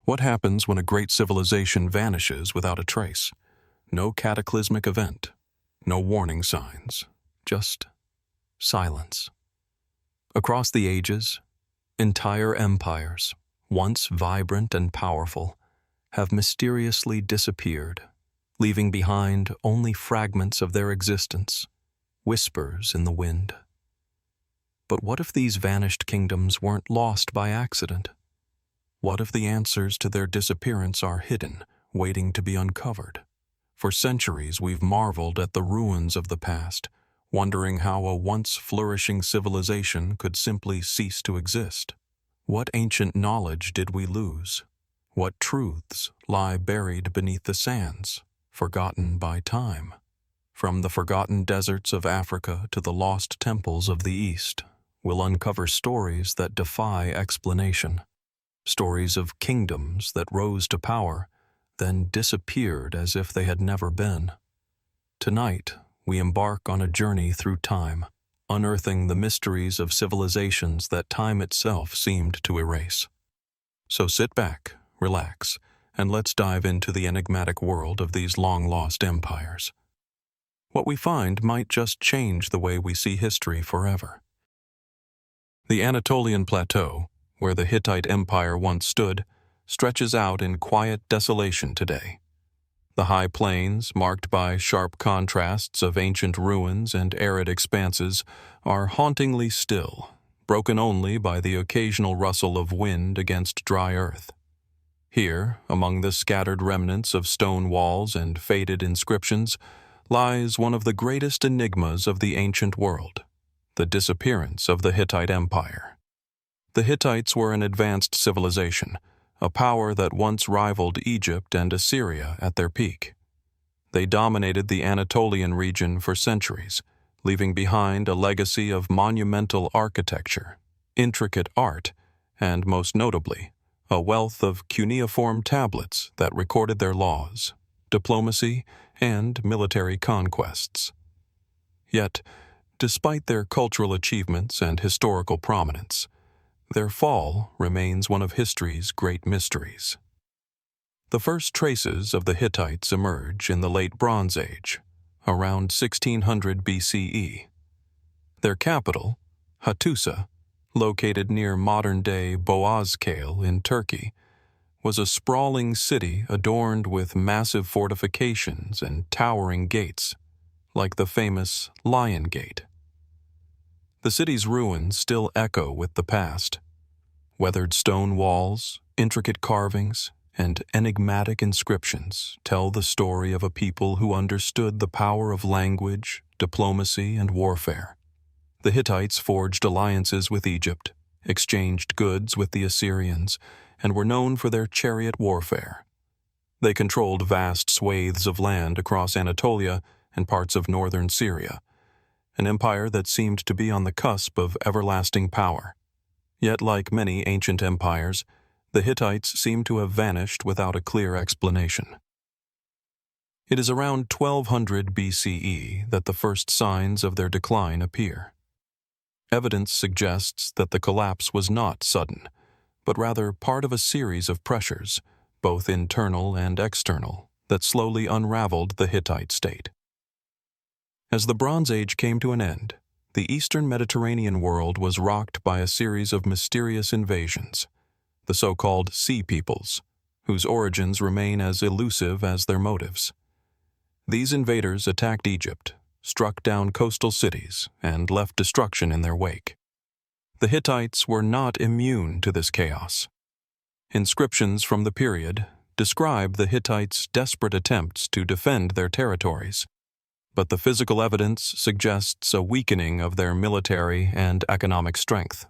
What happens when a great civilization vanishes without a trace? No cataclysmic event, no warning signs, just silence. Across the ages, entire empires, once vibrant and powerful, have mysteriously disappeared, leaving behind only fragments of their existence, whispers in the wind. But what if these vanished kingdoms weren't lost by accident? What if the answers to their disappearance are hidden, waiting to be uncovered? For centuries we've marveled at the ruins of the past, wondering how a once flourishing civilization could simply cease to exist. What ancient knowledge did we lose? What truths lie buried beneath the sands, forgotten by time? From the forgotten deserts of Africa to the lost temples of the East, we'll uncover stories that defy explanation. Stories of kingdoms that rose to power, then disappeared as if they had never been. Tonight, we embark on a journey through time, unearthing the mysteries of civilizations that time itself seemed to erase. So sit back, relax, and let's dive into the enigmatic world of these long-lost empires. What we find might just change the way we see history forever. The Anatolian Plateau, where the Hittite Empire once stood, stretches out in quiet desolation today. The high plains, marked by sharp contrasts of ancient ruins and arid expanses, are hauntingly still, broken only by the occasional rustle of wind against dry earth. Here, among the scattered remnants of stone walls and faded inscriptions, lies one of the greatest enigmas of the ancient world: the disappearance of the Hittite Empire. The Hittites were an advanced civilization, a power that once rivaled Egypt and Assyria at their peak. They dominated the Anatolian region for centuries, leaving behind a legacy of monumental architecture, intricate art, and, most notably, a wealth of cuneiform tablets that recorded their laws, diplomacy, and military conquests. Yet, despite their cultural achievements and historical prominence, their fall remains one of history's great mysteries. The first traces of the Hittites emerge in the Late Bronze Age, around 1600 BCE. Their capital, Hattusa, located near modern-day Boğazkale in Turkey, was a sprawling city adorned with massive fortifications and towering gates, like the famous Lion Gate. The city's ruins still echo with the past. Weathered stone walls, intricate carvings, and enigmatic inscriptions tell the story of a people who understood the power of language, diplomacy, and warfare. The Hittites forged alliances with Egypt, exchanged goods with the Assyrians, and were known for their chariot warfare. They controlled vast swathes of land across Anatolia and parts of northern Syria, an empire that seemed to be on the cusp of everlasting power. Yet, like many ancient empires, the Hittites seem to have vanished without a clear explanation. It is around 1200 BCE that the first signs of their decline appear. Evidence suggests that the collapse was not sudden, but rather part of a series of pressures, both internal and external, that slowly unraveled the Hittite state. As the Bronze Age came to an end, the eastern Mediterranean world was rocked by a series of mysterious invasions, the so-called Sea Peoples, whose origins remain as elusive as their motives. These invaders attacked Egypt, struck down coastal cities, and left destruction in their wake. The Hittites were not immune to this chaos. Inscriptions from the period describe the Hittites' desperate attempts to defend their territories, but the physical evidence suggests a weakening of their military and economic strength.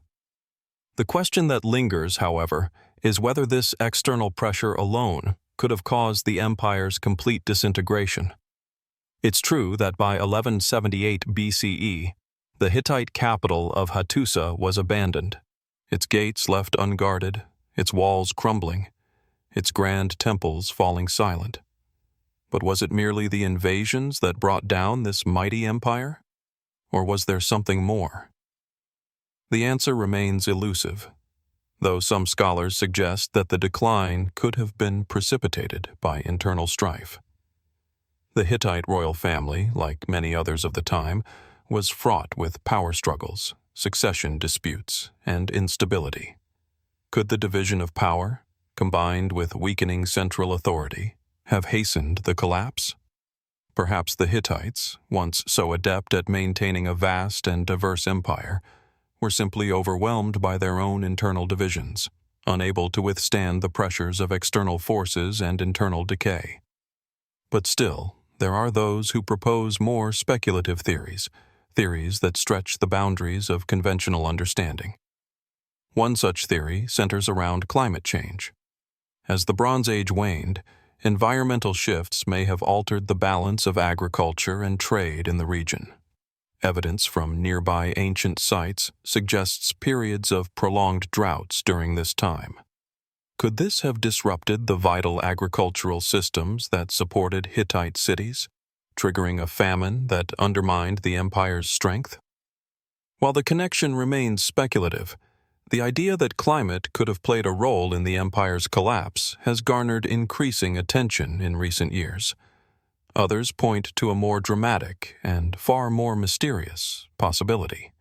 The question that lingers, however, is whether this external pressure alone could have caused the empire's complete disintegration. It's true that by 1178 BCE, the Hittite capital of Hattusa was abandoned, its gates left unguarded, its walls crumbling, its grand temples falling silent. But was it merely the invasions that brought down this mighty empire? Or was there something more? The answer remains elusive. though some scholars suggest that the decline could have been precipitated by internal strife. The Hittite royal family, like many others of the time, was fraught with power struggles, succession disputes, and instability. Could the division of power, combined with weakening central authority, have hastened the collapse? Perhaps the Hittites, once so adept at maintaining a vast and diverse empire, were simply overwhelmed by their own internal divisions, unable to withstand the pressures of external forces and internal decay. But still, there are those who propose more speculative theories that stretch the boundaries of conventional understanding. One such theory centers around climate change. As the Bronze Age waned, environmental shifts may have altered the balance of agriculture and trade in the region. Evidence from nearby ancient sites suggests periods of prolonged droughts during this time. Could this have disrupted the vital agricultural systems that supported Hittite cities, triggering a famine that undermined the empire's strength? While the connection remains speculative, the idea that climate could have played a role in the empire's collapse has garnered increasing attention in recent years. Others point to a more dramatic and far more mysterious possibility.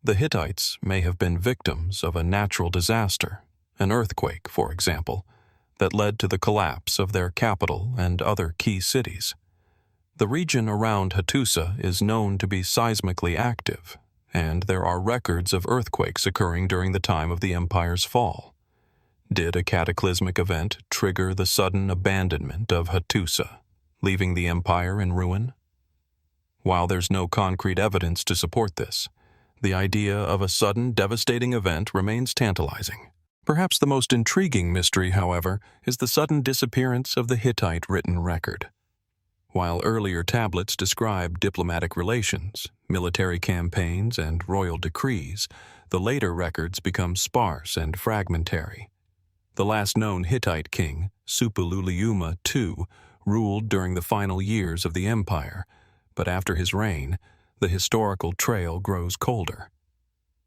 The Hittites may have been victims of a natural disaster, an earthquake, for example, that led to the collapse of their capital and other key cities. The region around Hattusa is known to be seismically active, and there are records of earthquakes occurring during the time of the empire's fall. Did a cataclysmic event trigger the sudden abandonment of Hattusa, leaving the empire in ruin? While there's no concrete evidence to support this, the idea of a sudden, devastating event remains tantalizing. Perhaps the most intriguing mystery, however, is the sudden disappearance of the Hittite written record. While earlier tablets describe diplomatic relations, military campaigns, and royal decrees, the later records become sparse and fragmentary. The last known Hittite king, Suppiluliuma II, ruled during the final years of the empire, but after his reign, the historical trail grows colder.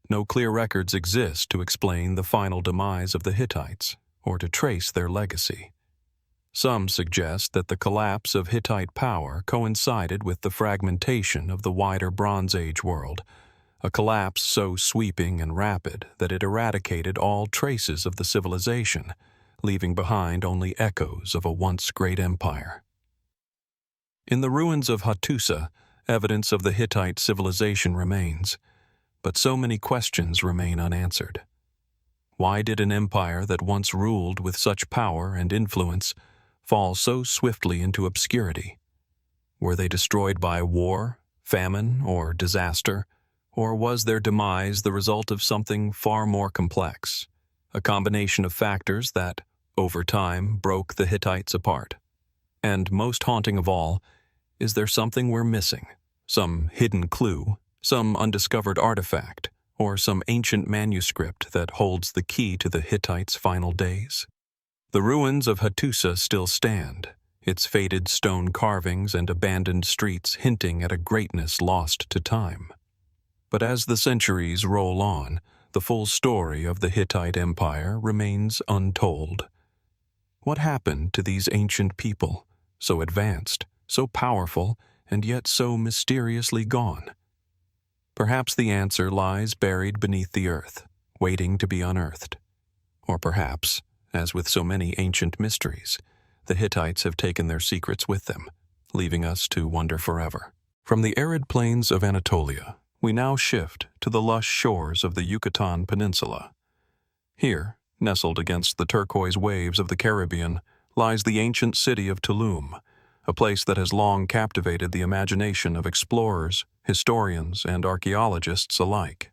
No clear records exist to explain the final demise of the Hittites or to trace their legacy. Some suggest that the collapse of Hittite power coincided with the fragmentation of the wider Bronze Age world, a collapse so sweeping and rapid that it eradicated all traces of the civilization, leaving behind only echoes of a once great empire. In the ruins of Hattusa, evidence of the Hittite civilization remains, but so many questions remain unanswered. Why did an empire that once ruled with such power and influence fall so swiftly into obscurity? Were they destroyed by war, famine, or disaster, or was their demise the result of something far more complex, a combination of factors that, over time, broke the Hittites apart? And most haunting of all, is there something we're missing, some hidden clue, some undiscovered artifact, or some ancient manuscript that holds the key to the Hittites' final days? The ruins of Hattusa still stand, its faded stone carvings and abandoned streets hinting at a greatness lost to time. But as the centuries roll on, the full story of the Hittite Empire remains untold. What happened to these ancient people, so advanced, so powerful, and yet so mysteriously gone? Perhaps the answer lies buried beneath the earth, waiting to be unearthed. Or perhaps, as with so many ancient mysteries, the Hittites have taken their secrets with them, leaving us to wonder forever. From the arid plains of Anatolia, we now shift to the lush shores of the Yucatan Peninsula. Here, nestled against the turquoise waves of the Caribbean, lies the ancient city of Tulum, a place that has long captivated the imagination of explorers, historians, and archaeologists alike.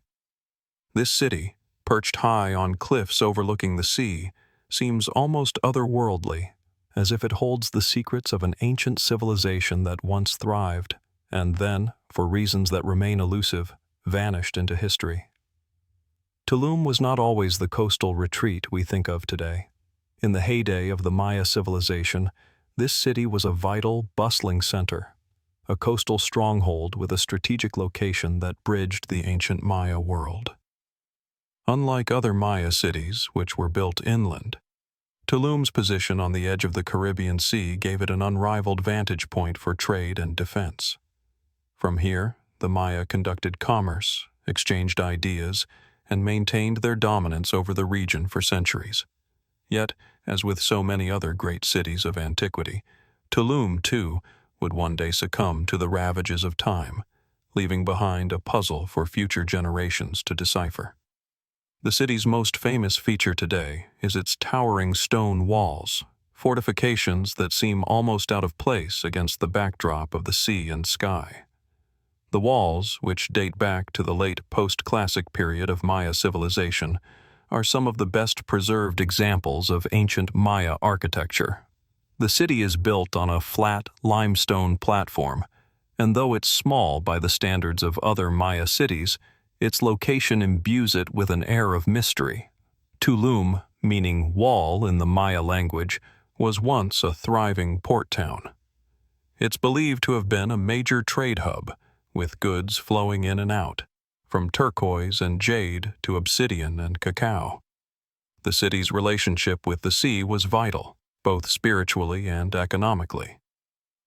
This city, perched high on cliffs overlooking the sea, seems almost otherworldly, as if it holds the secrets of an ancient civilization that once thrived, and then, for reasons that remain elusive, vanished into history. Tulum was not always the coastal retreat we think of today. In the heyday of the Maya civilization, this city was a vital, bustling center, a coastal stronghold with a strategic location that bridged the ancient Maya world. Unlike other Maya cities, which were built inland, Tulum's position on the edge of the Caribbean Sea gave it an unrivaled vantage point for trade and defense. From here, the Maya conducted commerce, exchanged ideas, and maintained their dominance over the region for centuries. Yet, as with so many other great cities of antiquity, Tulum, too, would one day succumb to the ravages of time, leaving behind a puzzle for future generations to decipher. The city's most famous feature today is its towering stone walls, fortifications that seem almost out of place against the backdrop of the sea and sky. The walls, which date back to the late post-classic period of Maya civilization, are some of the best preserved examples of ancient Maya architecture. The city is built on a flat limestone platform, and though it's small by the standards of other Maya cities, its location imbues it with an air of mystery. Tulum, meaning wall in the Maya language, was once a thriving port town. It's believed to have been a major trade hub, with goods flowing in and out, from turquoise and jade to obsidian and cacao. The city's relationship with the sea was vital, both spiritually and economically.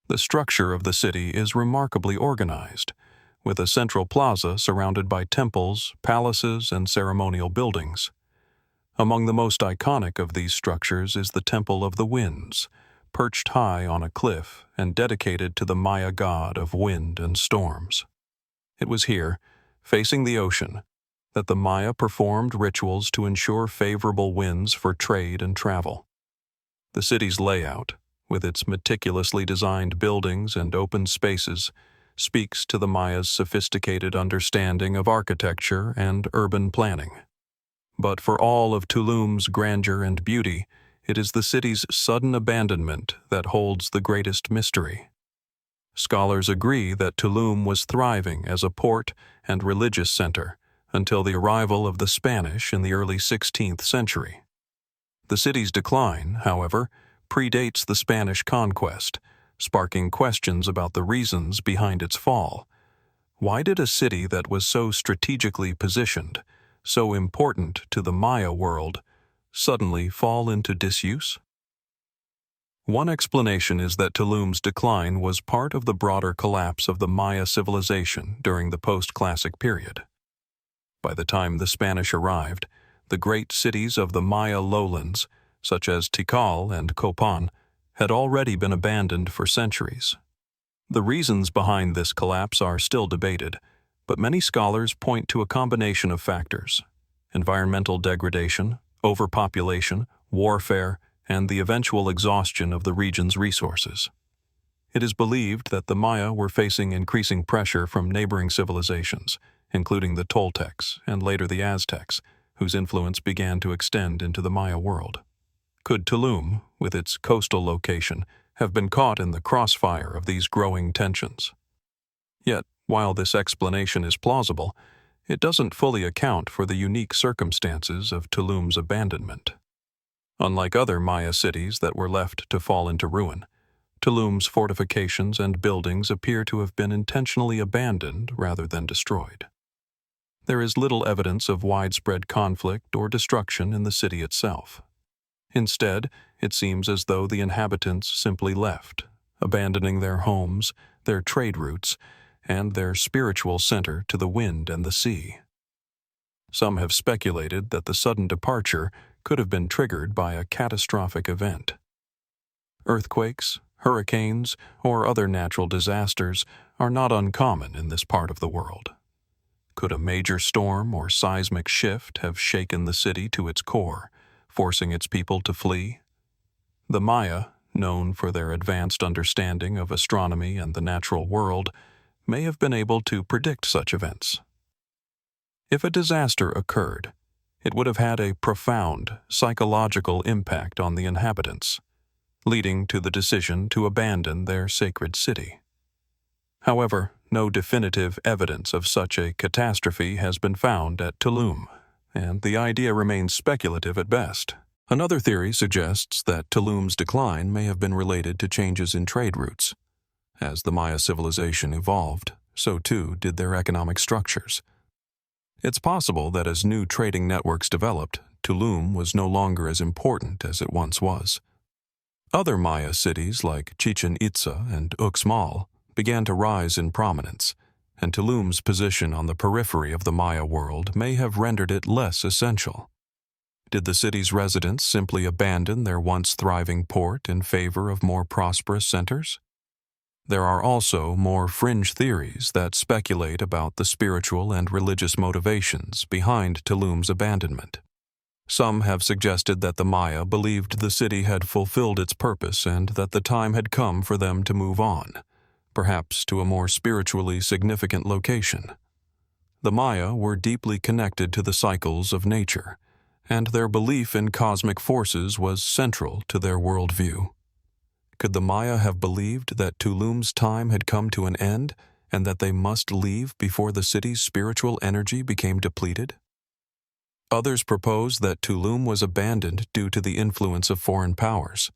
The structure of the city is remarkably organized, with a central plaza surrounded by temples, palaces, and ceremonial buildings. Among the most iconic of these structures is the Temple of the Winds, perched high on a cliff and dedicated to the Maya god of wind and storms. It was here, facing the ocean, that the Maya performed rituals to ensure favorable winds for trade and travel. The city's layout, with its meticulously designed buildings and open spaces, speaks to the Maya's sophisticated understanding of architecture and urban planning. But for all of Tulum's grandeur and beauty, it is the city's sudden abandonment that holds the greatest mystery. Scholars agree that Tulum was thriving as a port and religious center until the arrival of the Spanish in the early 16th century. The city's decline, however, predates the Spanish conquest, sparking questions about the reasons behind its fall. Why did a city that was so strategically positioned, so important to the Maya world, suddenly fall into disuse? One explanation is that Tulum's decline was part of the broader collapse of the Maya civilization during the post-classic period. By the time the Spanish arrived, the great cities of the Maya lowlands, such as Tikal and Copan, had already been abandoned for centuries. The reasons behind this collapse are still debated, but many scholars point to a combination of factors: environmental degradation, overpopulation, warfare, and the eventual exhaustion of the region's resources. It is believed that the Maya were facing increasing pressure from neighboring civilizations, including the Toltecs and later the Aztecs, whose influence began to extend into the Maya world. Could Tulum, with its coastal location, have been caught in the crossfire of these growing tensions? Yet, while this explanation is plausible, it doesn't fully account for the unique circumstances of Tulum's abandonment. Unlike other Maya cities that were left to fall into ruin, Tulum's fortifications and buildings appear to have been intentionally abandoned rather than destroyed. There is little evidence of widespread conflict or destruction in the city itself. Instead, it seems as though the inhabitants simply left, abandoning their homes, their trade routes, and their spiritual center to the wind and the sea. Some have speculated that the sudden departure could have been triggered by a catastrophic event. Earthquakes, hurricanes, or other natural disasters are not uncommon in this part of the world. Could a major storm or seismic shift have shaken the city to its core, forcing its people to flee? The Maya, known for their advanced understanding of astronomy and the natural world, may have been able to predict such events. If a disaster occurred, it would have had a profound psychological impact on the inhabitants, leading to the decision to abandon their sacred city. However, no definitive evidence of such a catastrophe has been found at Tulum, and the idea remains speculative at best. Another theory suggests that Tulum's decline may have been related to changes in trade routes. As the Maya civilization evolved, so too did their economic structures. It's possible that as new trading networks developed, Tulum was no longer as important as it once was. Other Maya cities like Chichen Itza and Uxmal began to rise in prominence, and Tulum's position on the periphery of the Maya world may have rendered it less essential. Did the city's residents simply abandon their once thriving port in favor of more prosperous centers? There are also more fringe theories that speculate about the spiritual and religious motivations behind Tulum's abandonment. Some have suggested that the Maya believed the city had fulfilled its purpose and that the time had come for them to move on, perhaps to a more spiritually significant location. The Maya were deeply connected to the cycles of nature, and their belief in cosmic forces was central to their worldview. Could the Maya have believed that Tulum's time had come to an end and that they must leave before the city's spiritual energy became depleted? Others propose that Tulum was abandoned due to the influence of foreign powers.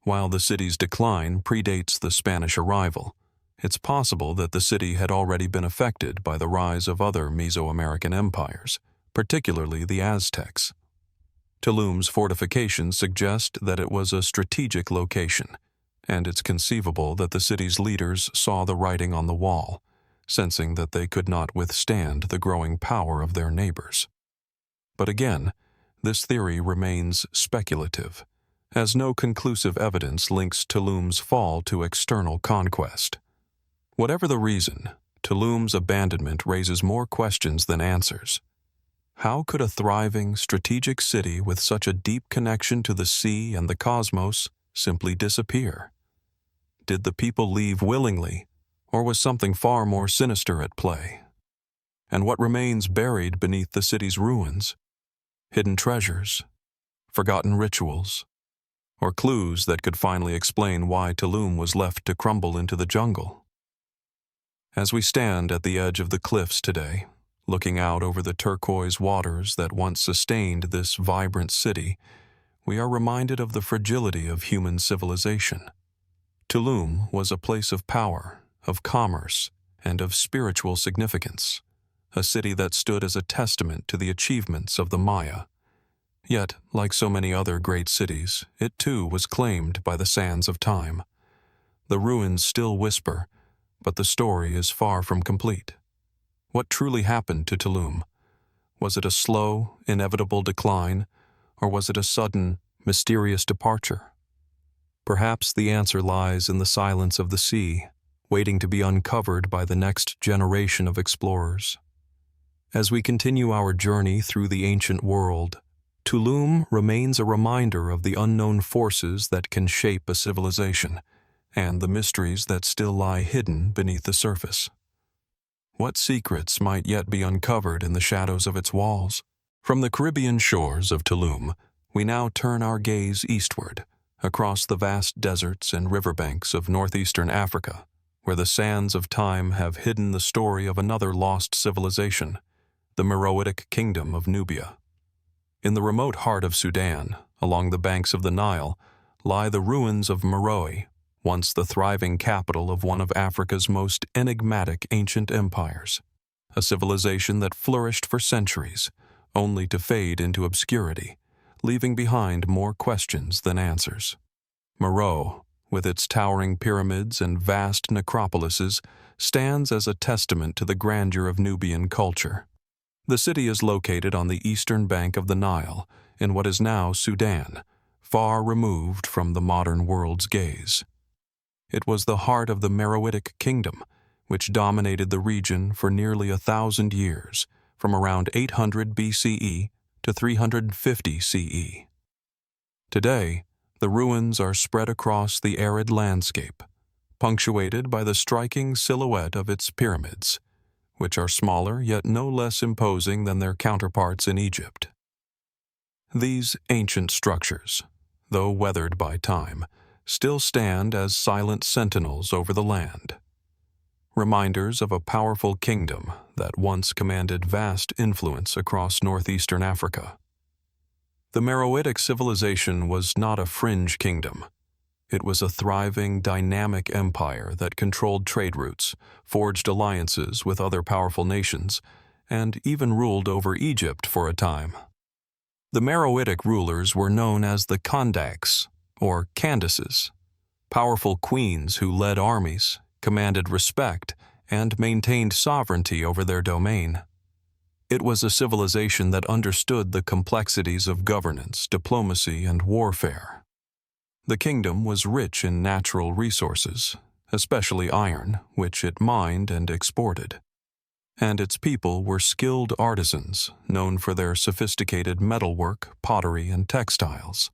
While the city's decline predates the Spanish arrival, it's possible that the city had already been affected by the rise of other Mesoamerican empires, particularly the Aztecs. Tulum's fortifications suggest that it was a strategic location, and it's conceivable that the city's leaders saw the writing on the wall, sensing that they could not withstand the growing power of their neighbors. But again, this theory remains speculative, as no conclusive evidence links Tulum's fall to external conquest. Whatever the reason, Tulum's abandonment raises more questions than answers. How could a thriving, strategic city with such a deep connection to the sea and the cosmos simply disappear? Did the people leave willingly, or was something far more sinister at play? And what remains buried beneath the city's ruins? Hidden treasures, forgotten rituals, or clues that could finally explain why Tulum was left to crumble into the jungle? As we stand at the edge of the cliffs today, looking out over the turquoise waters that once sustained this vibrant city, we are reminded of the fragility of human civilization. Tulum was a place of power, of commerce, and of spiritual significance, a city that stood as a testament to the achievements of the Maya. Yet, like so many other great cities, it too was claimed by the sands of time. The ruins still whisper, but the story is far from complete. What truly happened to Tulum? Was it a slow, inevitable decline, or was it a sudden, mysterious departure? Perhaps the answer lies in the silence of the sea, waiting to be uncovered by the next generation of explorers. As we continue our journey through the ancient world, Tulum remains a reminder of the unknown forces that can shape a civilization, and the mysteries that still lie hidden beneath the surface. What secrets might yet be uncovered in the shadows of its walls? From the Caribbean shores of Tulum, we now turn our gaze eastward, across the vast deserts and riverbanks of northeastern Africa, where the sands of time have hidden the story of another lost civilization, the Meroitic Kingdom of Nubia. In the remote heart of Sudan, along the banks of the Nile, lie the ruins of Meroe, once the thriving capital of one of Africa's most enigmatic ancient empires, a civilization that flourished for centuries, only to fade into obscurity, leaving behind more questions than answers. Meroe, with its towering pyramids and vast necropolises, stands as a testament to the grandeur of Nubian culture. The city is located on the eastern bank of the Nile, in what is now Sudan, far removed from the modern world's gaze. It was the heart of the Meroitic Kingdom, which dominated the region for nearly 1,000 years, from around 800 BCE to 350 CE. Today, the ruins are spread across the arid landscape, punctuated by the striking silhouette of its pyramids, which are smaller yet no less imposing than their counterparts in Egypt. These ancient structures, though weathered by time, still stand as silent sentinels over the land, reminders of a powerful kingdom that once commanded vast influence across northeastern Africa. The Meroitic Civilization was not a fringe kingdom. It was a thriving, dynamic empire that controlled trade routes, forged alliances with other powerful nations, and even ruled over Egypt for a time. The Meroitic rulers were known as the Kandaks, or Candaces, powerful queens who led armies, commanded respect, and maintained sovereignty over their domain. It was a civilization that understood the complexities of governance, diplomacy, and warfare. The kingdom was rich in natural resources, especially iron, which it mined and exported. And its people were skilled artisans, known for their sophisticated metalwork, pottery, and textiles.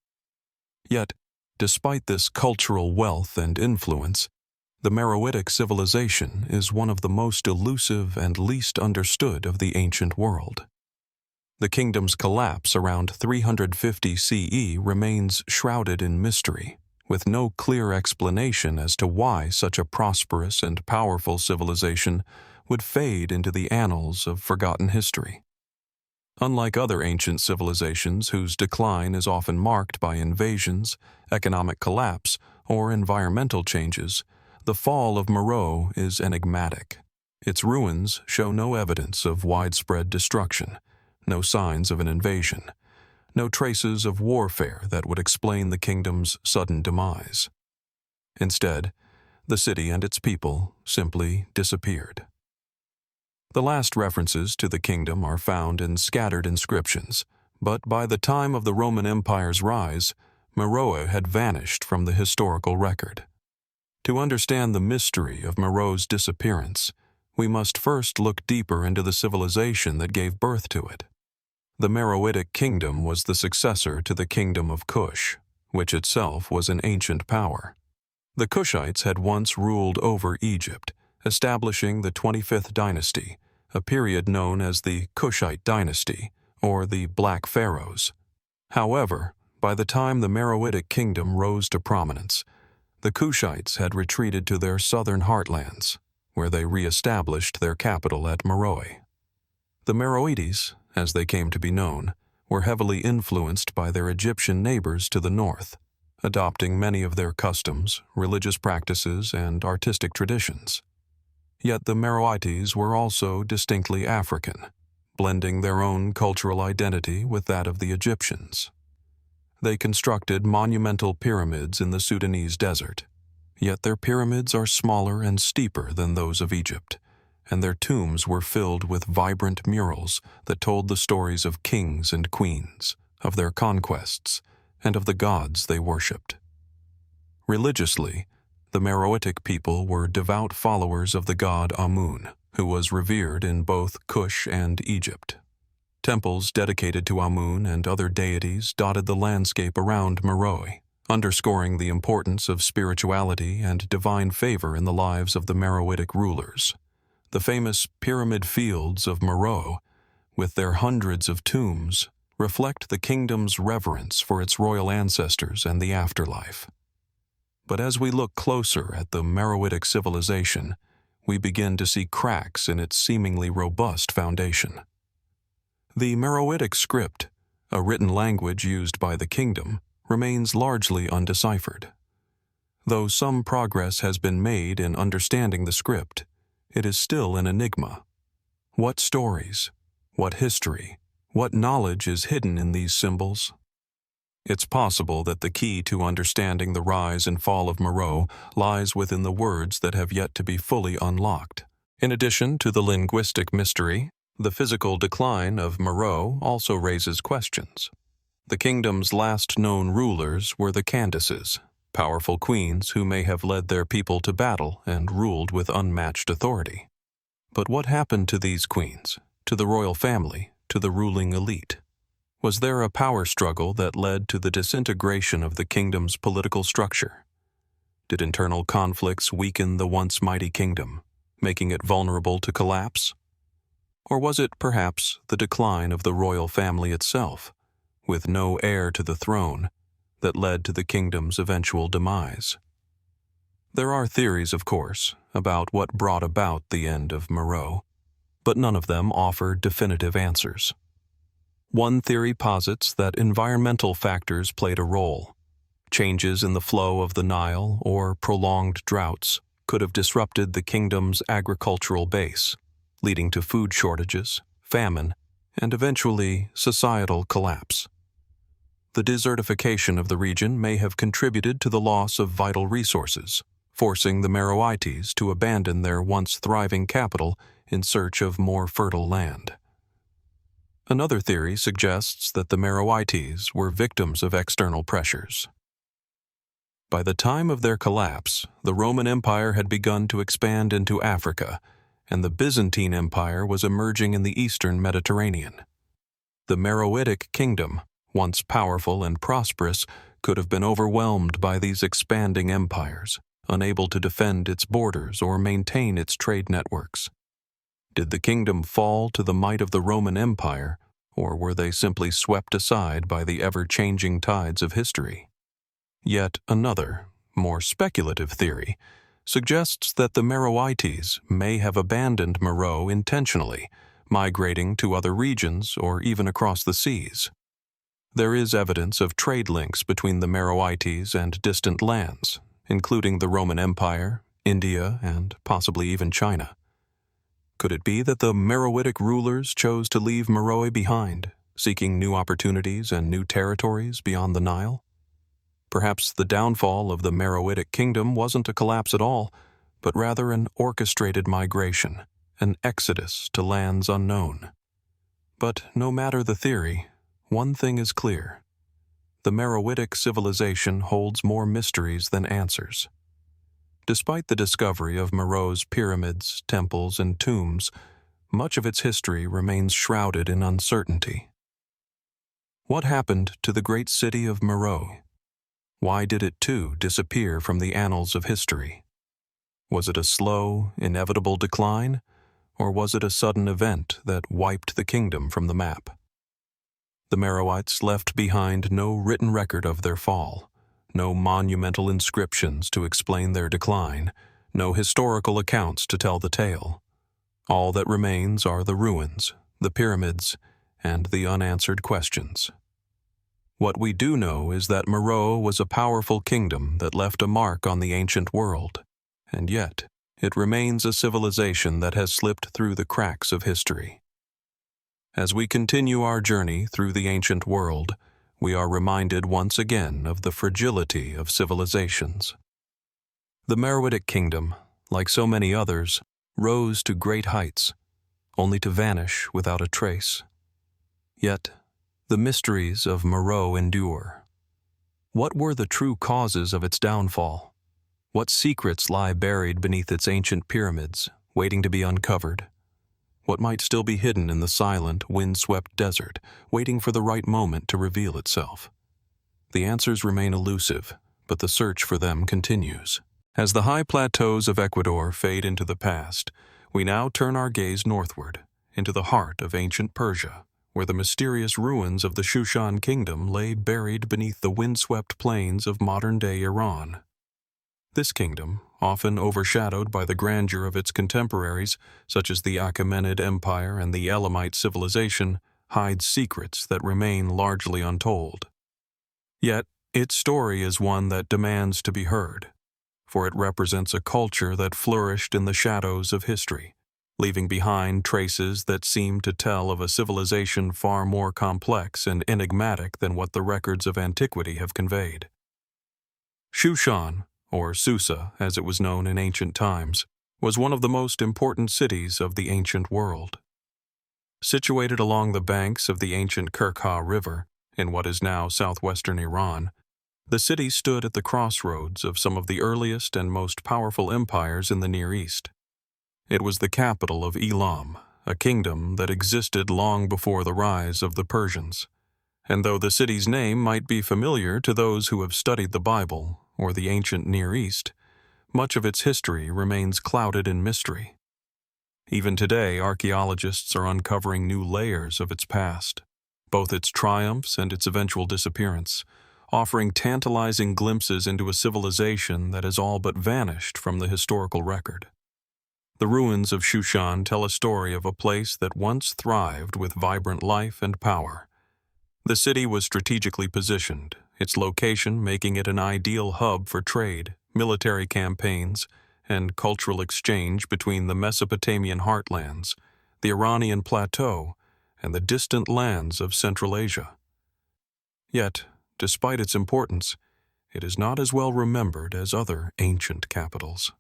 Yet, despite this cultural wealth and influence, the Meroitic Civilization is one of the most elusive and least understood of the ancient world. The kingdom's collapse around 350 CE remains shrouded in mystery, with no clear explanation as to why such a prosperous and powerful civilization would fade into the annals of forgotten history. Unlike other ancient civilizations whose decline is often marked by invasions, economic collapse, or environmental changes, the fall of Meroe is enigmatic. Its ruins show no evidence of widespread destruction, no signs of an invasion, no traces of warfare that would explain the kingdom's sudden demise. Instead, the city and its people simply disappeared. The last references to the kingdom are found in scattered inscriptions, but by the time of the Roman Empire's rise, Meroe had vanished from the historical record. To understand the mystery of Meroe's disappearance, we must first look deeper into the civilization that gave birth to it. The Meroitic Kingdom was the successor to the Kingdom of Kush, which itself was an ancient power. The Kushites had once ruled over Egypt, establishing the 25th dynasty, a period known as the Kushite dynasty, or the Black Pharaohs. However, by the time the Meroitic Kingdom rose to prominence, the Kushites had retreated to their southern heartlands, where they re-established their capital at Meroe. The Meroites, as they came to be known, were heavily influenced by their Egyptian neighbors to the north, adopting many of their customs, religious practices, and artistic traditions. Yet the Meroites were also distinctly African, blending their own cultural identity with that of the Egyptians. They constructed monumental pyramids in the Sudanese desert, yet their pyramids are smaller and steeper than those of Egypt, and their tombs were filled with vibrant murals that told the stories of kings and queens, of their conquests, and of the gods they worshipped. Religiously, the Meroitic people were devout followers of the god Amun, who was revered in both Kush and Egypt. Temples dedicated to Amun and other deities dotted the landscape around Meroe, underscoring the importance of spirituality and divine favor in the lives of the Meroitic rulers. The famous pyramid fields of Meroe, with their hundreds of tombs, reflect the kingdom's reverence for its royal ancestors and the afterlife. But as we look closer at the Meroitic civilization, we begin to see cracks in its seemingly robust foundation. The Meroitic script, a written language used by the kingdom, remains largely undeciphered. Though some progress has been made in understanding the script, it is still an enigma. What stories, what history, what knowledge is hidden in these symbols? It's possible that the key to understanding the rise and fall of Meroe lies within the words that have yet to be fully unlocked. In addition to the linguistic mystery, the physical decline of Meroe also raises questions. The kingdom's last known rulers were the Candaces, powerful queens who may have led their people to battle and ruled with unmatched authority. But what happened to these queens, to the royal family, to the ruling elite? Was there a power struggle that led to the disintegration of the kingdom's political structure? Did internal conflicts weaken the once mighty kingdom, making it vulnerable to collapse? Or was it perhaps the decline of the royal family itself, with no heir to the throne, that led to the kingdom's eventual demise? There are theories, of course, about what brought about the end of Meroe, but none of them offer definitive answers. One theory posits that environmental factors played a role. Changes in the flow of the Nile or prolonged droughts could have disrupted the kingdom's agricultural base, leading to food shortages, famine, and eventually societal collapse. The desertification of the region may have contributed to the loss of vital resources, forcing the Meroites to abandon their once thriving capital in search of more fertile land. Another theory suggests that the Meroites were victims of external pressures. By the time of their collapse, the Roman Empire had begun to expand into Africa, and the Byzantine Empire was emerging in the eastern Mediterranean. The Meroitic Kingdom, once powerful and prosperous, could have been overwhelmed by these expanding empires, unable to defend its borders or maintain its trade networks. Did the kingdom fall to the might of the Roman Empire, or were they simply swept aside by the ever-changing tides of history? Yet another, more speculative theory suggests that the Meroites may have abandoned Meroe intentionally, migrating to other regions or even across the seas. There is evidence of trade links between the Meroites and distant lands, including the Roman Empire, India, and possibly even China. Could it be that the Meroitic rulers chose to leave Meroe behind, seeking new opportunities and new territories beyond the Nile? Perhaps the downfall of the Meroitic Kingdom wasn't a collapse at all, but rather an orchestrated migration, an exodus to lands unknown. But no matter the theory, one thing is clear. The Meroitic civilization holds more mysteries than answers. Despite the discovery of Meroe's pyramids, temples, and tombs, much of its history remains shrouded in uncertainty. What happened to the great city of Meroe? Why did it too disappear from the annals of history? Was it a slow, inevitable decline, or was it a sudden event that wiped the kingdom from the map? The Meroites left behind no written record of their fall, no monumental inscriptions to explain their decline, no historical accounts to tell the tale. All that remains are the ruins, the pyramids, and the unanswered questions. What we do know is that Meroe was a powerful kingdom that left a mark on the ancient world, and yet it remains a civilization that has slipped through the cracks of history. As we continue our journey through the ancient world, we are reminded once again of the fragility of civilizations. The Meroitic Kingdom, like so many others, rose to great heights, only to vanish without a trace. Yet, the mysteries of Meroe endure. What were the true causes of its downfall? What secrets lie buried beneath its ancient pyramids, waiting to be uncovered? What might still be hidden in the silent, wind-swept desert, waiting for the right moment to reveal itself? The answers remain elusive, but the search for them continues. As the high plateaus of Ecuador fade into the past, we now turn our gaze northward, into the heart of ancient Persia, where the mysterious ruins of the Shushan Kingdom lay buried beneath the windswept plains of modern-day Iran. This kingdom, often overshadowed by the grandeur of its contemporaries, such as the Achaemenid Empire and the Elamite Civilization, hides secrets that remain largely untold. Yet, its story is one that demands to be heard, for it represents a culture that flourished in the shadows of history, leaving behind traces that seem to tell of a civilization far more complex and enigmatic than what the records of antiquity have conveyed. Shushan, or Susa as it was known in ancient times, was one of the most important cities of the ancient world. Situated along the banks of the ancient Kirkha River, in what is now southwestern Iran, the city stood at the crossroads of some of the earliest and most powerful empires in the Near East. It was the capital of Elam, a kingdom that existed long before the rise of the Persians. And though the city's name might be familiar to those who have studied the Bible or the ancient Near East, much of its history remains clouded in mystery. Even today, archaeologists are uncovering new layers of its past, both its triumphs and its eventual disappearance, offering tantalizing glimpses into a civilization that has all but vanished from the historical record. The ruins of Shushan tell a story of a place that once thrived with vibrant life and power. The city was strategically positioned, its location making it an ideal hub for trade, military campaigns, and cultural exchange between the Mesopotamian heartlands, the Iranian Plateau, and the distant lands of Central Asia. Yet, despite its importance, it is not as well remembered as other ancient capitals.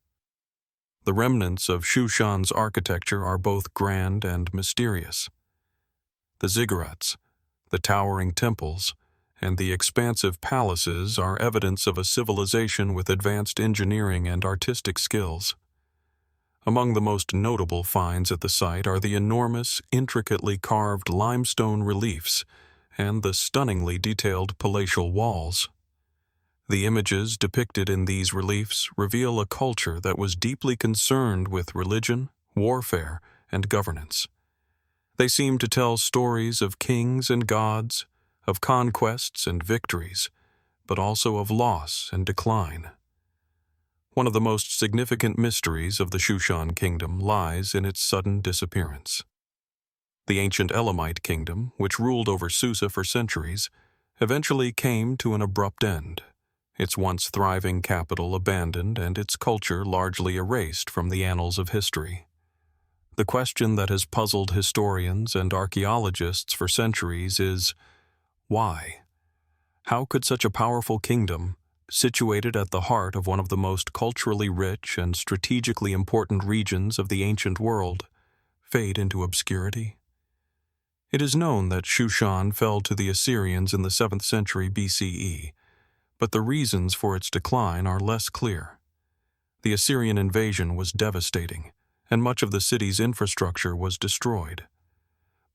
The remnants of Shushan's architecture are both grand and mysterious. The ziggurats, the towering temples, and the expansive palaces are evidence of a civilization with advanced engineering and artistic skills. Among the most notable finds at the site are the enormous, intricately carved limestone reliefs and the stunningly detailed palatial walls. The images depicted in these reliefs reveal a culture that was deeply concerned with religion, warfare, and governance. They seem to tell stories of kings and gods, of conquests and victories, but also of loss and decline. One of the most significant mysteries of the Shushan Kingdom lies in its sudden disappearance. The ancient Elamite Kingdom, which ruled over Susa for centuries, eventually came to an abrupt end, its once thriving capital abandoned and its culture largely erased from the annals of history. The question that has puzzled historians and archaeologists for centuries is, why? How could such a powerful kingdom, situated at the heart of one of the most culturally rich and strategically important regions of the ancient world, fade into obscurity? It is known that Shushan fell to the Assyrians in the 7th century BCE, but the reasons for its decline are less clear. The Assyrian invasion was devastating, and much of the city's infrastructure was destroyed.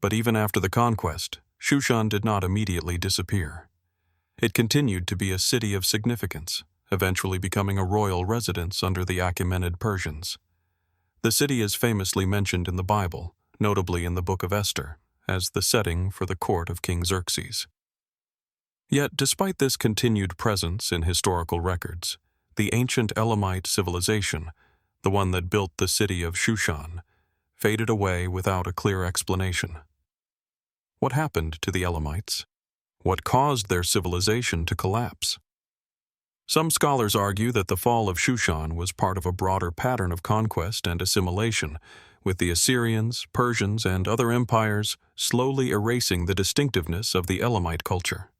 But even after the conquest, Shushan did not immediately disappear. It continued to be a city of significance, eventually becoming a royal residence under the Achaemenid Persians. The city is famously mentioned in the Bible, notably in the Book of Esther, as the setting for the court of King Xerxes. Yet, despite this continued presence in historical records, the ancient Elamite Civilization, the one that built the city of Shushan, faded away without a clear explanation. What happened to the Elamites? What caused their civilization to collapse? Some scholars argue that the fall of Shushan was part of a broader pattern of conquest and assimilation, with the Assyrians, Persians, and other empires slowly erasing the distinctiveness of the Elamite culture.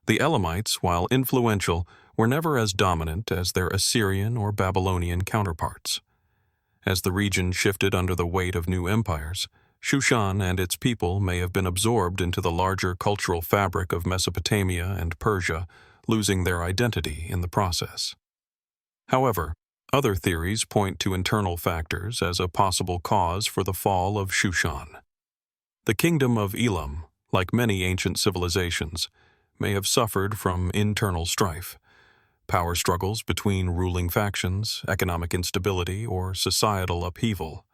The Elamites, while influential, were never as dominant as their Assyrian or Babylonian counterparts. As the region shifted under the weight of new empires, Shushan and its people may have been absorbed into the larger cultural fabric of Mesopotamia and Persia, losing their identity in the process. However, other theories point to internal factors as a possible cause for the fall of Shushan. The kingdom of Elam, like many ancient civilizations, may have suffered from internal strife, power struggles between ruling factions, economic instability, or societal upheaval.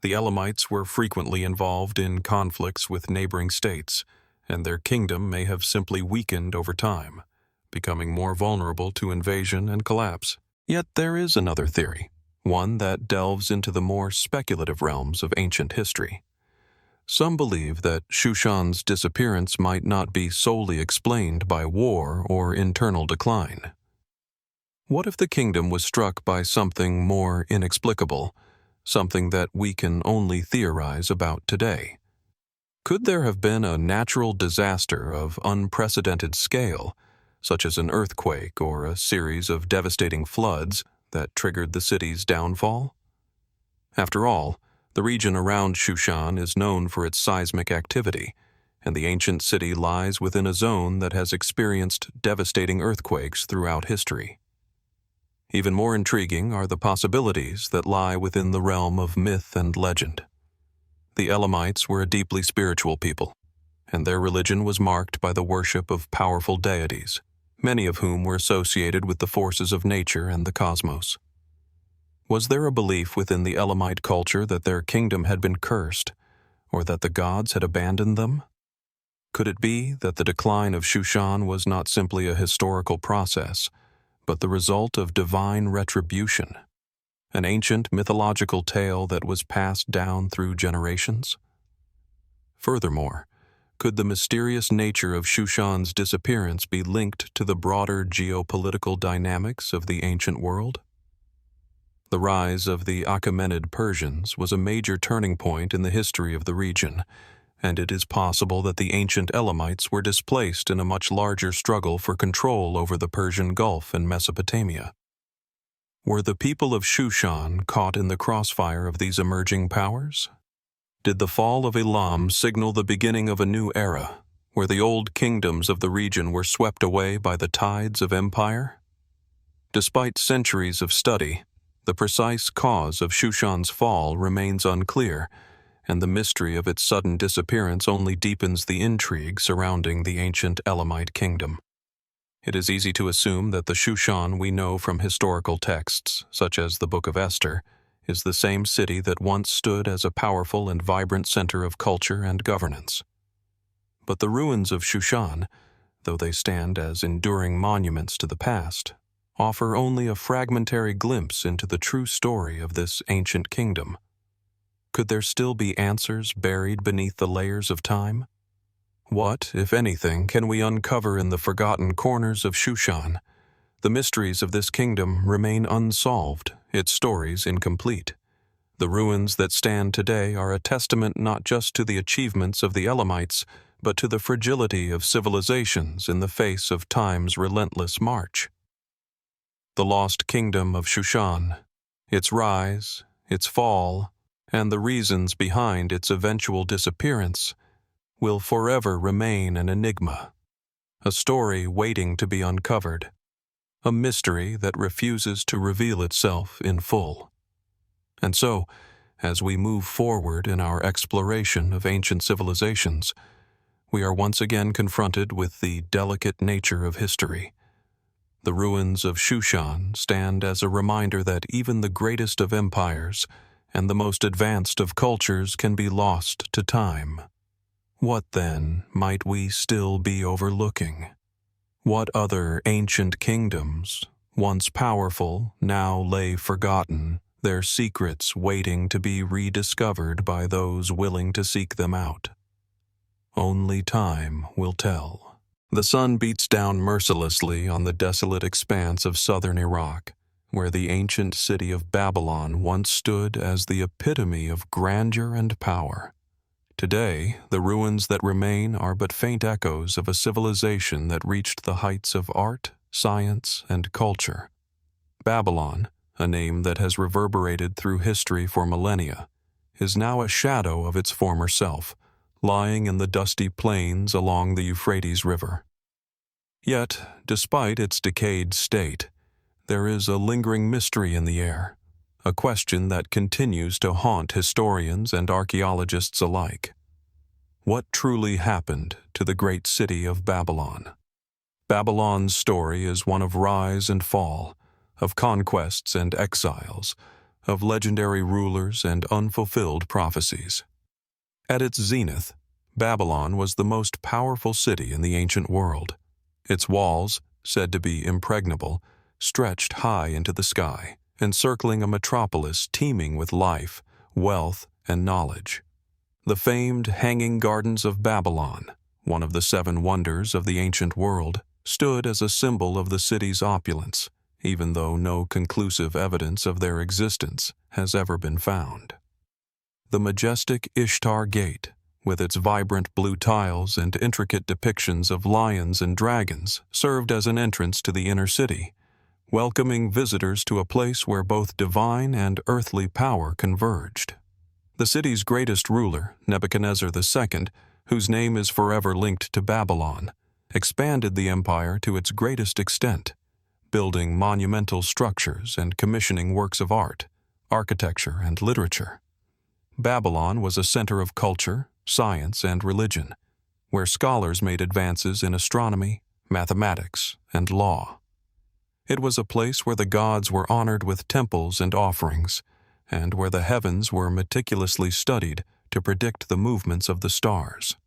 The Elamites were frequently involved in conflicts with neighboring states, and their kingdom may have simply weakened over time, becoming more vulnerable to invasion and collapse. Yet there is another theory, one that delves into the more speculative realms of ancient history. Some believe that Shushan's disappearance might not be solely explained by war or internal decline. What if the kingdom was struck by something more inexplicable, something that we can only theorize about today? Could there have been a natural disaster of unprecedented scale, such as an earthquake or a series of devastating floods that triggered the city's downfall? After all, the region around Shushan is known for its seismic activity, and the ancient city lies within a zone that has experienced devastating earthquakes throughout history. Even more intriguing are the possibilities that lie within the realm of myth and legend. The Elamites were a deeply spiritual people, and their religion was marked by the worship of powerful deities, many of whom were associated with the forces of nature and the cosmos. Was there a belief within the Elamite culture that their kingdom had been cursed, or that the gods had abandoned them? Could it be that the decline of Shushan was not simply a historical process, but the result of divine retribution, an ancient mythological tale that was passed down through generations? Furthermore, could the mysterious nature of Shushan's disappearance be linked to the broader geopolitical dynamics of the ancient world? The rise of the Achaemenid Persians was a major turning point in the history of the region, and it is possible that the ancient Elamites were displaced in a much larger struggle for control over the Persian Gulf and Mesopotamia. Were the people of Shushan caught in the crossfire of these emerging powers? Did the fall of Elam signal the beginning of a new era, where the old kingdoms of the region were swept away by the tides of empire? Despite centuries of study, the precise cause of Shushan's fall remains unclear, and the mystery of its sudden disappearance only deepens the intrigue surrounding the ancient Elamite kingdom. It is easy to assume that the Shushan we know from historical texts, such as the Book of Esther, is the same city that once stood as a powerful and vibrant center of culture and governance. But the ruins of Shushan, though they stand as enduring monuments to the past, offer only a fragmentary glimpse into the true story of this ancient kingdom. Could there still be answers buried beneath the layers of time? What, if anything, can we uncover in the forgotten corners of Shushan? The mysteries of this kingdom remain unsolved, its stories incomplete. The ruins that stand today are a testament not just to the achievements of the Elamites, but to the fragility of civilizations in the face of time's relentless march. The lost kingdom of Shushan, its rise, its fall, and the reasons behind its eventual disappearance will forever remain an enigma, a story waiting to be uncovered, a mystery that refuses to reveal itself in full. And so, as we move forward in our exploration of ancient civilizations, we are once again confronted with the delicate nature of history. The ruins of Shushan stand as a reminder that even the greatest of empires and the most advanced of cultures can be lost to time. What, then, might we still be overlooking? What other ancient kingdoms, once powerful, now lay forgotten, their secrets waiting to be rediscovered by those willing to seek them out? Only time will tell. The sun beats down mercilessly on the desolate expanse of southern Iraq, where the ancient city of Babylon once stood as the epitome of grandeur and power. Today, the ruins that remain are but faint echoes of a civilization that reached the heights of art, science, and culture. Babylon, a name that has reverberated through history for millennia, is now a shadow of its former self, lying in the dusty plains along the Euphrates River. Yet, despite its decayed state, there is a lingering mystery in the air, a question that continues to haunt historians and archaeologists alike. What truly happened to the great city of Babylon? Babylon's story is one of rise and fall, of conquests and exiles, of legendary rulers and unfulfilled prophecies. At its zenith, Babylon was the most powerful city in the ancient world. Its walls, said to be impregnable, stretched high into the sky, encircling a metropolis teeming with life, wealth, and knowledge. The famed Hanging Gardens of Babylon, one of the 7 wonders of the ancient world, stood as a symbol of the city's opulence, even though no conclusive evidence of their existence has ever been found. The majestic Ishtar Gate, with its vibrant blue tiles and intricate depictions of lions and dragons, served as an entrance to the inner city, welcoming visitors to a place where both divine and earthly power converged. The city's greatest ruler, Nebuchadnezzar II, whose name is forever linked to Babylon, expanded the empire to its greatest extent, building monumental structures and commissioning works of art, architecture, and literature. Babylon was a center of culture, science, and religion, where scholars made advances in astronomy, mathematics, and law. It was a place where the gods were honored with temples and offerings, and where the heavens were meticulously studied to predict the movements of the stars.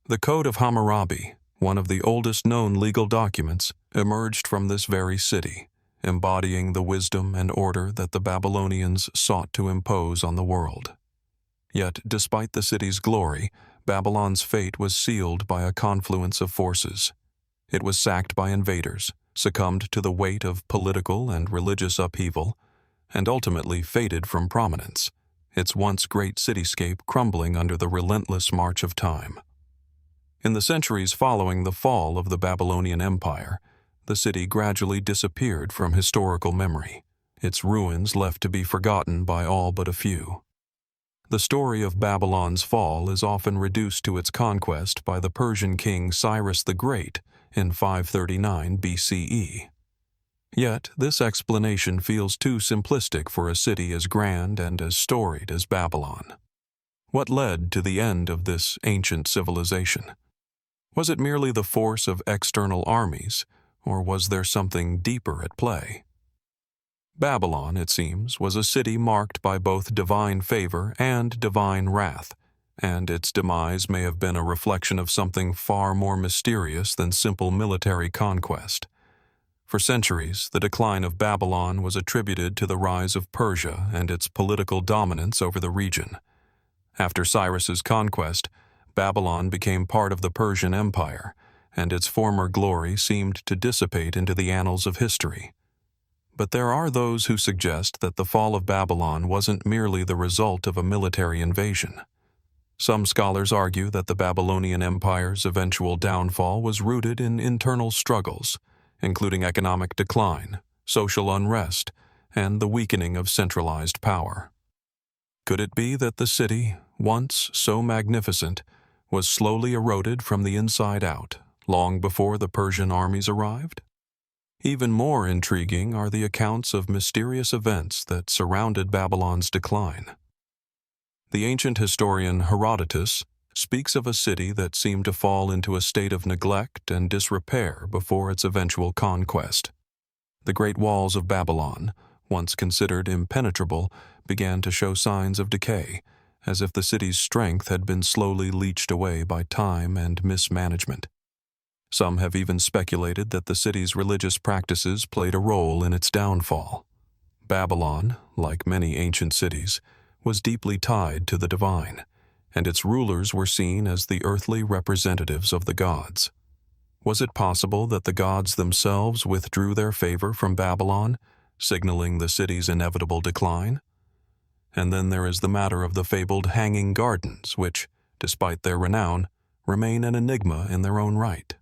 The Code of Hammurabi, one of the oldest known legal documents, emerged from this very city, embodying the wisdom and order that the Babylonians sought to impose on the world. Yet, despite the city's glory, Babylon's fate was sealed by a confluence of forces. It was sacked by invaders, succumbed to the weight of political and religious upheaval, and ultimately faded from prominence, its once great cityscape crumbling under the relentless march of time. In the centuries following the fall of the Babylonian Empire, the city gradually disappeared from historical memory, its ruins left to be forgotten by all but a few. The story of Babylon's fall is often reduced to its conquest by the Persian king Cyrus the Great in 539 BCE. Yet, this explanation feels too simplistic for a city as grand and as storied as Babylon. What led to the end of this ancient civilization? Was it merely the force of external armies, or was there something deeper at play? Babylon, it seems, was a city marked by both divine favor and divine wrath, and its demise may have been a reflection of something far more mysterious than simple military conquest. For centuries, the decline of Babylon was attributed to the rise of Persia and its political dominance over the region. After Cyrus's conquest, Babylon became part of the Persian Empire, and its former glory seemed to dissipate into the annals of history. But there are those who suggest that the fall of Babylon wasn't merely the result of a military invasion. Some scholars argue that the Babylonian Empire's eventual downfall was rooted in internal struggles, including economic decline, social unrest, and the weakening of centralized power. Could it be that the city, once so magnificent, was slowly eroded from the inside out, long before the Persian armies arrived? Even more intriguing are the accounts of mysterious events that surrounded Babylon's decline. The ancient historian Herodotus speaks of a city that seemed to fall into a state of neglect and disrepair before its eventual conquest. The great walls of Babylon, once considered impenetrable, began to show signs of decay, as if the city's strength had been slowly leached away by time and mismanagement. Some have even speculated that the city's religious practices played a role in its downfall. Babylon, like many ancient cities, was deeply tied to the divine, and its rulers were seen as the earthly representatives of the gods. Was it possible that the gods themselves withdrew their favor from Babylon, signaling the city's inevitable decline? And then there is the matter of the fabled Hanging Gardens, which, despite their renown, remain an enigma in their own right.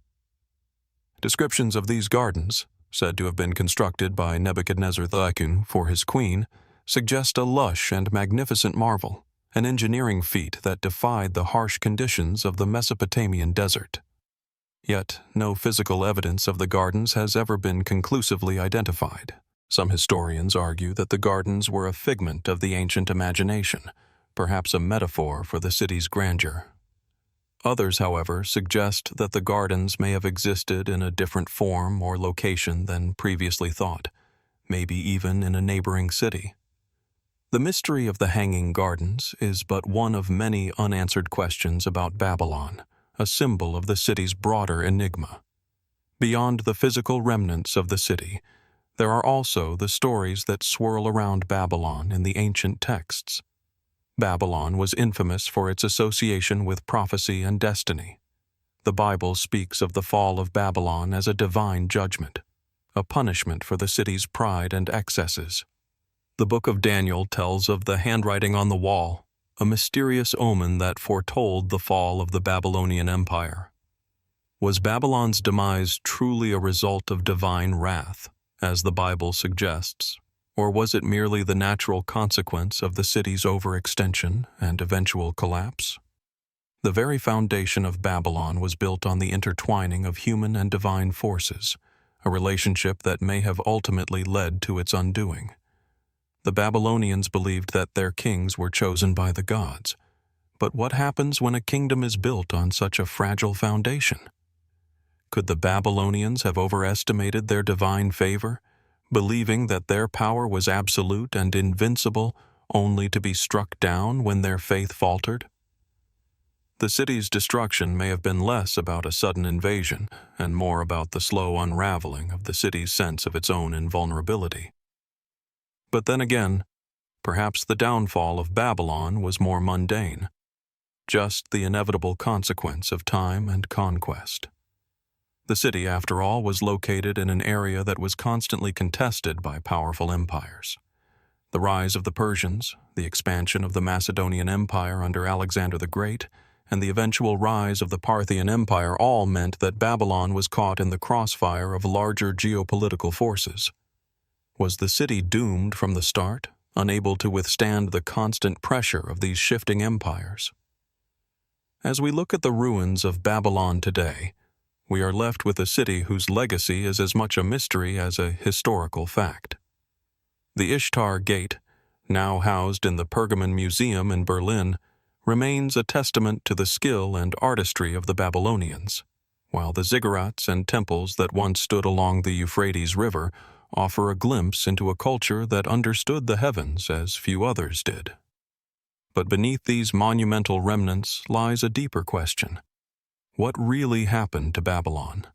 Descriptions of these gardens, said to have been constructed by Nebuchadnezzar II for his queen, suggest a lush and magnificent marvel, an engineering feat that defied the harsh conditions of the Mesopotamian desert. Yet, no physical evidence of the gardens has ever been conclusively identified. Some historians argue that the gardens were a figment of the ancient imagination, perhaps a metaphor for the city's grandeur. Others, however, suggest that the gardens may have existed in a different form or location than previously thought, maybe even in a neighboring city. The mystery of the Hanging Gardens is but one of many unanswered questions about Babylon, a symbol of the city's broader enigma. Beyond the physical remnants of the city, there are also the stories that swirl around Babylon in the ancient texts. Babylon was infamous for its association with prophecy and destiny. The Bible speaks of the fall of Babylon as a divine judgment, a punishment for the city's pride and excesses. The book of Daniel tells of the handwriting on the wall, a mysterious omen that foretold the fall of the Babylonian Empire. Was Babylon's demise truly a result of divine wrath, as the Bible suggests, or was it merely the natural consequence of the city's overextension and eventual collapse? The very foundation of Babylon was built on the intertwining of human and divine forces, a relationship that may have ultimately led to its undoing. The Babylonians believed that their kings were chosen by the gods. But what happens when a kingdom is built on such a fragile foundation? Could the Babylonians have overestimated their divine favor, believing that their power was absolute and invincible, only to be struck down when their faith faltered? The city's destruction may have been less about a sudden invasion and more about the slow unraveling of the city's sense of its own invulnerability. But then again, perhaps the downfall of Babylon was more mundane, just the inevitable consequence of time and conquest. The city, after all, was located in an area that was constantly contested by powerful empires. The rise of the Persians, the expansion of the Macedonian Empire under Alexander the Great, and the eventual rise of the Parthian Empire all meant that Babylon was caught in the crossfire of larger geopolitical forces. Was the city doomed from the start, unable to withstand the constant pressure of these shifting empires? As we look at the ruins of Babylon today, we are left with a city whose legacy is as much a mystery as a historical fact. The Ishtar Gate, now housed in the Pergamon Museum in Berlin, remains a testament to the skill and artistry of the Babylonians, while the ziggurats and temples that once stood along the Euphrates River offer a glimpse into a culture that understood the heavens as few others did. But beneath these monumental remnants lies a deeper question. What really happened to Babylon?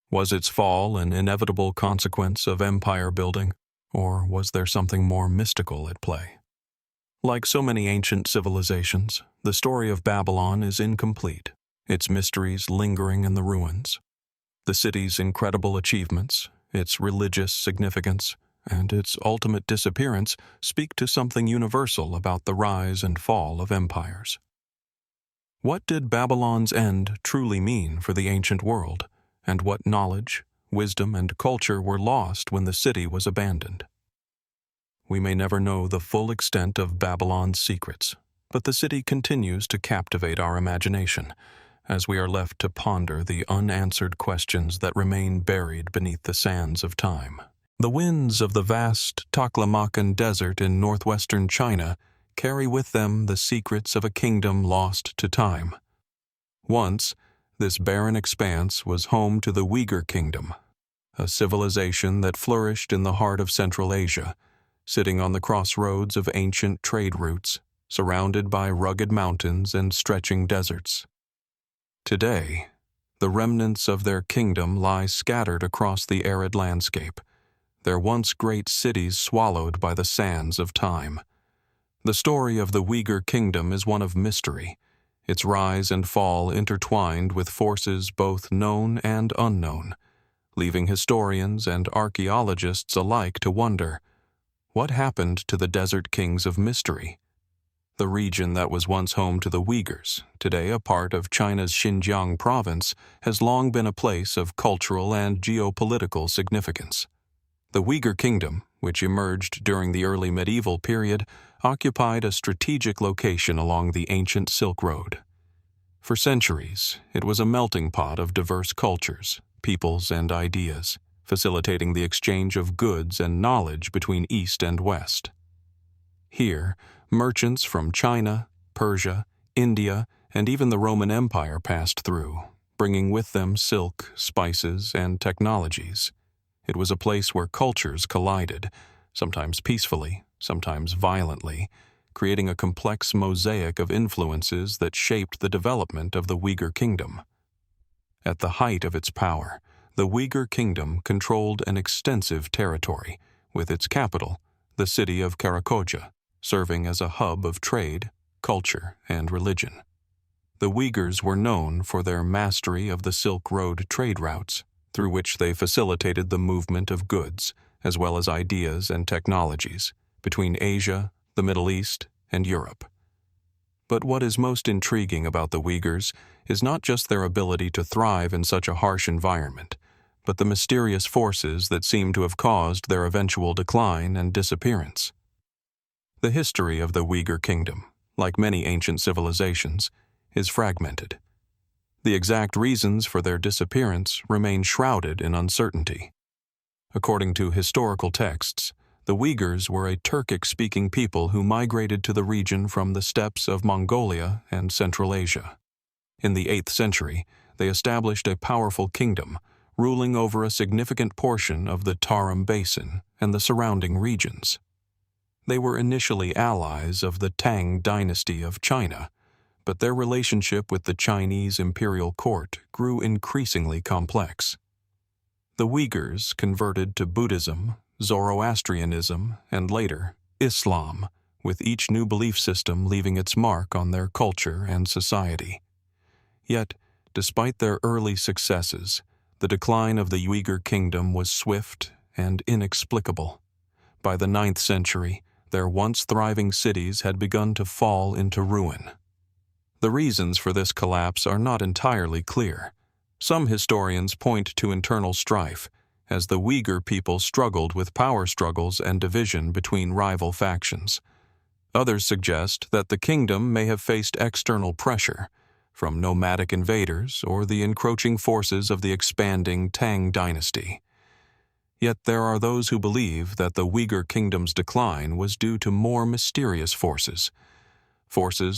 Was its fall an inevitable consequence of empire building, or was there something more mystical at play? Like so many ancient civilizations, the story of Babylon is incomplete, its mysteries lingering in the ruins. The city's incredible achievements, its religious significance, and its ultimate disappearance speak to something universal about the rise and fall of empires. What did Babylon's end truly mean for the ancient world, and what knowledge, wisdom, and culture were lost when the city was abandoned? We may never know the full extent of Babylon's secrets, but the city continues to captivate our imagination as we are left to ponder the unanswered questions that remain buried beneath the sands of time. The winds of the vast Taklamakan Desert in northwestern China carry with them the secrets of a kingdom lost to time. Once, this barren expanse was home to the Uyghur Kingdom, a civilization that flourished in the heart of Central Asia, sitting on the crossroads of ancient trade routes, surrounded by rugged mountains and stretching deserts. Today, the remnants of their kingdom lie scattered across the arid landscape, their once great cities swallowed by the sands of time. The story of the Uyghur Kingdom is one of mystery, its rise and fall intertwined with forces both known and unknown, leaving historians and archaeologists alike to wonder, what happened to the desert kings of mystery? The region that was once home to the Uyghurs, today a part of China's Xinjiang province, has long been a place of cultural and geopolitical significance. The Uyghur Kingdom, which emerged during the early medieval period, occupied a strategic location along the ancient Silk Road. For centuries, it was a melting pot of diverse cultures, peoples, and ideas, facilitating the exchange of goods and knowledge between East and West. Here, merchants from China, Persia, India, and even the Roman Empire passed through, bringing with them silk, spices, and technologies. It was a place where cultures collided, sometimes peacefully, sometimes violently, creating a complex mosaic of influences that shaped the development of the Uyghur Kingdom. At the height of its power, the Uyghur Kingdom controlled an extensive territory, with its capital, the city of Karakoja, serving as a hub of trade, culture, and religion. The Uyghurs were known for their mastery of the Silk Road trade routes, through which they facilitated the movement of goods, as well as ideas and technologies, between Asia, the Middle East, and Europe. But what is most intriguing about the Uyghurs is not just their ability to thrive in such a harsh environment, but the mysterious forces that seem to have caused their eventual decline and disappearance. The history of the Uyghur Kingdom, like many ancient civilizations, is fragmented. The exact reasons for their disappearance remain shrouded in uncertainty. According to historical texts, the Uyghurs were a Turkic-speaking people who migrated to the region from the steppes of Mongolia and Central Asia. In the 8th century, they established a powerful kingdom, ruling over a significant portion of the Tarim Basin and the surrounding regions. They were initially allies of the Tang dynasty of China, but their relationship with the Chinese imperial court grew increasingly complex. The Uyghurs converted to Buddhism, Zoroastrianism, and later, Islam, with each new belief system leaving its mark on their culture and society. Yet, despite their early successes, the decline of the Uyghur Kingdom was swift and inexplicable. By the 9th century, their once thriving cities had begun to fall into ruin. The reasons for this collapse are not entirely clear. Some historians point to internal strife, as the Uyghur people struggled with power struggles and division between rival factions. Others suggest that the kingdom may have faced external pressure from nomadic invaders or the encroaching forces of the expanding Tang dynasty. Yet there are those who believe that the Uyghur kingdom's decline was due to more mysterious forces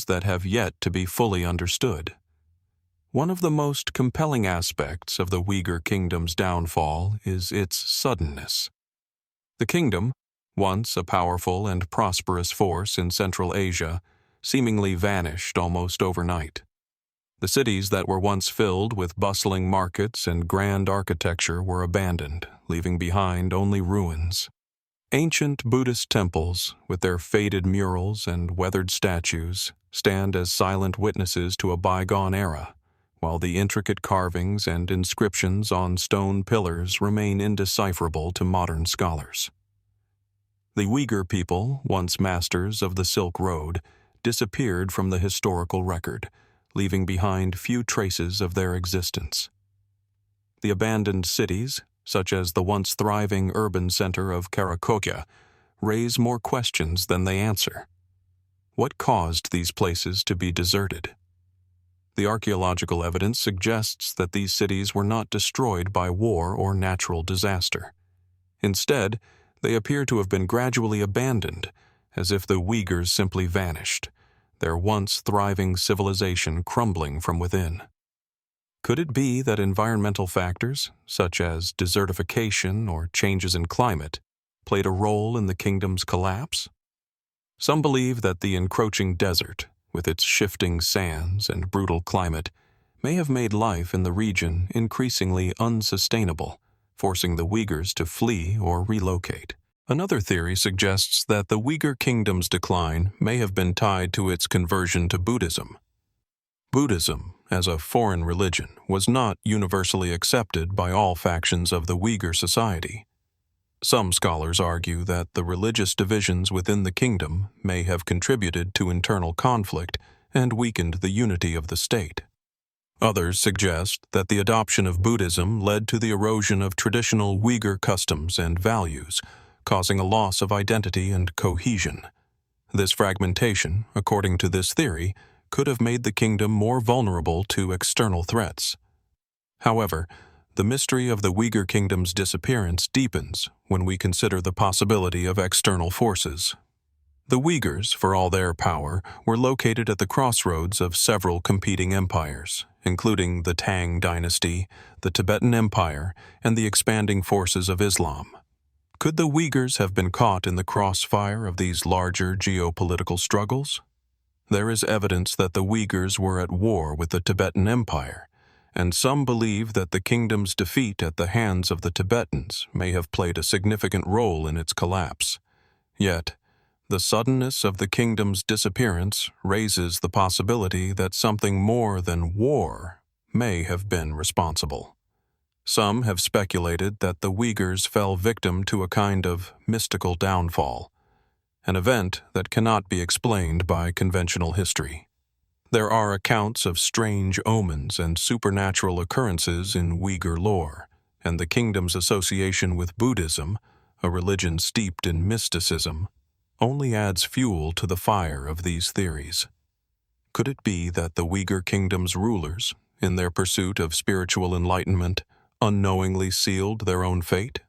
that have yet to be fully understood. One of the most compelling aspects of the Uyghur kingdom's downfall is its suddenness. The kingdom, once a powerful and prosperous force in Central Asia, seemingly vanished almost overnight. The cities that were once filled with bustling markets and grand architecture were abandoned, leaving behind only ruins. Ancient Buddhist temples, with their faded murals and weathered statues, stand as silent witnesses to a bygone era, while the intricate carvings and inscriptions on stone pillars remain indecipherable to modern scholars. The Uyghur people, once masters of the Silk Road, disappeared from the historical record, leaving behind few traces of their existence. The abandoned cities, such as the once thriving urban center of Karakokia, raise more questions than they answer. What caused these places to be deserted? The archaeological evidence suggests that these cities were not destroyed by war or natural disaster. Instead, they appear to have been gradually abandoned, as if the Uyghurs simply vanished, their once thriving civilization crumbling from within. Could it be that environmental factors, such as desertification or changes in climate, played a role in the kingdom's collapse? Some believe that the encroaching desert, with its shifting sands and brutal climate, may have made life in the region increasingly unsustainable, forcing the Uyghurs to flee or relocate. Another theory suggests that the Uyghur kingdom's decline may have been tied to its conversion to Buddhism. Buddhism, as a foreign religion, was not universally accepted by all factions of the Uyghur society. Some scholars argue that the religious divisions within the kingdom may have contributed to internal conflict and weakened the unity of the state. Others suggest that the adoption of Buddhism led to the erosion of traditional Uyghur customs and values, causing a loss of identity and cohesion. This fragmentation, according to this theory, could have made the kingdom more vulnerable to external threats. However, the mystery of the Uyghur kingdom's disappearance deepens when we consider the possibility of external forces. The Uyghurs, for all their power, were located at the crossroads of several competing empires, including the Tang dynasty, the Tibetan Empire, and the expanding forces of Islam. Could the Uyghurs have been caught in the crossfire of these larger geopolitical struggles? There is evidence that the Uyghurs were at war with the Tibetan Empire, and some believe that the kingdom's defeat at the hands of the Tibetans may have played a significant role in its collapse. Yet, the suddenness of the kingdom's disappearance raises the possibility that something more than war may have been responsible. Some have speculated that the Uyghurs fell victim to a kind of mystical downfall, an event that cannot be explained by conventional history. There are accounts of strange omens and supernatural occurrences in Uyghur lore, and the kingdom's association with Buddhism, a religion steeped in mysticism, only adds fuel to the fire of these theories. Could it be that the Uyghur kingdom's rulers, in their pursuit of spiritual enlightenment, unknowingly sealed their own fate?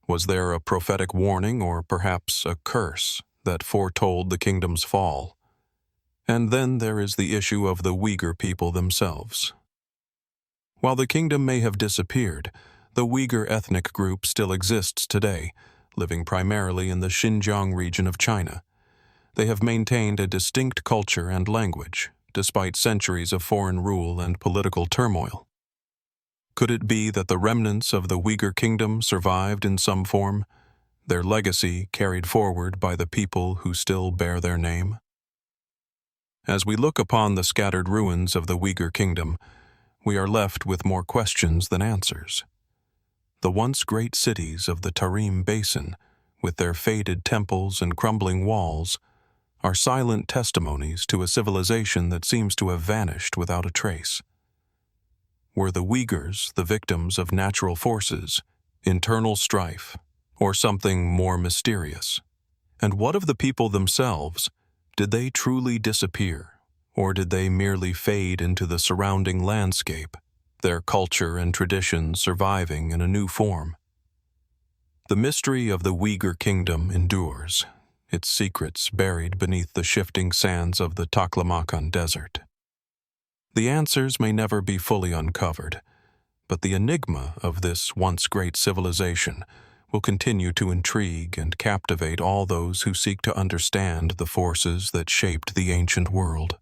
Was there a prophetic warning or perhaps a curse that foretold the kingdom's fall? And then there is the issue of the Uyghur people themselves. While the kingdom may have disappeared, the Uyghur ethnic group still exists today, living primarily in the Xinjiang region of China. They have maintained a distinct culture and language, despite centuries of foreign rule and political turmoil. Could it be that the remnants of the Uyghur kingdom survived in some form, their legacy carried forward by the people who still bear their name? As we look upon the scattered ruins of the Uyghur kingdom, we are left with more questions than answers. The once great cities of the Tarim Basin, with their faded temples and crumbling walls, are silent testimonies to a civilization that seems to have vanished without a trace. Were the Uyghurs the victims of natural forces, internal strife, or something more mysterious? And what of the people themselves? Did they truly disappear, or did they merely fade into the surrounding landscape, their culture and traditions surviving in a new form? The mystery of the Uyghur Kingdom endures, its secrets buried beneath the shifting sands of the Taklamakan Desert. The answers may never be fully uncovered, but the enigma of this once great civilization will continue to intrigue and captivate all those who seek to understand the forces that shaped the ancient world.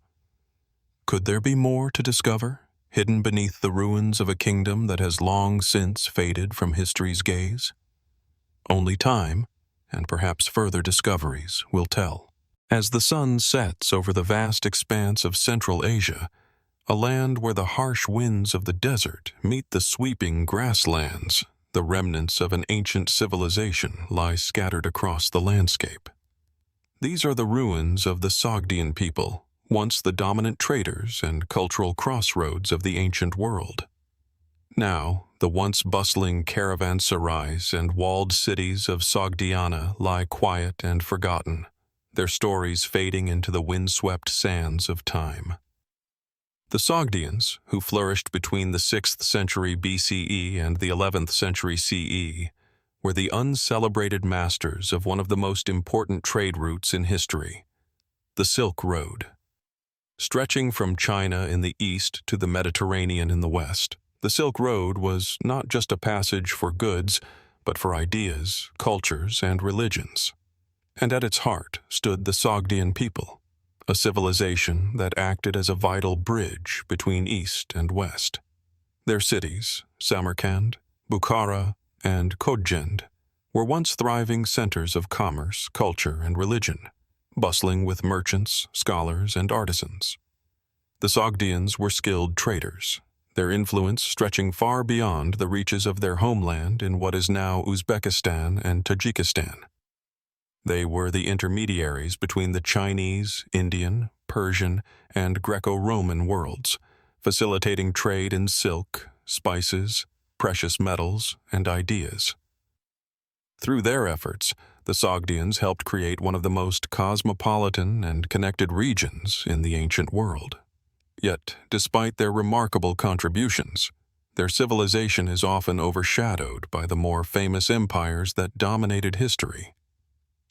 Could there be more to discover, hidden beneath the ruins of a kingdom that has long since faded from history's gaze? Only time, and perhaps further discoveries, will tell. As the sun sets over the vast expanse of Central Asia, a land where the harsh winds of the desert meet the sweeping grasslands, the remnants of an ancient civilization lie scattered across the landscape. These are the ruins of the Sogdian people, once the dominant traders and cultural crossroads of the ancient world. Now, the once bustling caravanserais and walled cities of Sogdiana lie quiet and forgotten, their stories fading into the windswept sands of time. The Sogdians, who flourished between the 6th century BCE and the 11th century CE, were the uncelebrated masters of one of the most important trade routes in history, the Silk Road. Stretching from China in the east to the Mediterranean in the west, the Silk Road was not just a passage for goods, but for ideas, cultures, and religions. And at its heart stood the Sogdian people, a civilization that acted as a vital bridge between East and West. Their cities, Samarkand, Bukhara, and Kodjend, were once thriving centers of commerce, culture, and religion, bustling with merchants, scholars, and artisans. The Sogdians were skilled traders, their influence stretching far beyond the reaches of their homeland in what is now Uzbekistan and Tajikistan. They were the intermediaries between the Chinese, Indian, Persian, and Greco-Roman worlds, facilitating trade in silk, spices, precious metals, and ideas. Through their efforts, the Sogdians helped create one of the most cosmopolitan and connected regions in the ancient world. Yet, despite their remarkable contributions, their civilization is often overshadowed by the more famous empires that dominated history.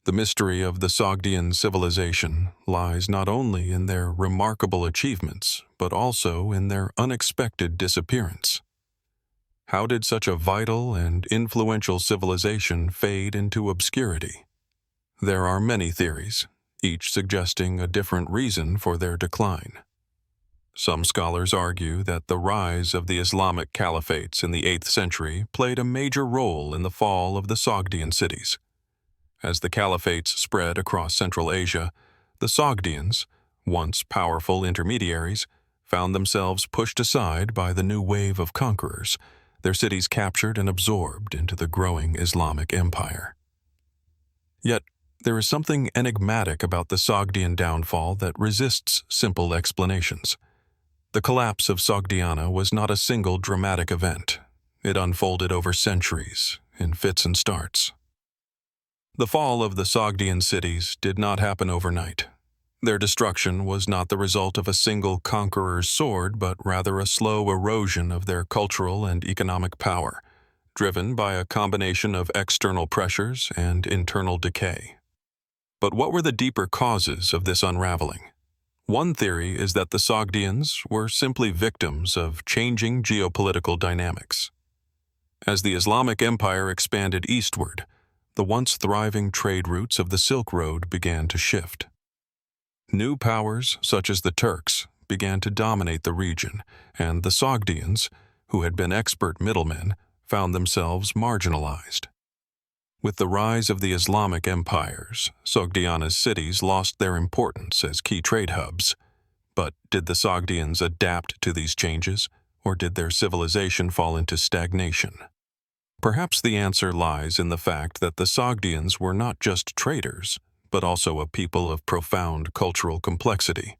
The mystery of the Sogdian civilization lies not only in their remarkable achievements, but also in their unexpected disappearance. How did such a vital and influential civilization fade into obscurity? There are many theories, each suggesting a different reason for their decline. Some scholars argue that the rise of the Islamic caliphates in the 8th century played a major role in the fall of the Sogdian cities. As the caliphates spread across Central Asia, the Sogdians, once powerful intermediaries, found themselves pushed aside by the new wave of conquerors, their cities captured and absorbed into the growing Islamic Empire. Yet, there is something enigmatic about the Sogdian downfall that resists simple explanations. The collapse of Sogdiana was not a single dramatic event. It unfolded over centuries, in fits and starts. The fall of the Sogdian cities did not happen overnight. Their destruction was not the result of a single conqueror's sword, but rather a slow erosion of their cultural and economic power, driven by a combination of external pressures and internal decay. But what were the deeper causes of this unraveling? One theory is that the Sogdians were simply victims of changing geopolitical dynamics. As the Islamic Empire expanded eastward, the once thriving trade routes of the Silk Road began to shift. New powers, such as the Turks, began to dominate the region, and the Sogdians, who had been expert middlemen, found themselves marginalized. With the rise of the Islamic empires, Sogdiana's cities lost their importance as key trade hubs. But did the Sogdians adapt to these changes, or did their civilization fall into stagnation? Perhaps the answer lies in the fact that the Sogdians were not just traders, but also a people of profound cultural complexity.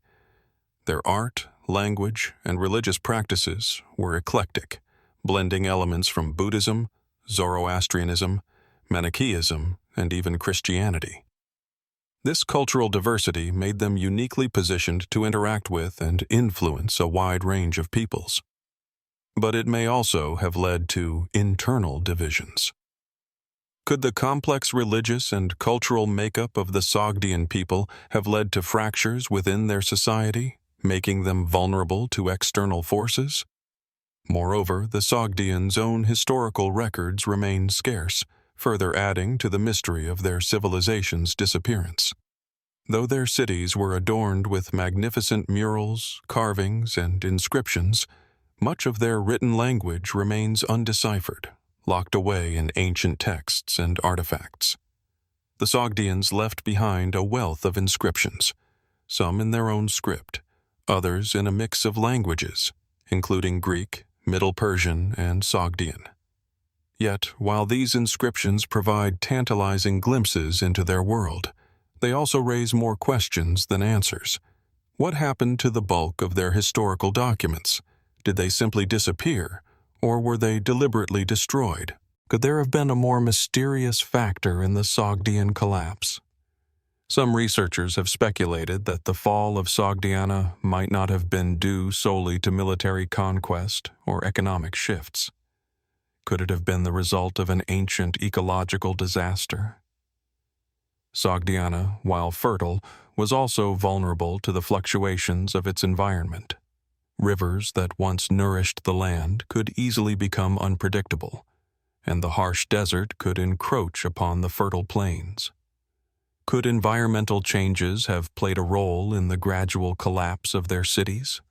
Their art, language, and religious practices were eclectic, blending elements from Buddhism, Zoroastrianism, Manichaeism, and even Christianity. This cultural diversity made them uniquely positioned to interact with and influence a wide range of peoples. But it may also have led to internal divisions. Could the complex religious and cultural makeup of the Sogdian people have led to fractures within their society, making them vulnerable to external forces? Moreover, the Sogdians' own historical records remain scarce, further adding to the mystery of their civilization's disappearance. Though their cities were adorned with magnificent murals, carvings, and inscriptions, much of their written language remains undeciphered, locked away in ancient texts and artifacts. The Sogdians left behind a wealth of inscriptions, some in their own script, others in a mix of languages, including Greek, Middle Persian, and Sogdian. Yet, while these inscriptions provide tantalizing glimpses into their world, they also raise more questions than answers. What happened to the bulk of their historical documents? Did they simply disappear, or were they deliberately destroyed? Could there have been a more mysterious factor in the Sogdian collapse? Some researchers have speculated that the fall of Sogdiana might not have been due solely to military conquest or economic shifts. Could it have been the result of an ancient ecological disaster? Sogdiana, while fertile, was also vulnerable to the fluctuations of its environment. Rivers that once nourished the land could easily become unpredictable, and the harsh desert could encroach upon the fertile plains. Could environmental changes have played a role in the gradual collapse of their cities?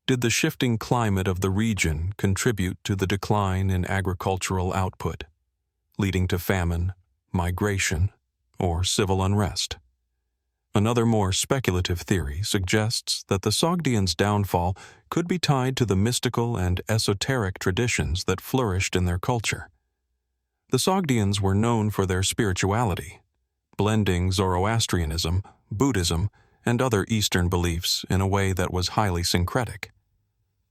Did the shifting climate of the region contribute to the decline in agricultural output, leading to famine, migration, or civil unrest? Another more speculative theory suggests that the Sogdians' downfall could be tied to the mystical and esoteric traditions that flourished in their culture. The Sogdians were known for their spirituality, blending Zoroastrianism, Buddhism, and other Eastern beliefs in a way that was highly syncretic.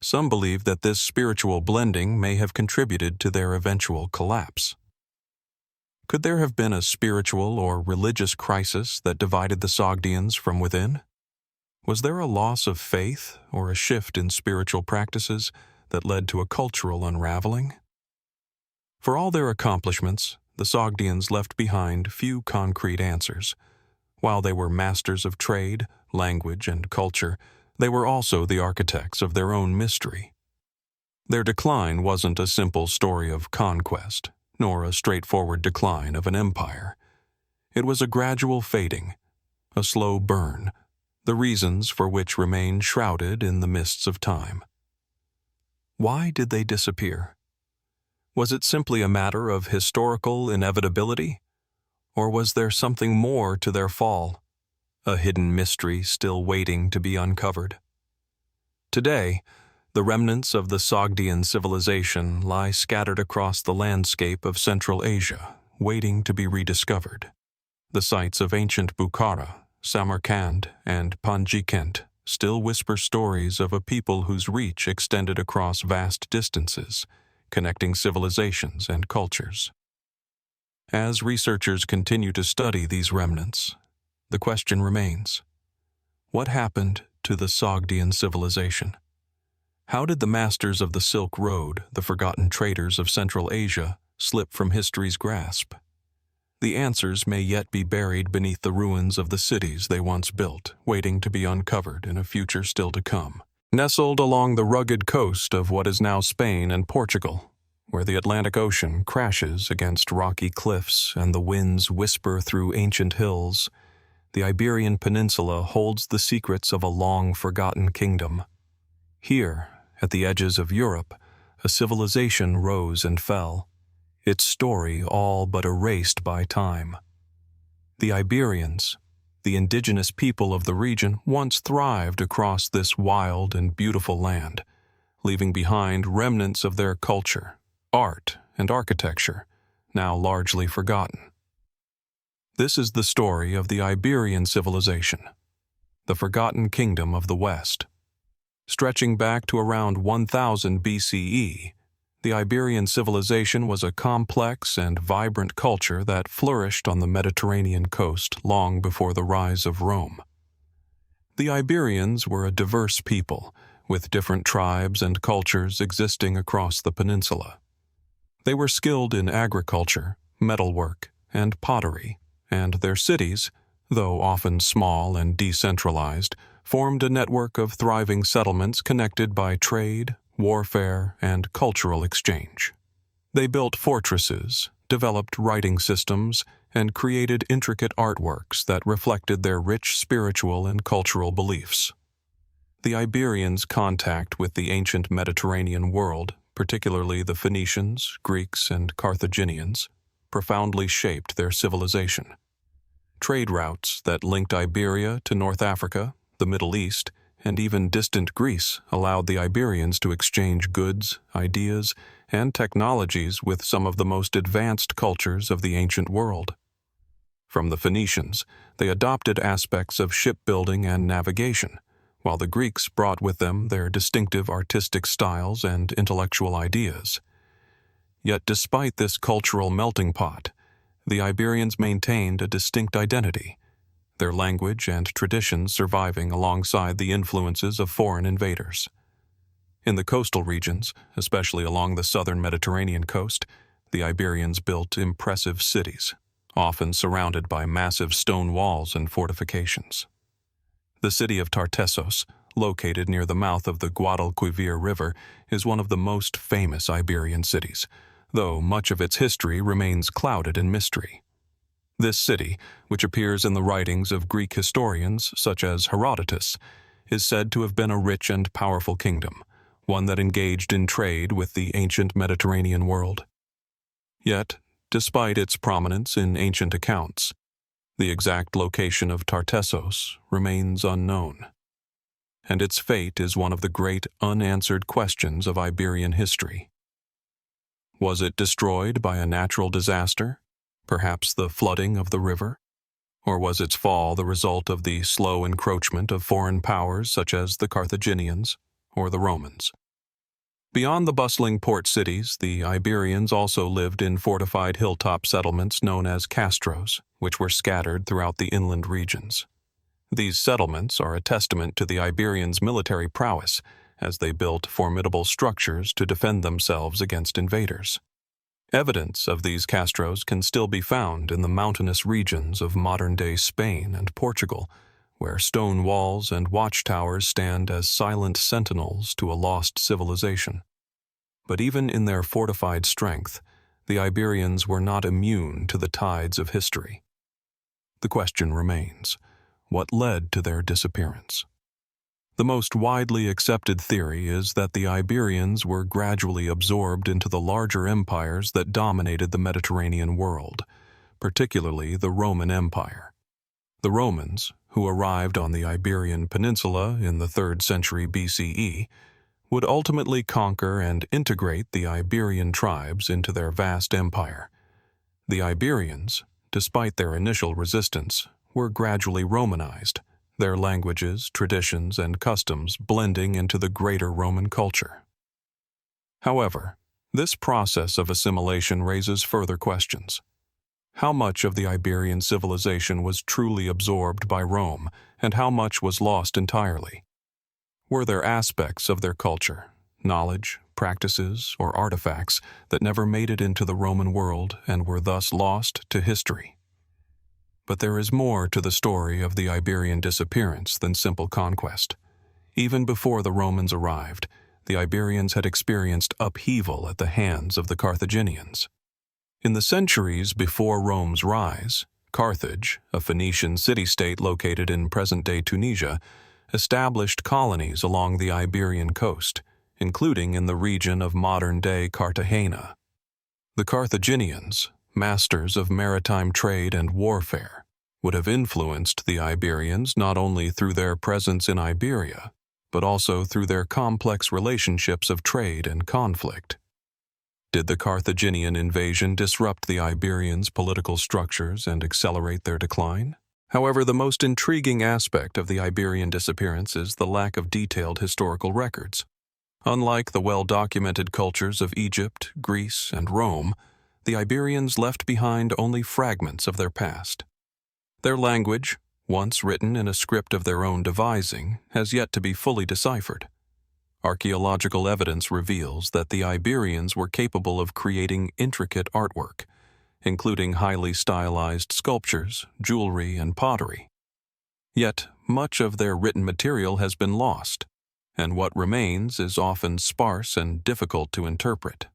Some believe that this spiritual blending may have contributed to their eventual collapse. Could there have been a spiritual or religious crisis that divided the Sogdians from within? Was there a loss of faith or a shift in spiritual practices that led to a cultural unraveling? For all their accomplishments, the Sogdians left behind few concrete answers. While they were masters of trade, language, and culture, they were also the architects of their own mystery. Their decline wasn't a simple story of conquest, nor a straightforward decline of an empire. It was a gradual fading, a slow burn, the reasons for which remain shrouded in the mists of time. Why did they disappear? Was it simply a matter of historical inevitability? Or was there something more to their fall, a hidden mystery still waiting to be uncovered? Today, the remnants of the Sogdian Civilization lie scattered across the landscape of Central Asia, waiting to be rediscovered. The sites of ancient Bukhara, Samarkand, and Panjikent still whisper stories of a people whose reach extended across vast distances, connecting civilizations and cultures. As researchers continue to study these remnants, the question remains: what happened to the Sogdian civilization? How did the masters of the Silk Road, the forgotten traders of Central Asia, slip from history's grasp? The answers may yet be buried beneath the ruins of the cities they once built, waiting to be uncovered in a future still to come. Nestled along the rugged coast of what is now Spain and Portugal, where the Atlantic Ocean crashes against rocky cliffs and the winds whisper through ancient hills, the Iberian Peninsula holds the secrets of a long-forgotten kingdom. Here, at the edges of Europe, a civilization rose and fell, its story all but erased by time. The Iberians, the indigenous people of the region, once thrived across this wild and beautiful land, leaving behind remnants of their culture, art, and architecture, now largely forgotten. This is the story of the Iberian Civilization, the forgotten kingdom of the West. Stretching back to around 1000 BCE, the Iberian Civilization was a complex and vibrant culture that flourished on the Mediterranean coast long before the rise of Rome. The Iberians were a diverse people, with different tribes and cultures existing across the peninsula. They were skilled in agriculture, metalwork, and pottery, and their cities, though often small and decentralized, formed a network of thriving settlements connected by trade, warfare, and cultural exchange. They built fortresses, developed writing systems, and created intricate artworks that reflected their rich spiritual and cultural beliefs. The Iberians' contact with the ancient Mediterranean world, particularly the Phoenicians, Greeks, and Carthaginians, profoundly shaped their civilization. Trade routes that linked Iberia to North Africa, the Middle East, and even distant Greece allowed the Iberians to exchange goods, ideas, and technologies with some of the most advanced cultures of the ancient world. From the Phoenicians, they adopted aspects of shipbuilding and navigation, while the Greeks brought with them their distinctive artistic styles and intellectual ideas. Yet despite this cultural melting pot, the Iberians maintained a distinct identity, their language and traditions surviving alongside the influences of foreign invaders. In the coastal regions, especially along the southern Mediterranean coast, the Iberians built impressive cities, often surrounded by massive stone walls and fortifications. The city of Tartessos, located near the mouth of the Guadalquivir River, is one of the most famous Iberian cities, though much of its history remains clouded in mystery. This city, which appears in the writings of Greek historians such as Herodotus, is said to have been a rich and powerful kingdom, one that engaged in trade with the ancient Mediterranean world. Yet, despite its prominence in ancient accounts, the exact location of Tartessos remains unknown, and its fate is one of the great unanswered questions of Iberian history. Was it destroyed by a natural disaster, perhaps the flooding of the river? Or was its fall the result of the slow encroachment of foreign powers such as the Carthaginians or the Romans? Beyond the bustling port cities, the Iberians also lived in fortified hilltop settlements known as castros, which were scattered throughout the inland regions. These settlements are a testament to the Iberians' military prowess, as they built formidable structures to defend themselves against invaders. Evidence of these castros can still be found in the mountainous regions of modern-day Spain and Portugal, where stone walls and watchtowers stand as silent sentinels to a lost civilization. But even in their fortified strength, the Iberians were not immune to the tides of history. The question remains, what led to their disappearance? The most widely accepted theory is that the Iberians were gradually absorbed into the larger empires that dominated the Mediterranean world, particularly the Roman Empire. The Romans, who arrived on the Iberian Peninsula in the 3rd century BCE, would ultimately conquer and integrate the Iberian tribes into their vast empire. The Iberians, despite their initial resistance, were gradually Romanized, their languages, traditions, and customs blending into the greater Roman culture. However, this process of assimilation raises further questions. How much of the Iberian civilization was truly absorbed by Rome, and how much was lost entirely? Were there aspects of their culture, knowledge, practices, or artifacts that never made it into the Roman world and were thus lost to history? But there is more to the story of the Iberian disappearance than simple conquest. Even before the Romans arrived, the Iberians had experienced upheaval at the hands of the Carthaginians. In the centuries before Rome's rise, Carthage, a Phoenician city-state located in present-day Tunisia, established colonies along the Iberian coast, including in the region of modern-day Cartagena. The Carthaginians, masters of maritime trade and warfare, would have influenced the Iberians not only through their presence in Iberia, but also through their complex relationships of trade and conflict. Did the Carthaginian invasion disrupt the Iberians' political structures and accelerate their decline? However, the most intriguing aspect of the Iberian disappearance is the lack of detailed historical records. Unlike the well-documented cultures of Egypt, Greece, and Rome, the Iberians left behind only fragments of their past. Their language, once written in a script of their own devising, has yet to be fully deciphered. Archaeological evidence reveals that the Iberians were capable of creating intricate artwork, including highly stylized sculptures, jewelry, and pottery. Yet, much of their written material has been lost, and what remains is often sparse and difficult to interpret.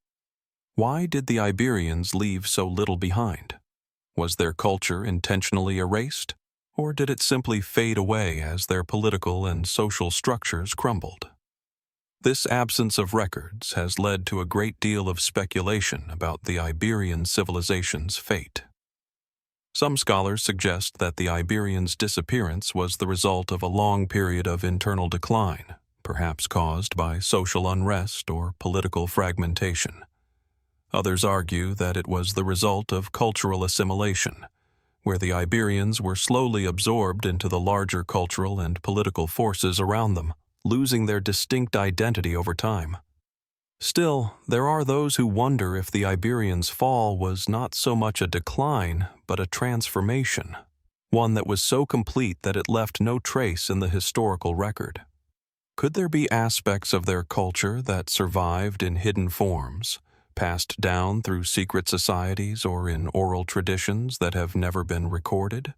Why did the Iberians leave so little behind? Was their culture intentionally erased, or did it simply fade away as their political and social structures crumbled? This absence of records has led to a great deal of speculation about the Iberian civilization's fate. Some scholars suggest that the Iberians' disappearance was the result of a long period of internal decline, perhaps caused by social unrest or political fragmentation. Others argue that it was the result of cultural assimilation, where the Iberians were slowly absorbed into the larger cultural and political forces around them, losing their distinct identity over time. Still, there are those who wonder if the Iberians' fall was not so much a decline, but a transformation, one that was so complete that it left no trace in the historical record. Could there be aspects of their culture that survived in hidden forms, passed down through secret societies or in oral traditions that have never been recorded?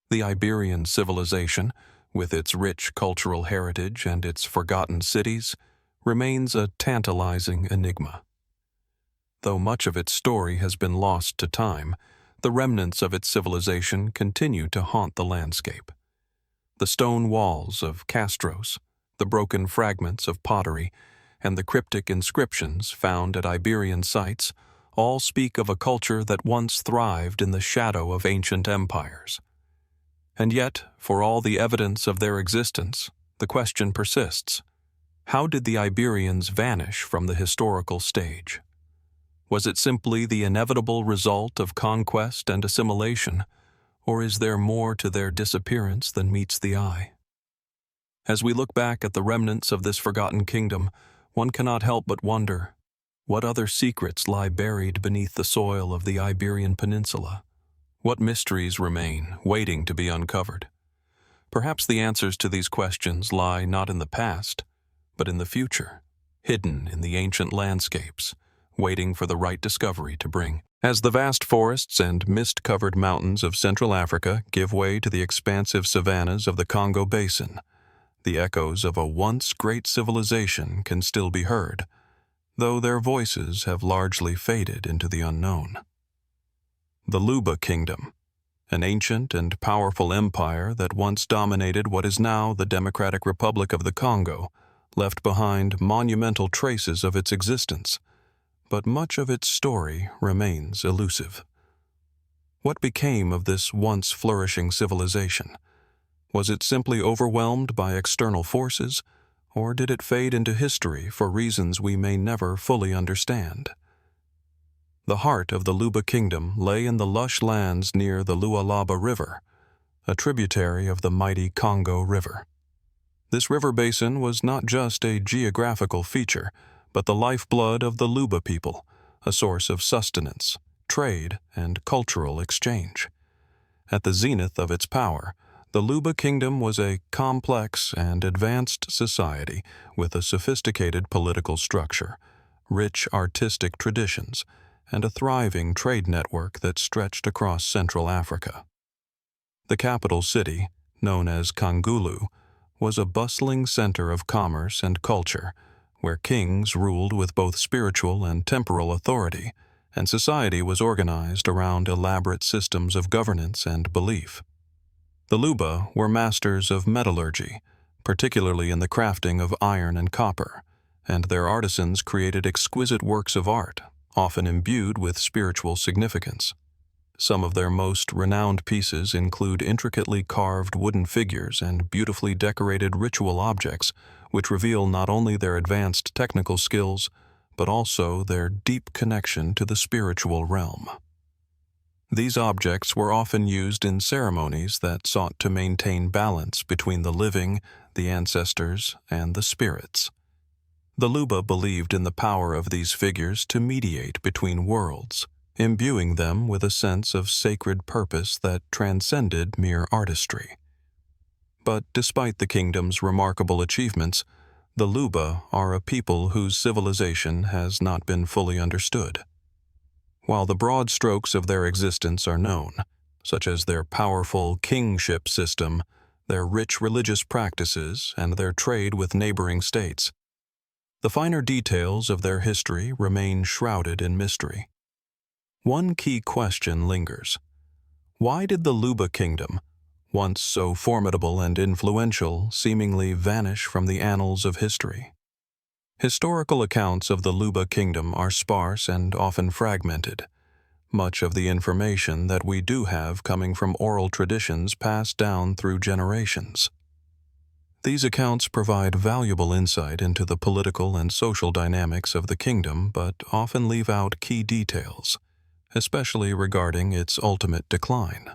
The Iberian civilization, with its rich cultural heritage and its forgotten cities, remains a tantalizing enigma. Though much of its story has been lost to time, the remnants of its civilization continue to haunt the landscape. The stone walls of castros, the broken fragments of pottery, and the cryptic inscriptions found at Iberian sites all speak of a culture that once thrived in the shadow of ancient empires. And yet, for all the evidence of their existence, the question persists: how did the Iberians vanish from the historical stage? Was it simply the inevitable result of conquest and assimilation, or is there more to their disappearance than meets the eye? As we look back at the remnants of this forgotten kingdom, one cannot help but wonder, what other secrets lie buried beneath the soil of the Iberian Peninsula? What mysteries remain, waiting to be uncovered? Perhaps the answers to these questions lie not in the past, but in the future, hidden in the ancient landscapes, waiting for the right discovery to bring. As the vast forests and mist-covered mountains of Central Africa give way to the expansive savannas of the Congo Basin, the echoes of a once great civilization can still be heard, though their voices have largely faded into the unknown. The Luba Kingdom, an ancient and powerful empire that once dominated what is now the Democratic Republic of the Congo, left behind monumental traces of its existence, but much of its story remains elusive. What became of this once flourishing civilization? Was it simply overwhelmed by external forces, or did it fade into history for reasons we may never fully understand? The heart of the Luba Kingdom lay in the lush lands near the Lualaba River, a tributary of the mighty Congo River. This river basin was not just a geographical feature, but the lifeblood of the Luba people, a source of sustenance, trade, and cultural exchange. At the zenith of its power, the Luba Kingdom was a complex and advanced society with a sophisticated political structure, rich artistic traditions, and a thriving trade network that stretched across Central Africa. The capital city, known as Kangulu, was a bustling center of commerce and culture, where kings ruled with both spiritual and temporal authority, and society was organized around elaborate systems of governance and belief. The Luba were masters of metallurgy, particularly in the crafting of iron and copper, and their artisans created exquisite works of art, often imbued with spiritual significance. Some of their most renowned pieces include intricately carved wooden figures and beautifully decorated ritual objects, which reveal not only their advanced technical skills, but also their deep connection to the spiritual realm. These objects were often used in ceremonies that sought to maintain balance between the living, the ancestors, and the spirits. The Luba believed in the power of these figures to mediate between worlds, imbuing them with a sense of sacred purpose that transcended mere artistry. But despite the kingdom's remarkable achievements, the Luba are a people whose civilization has not been fully understood. While the broad strokes of their existence are known, such as their powerful kingship system, their rich religious practices, and their trade with neighboring states, the finer details of their history remain shrouded in mystery. One key question lingers. Why did the Luba Kingdom, once so formidable and influential, seemingly vanish from the annals of history? Historical accounts of the Luba Kingdom are sparse and often fragmented, much of the information that we do have coming from oral traditions passed down through generations. These accounts provide valuable insight into the political and social dynamics of the kingdom, but often leave out key details, especially regarding its ultimate decline.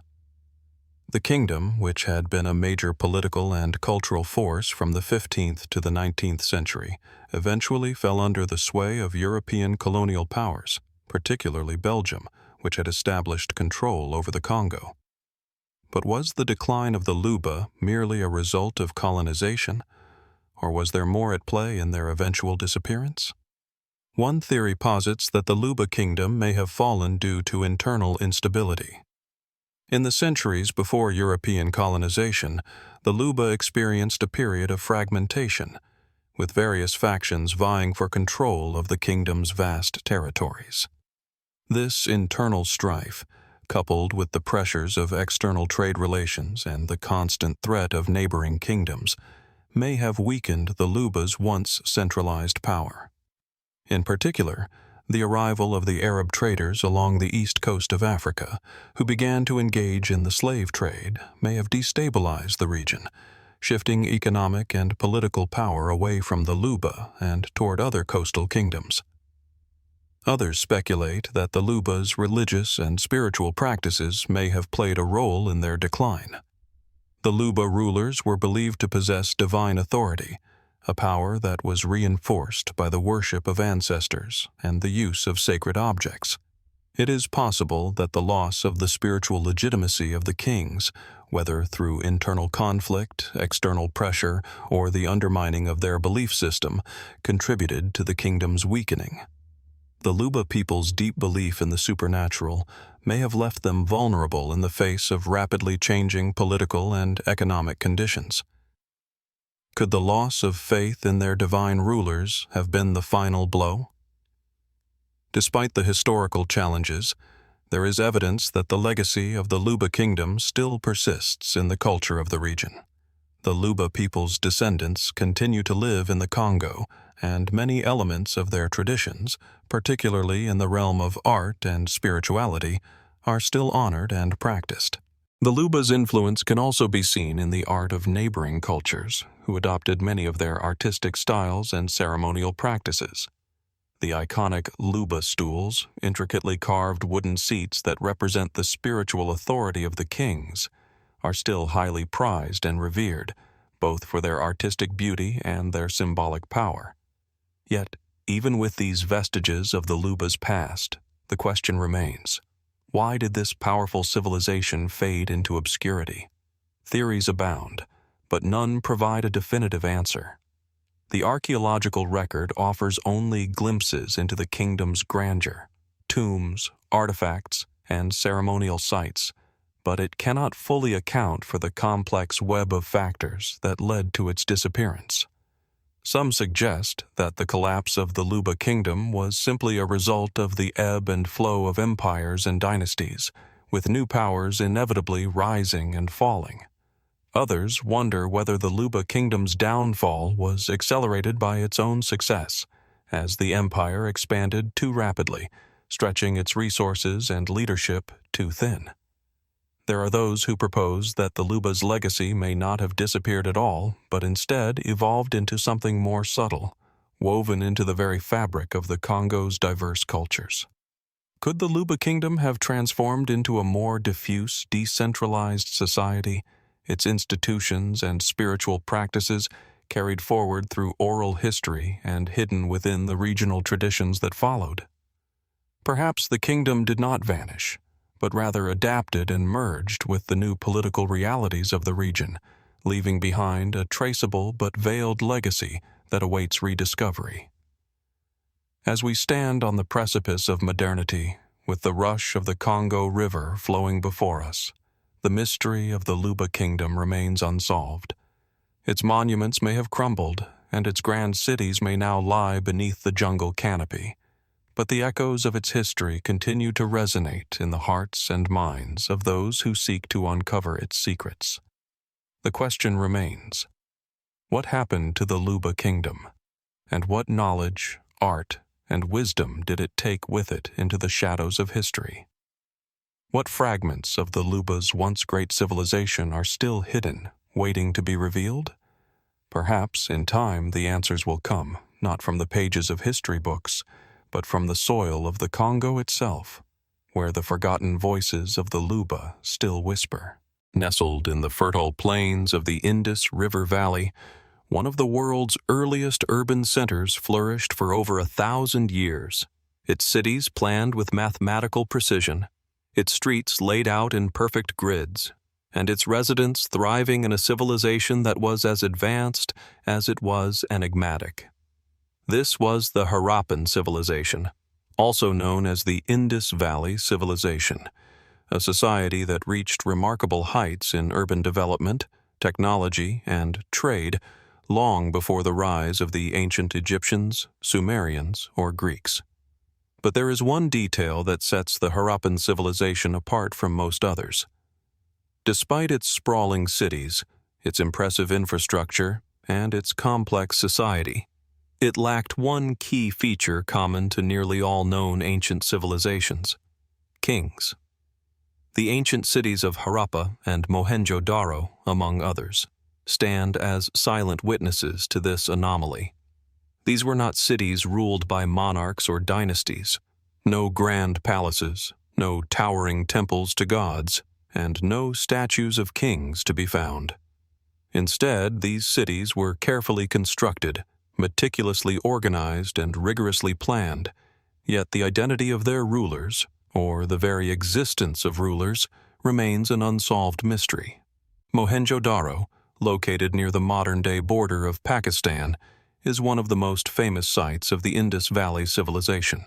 The kingdom, which had been a major political and cultural force from the 15th to the 19th century, eventually fell under the sway of European colonial powers, particularly Belgium, which had established control over the Congo. But was the decline of the Luba merely a result of colonization, or was there more at play in their eventual disappearance? One theory posits that the Luba Kingdom may have fallen due to internal instability. In the centuries before European colonization, the Luba experienced a period of fragmentation, with various factions vying for control of the kingdom's vast territories. This internal strife, coupled with the pressures of external trade relations and the constant threat of neighboring kingdoms, may have weakened the Luba's once centralized power. In particular, the arrival of the Arab traders along the east coast of Africa, who began to engage in the slave trade, may have destabilized the region, shifting economic and political power away from the Luba and toward other coastal kingdoms. Others speculate that the Luba's religious and spiritual practices may have played a role in their decline. The Luba rulers were believed to possess divine authority, a power that was reinforced by the worship of ancestors and the use of sacred objects. It is possible that the loss of the spiritual legitimacy of the kings, whether through internal conflict, external pressure, or the undermining of their belief system, contributed to the kingdom's weakening. The Luba people's deep belief in the supernatural may have left them vulnerable in the face of rapidly changing political and economic conditions. Could the loss of faith in their divine rulers have been the final blow? Despite the historical challenges, there is evidence that the legacy of the Luba Kingdom still persists in the culture of the region. The Luba people's descendants continue to live in the Congo, and many elements of their traditions, particularly in the realm of art and spirituality, are still honored and practiced. The Luba's influence can also be seen in the art of neighboring cultures, who adopted many of their artistic styles and ceremonial practices. The iconic Luba stools, intricately carved wooden seats that represent the spiritual authority of the kings, are still highly prized and revered, both for their artistic beauty and their symbolic power. Yet, even with these vestiges of the Luba's past, the question remains: why did this powerful civilization fade into obscurity? Theories abound, but none provide a definitive answer. The archaeological record offers only glimpses into the kingdom's grandeur, tombs, artifacts, and ceremonial sites, but it cannot fully account for the complex web of factors that led to its disappearance. Some suggest that the collapse of the Luba Kingdom was simply a result of the ebb and flow of empires and dynasties, with new powers inevitably rising and falling. Others wonder whether the Luba Kingdom's downfall was accelerated by its own success, as the empire expanded too rapidly, stretching its resources and leadership too thin. There are those who propose that the Luba's legacy may not have disappeared at all, but instead evolved into something more subtle, woven into the very fabric of the Congo's diverse cultures. Could the Luba Kingdom have transformed into a more diffuse, decentralized society, its institutions and spiritual practices carried forward through oral history and hidden within the regional traditions that followed? Perhaps the kingdom did not vanish, but rather adapted and merged with the new political realities of the region, leaving behind a traceable but veiled legacy that awaits rediscovery. As we stand on the precipice of modernity, with the rush of the Congo River flowing before us, the mystery of the Luba Kingdom remains unsolved. Its monuments may have crumbled, and its grand cities may now lie beneath the jungle canopy, but the echoes of its history continue to resonate in the hearts and minds of those who seek to uncover its secrets. The question remains: what happened to the Luba Kingdom, and what knowledge, art, and wisdom did it take with it into the shadows of history? What fragments of the Luba's once great civilization are still hidden, waiting to be revealed? Perhaps, in time, the answers will come, not from the pages of history books, but from the soil of the Congo itself, where the forgotten voices of the Luba still whisper. Nestled in the fertile plains of the Indus River Valley, one of the world's earliest urban centers flourished for over 1,000 years, its cities planned with mathematical precision, its streets laid out in perfect grids, and its residents thriving in a civilization that was as advanced as it was enigmatic. This was the Harappan Civilization, also known as the Indus Valley Civilization, a society that reached remarkable heights in urban development, technology, and trade long before the rise of the ancient Egyptians, Sumerians, or Greeks. But there is one detail that sets the Harappan civilization apart from most others. Despite its sprawling cities, its impressive infrastructure, and its complex society, it lacked one key feature common to nearly all known ancient civilizations: kings. The ancient cities of Harappa and Mohenjo-Daro, among others, stand as silent witnesses to this anomaly. These were not cities ruled by monarchs or dynasties, no grand palaces, no towering temples to gods, and no statues of kings to be found. Instead, these cities were carefully constructed, meticulously organized, and rigorously planned, yet the identity of their rulers, or the very existence of rulers, remains an unsolved mystery. Mohenjo-Daro, located near the modern-day border of Pakistan, is one of the most famous sites of the Indus Valley Civilization.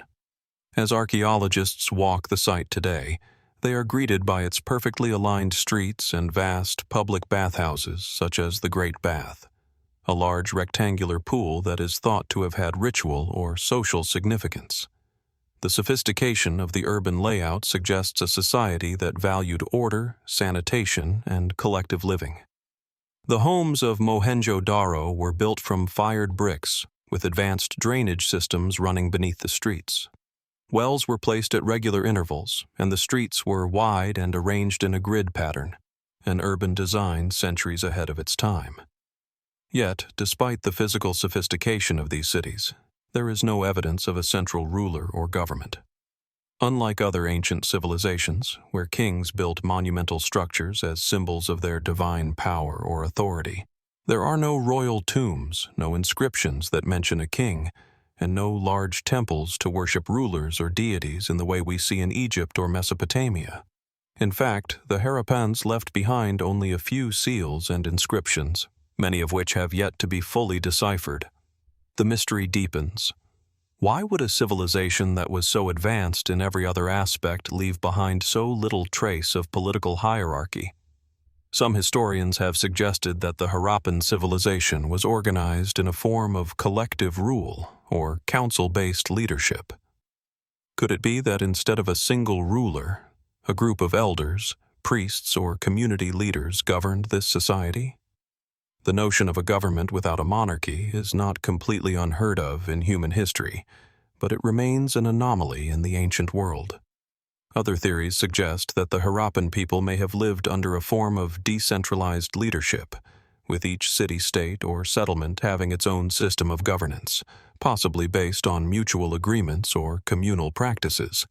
As archaeologists walk the site today, they are greeted by its perfectly aligned streets and vast public bathhouses such as the Great Bath, a large rectangular pool that is thought to have had ritual or social significance. The sophistication of the urban layout suggests a society that valued order, sanitation, and collective living. The homes of Mohenjo-Daro were built from fired bricks, with advanced drainage systems running beneath the streets. Wells were placed at regular intervals, and the streets were wide and arranged in a grid pattern, an urban design centuries ahead of its time. Yet, despite the physical sophistication of these cities, there is no evidence of a central ruler or government. Unlike other ancient civilizations, where kings built monumental structures as symbols of their divine power or authority, there are no royal tombs, no inscriptions that mention a king, and no large temples to worship rulers or deities in the way we see in Egypt or Mesopotamia. In fact, the Harappans left behind only a few seals and inscriptions, many of which have yet to be fully deciphered. The mystery deepens. Why would a civilization that was so advanced in every other aspect leave behind so little trace of political hierarchy? Some historians have suggested that the Harappan civilization was organized in a form of collective rule or council-based leadership. Could it be that instead of a single ruler, a group of elders, priests, or community leaders governed this society? The notion of a government without a monarchy is not completely unheard of in human history, but it remains an anomaly in the ancient world. Other theories suggest that the Harappan people may have lived under a form of decentralized leadership, with each city-state or settlement having its own system of governance, possibly based on mutual agreements or communal practices.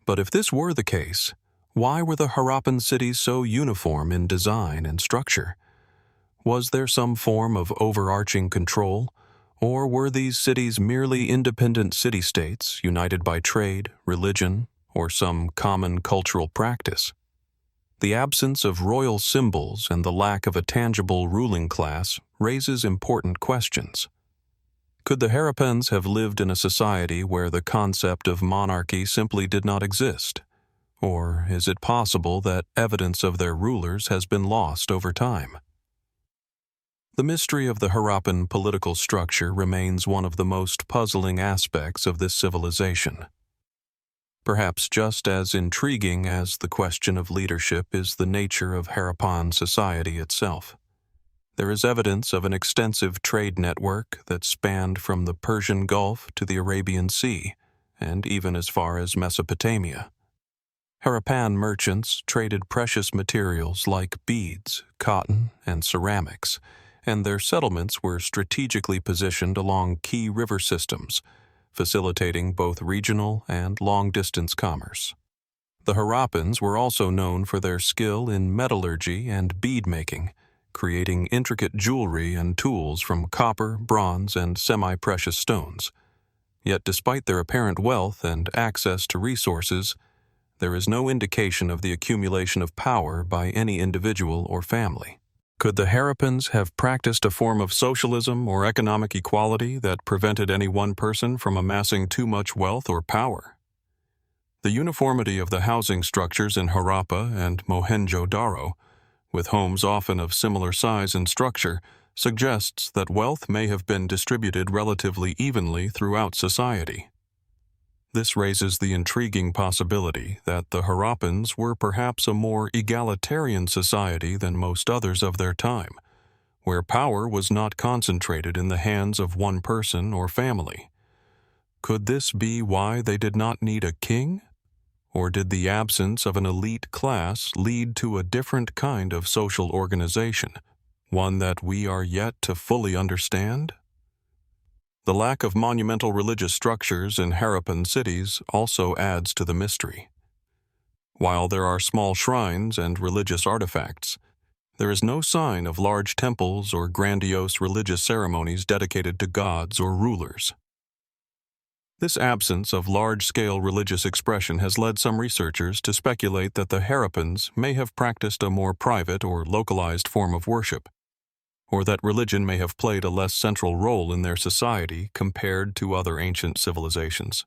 But if this were the case, why were the Harappan cities so uniform in design and structure? Was there some form of overarching control, or were these cities merely independent city-states united by trade, religion, or some common cultural practice? The absence of royal symbols and the lack of a tangible ruling class raises important questions. Could the Harappans have lived in a society where the concept of monarchy simply did not exist? Or is it possible that evidence of their rulers has been lost over time? The mystery of the Harappan political structure remains one of the most puzzling aspects of this civilization. Perhaps just as intriguing as the question of leadership is the nature of Harappan society itself. There is evidence of an extensive trade network that spanned from the Persian Gulf to the Arabian Sea, and even as far as Mesopotamia. Harappan merchants traded precious materials like beads, cotton, and ceramics, and their settlements were strategically positioned along key river systems, facilitating both regional and long-distance commerce. The Harappans were also known for their skill in metallurgy and bead-making, creating intricate jewelry and tools from copper, bronze, and semi-precious stones. Yet despite their apparent wealth and access to resources, there is no indication of the accumulation of power by any individual or family. Could the Harappans have practiced a form of socialism or economic equality that prevented any one person from amassing too much wealth or power? The uniformity of the housing structures in Harappa and Mohenjo-Daro, with homes often of similar size and structure, suggests that wealth may have been distributed relatively evenly throughout society. This raises the intriguing possibility that the Harappans were perhaps a more egalitarian society than most others of their time, where power was not concentrated in the hands of one person or family. Could this be why they did not need a king? Or did the absence of an elite class lead to a different kind of social organization, one that we are yet to fully understand? The lack of monumental religious structures in Harappan cities also adds to the mystery. While there are small shrines and religious artifacts, there is no sign of large temples or grandiose religious ceremonies dedicated to gods or rulers. This absence of large-scale religious expression has led some researchers to speculate that the Harappans may have practiced a more private or localized form of worship, or that religion may have played a less central role in their society compared to other ancient civilizations.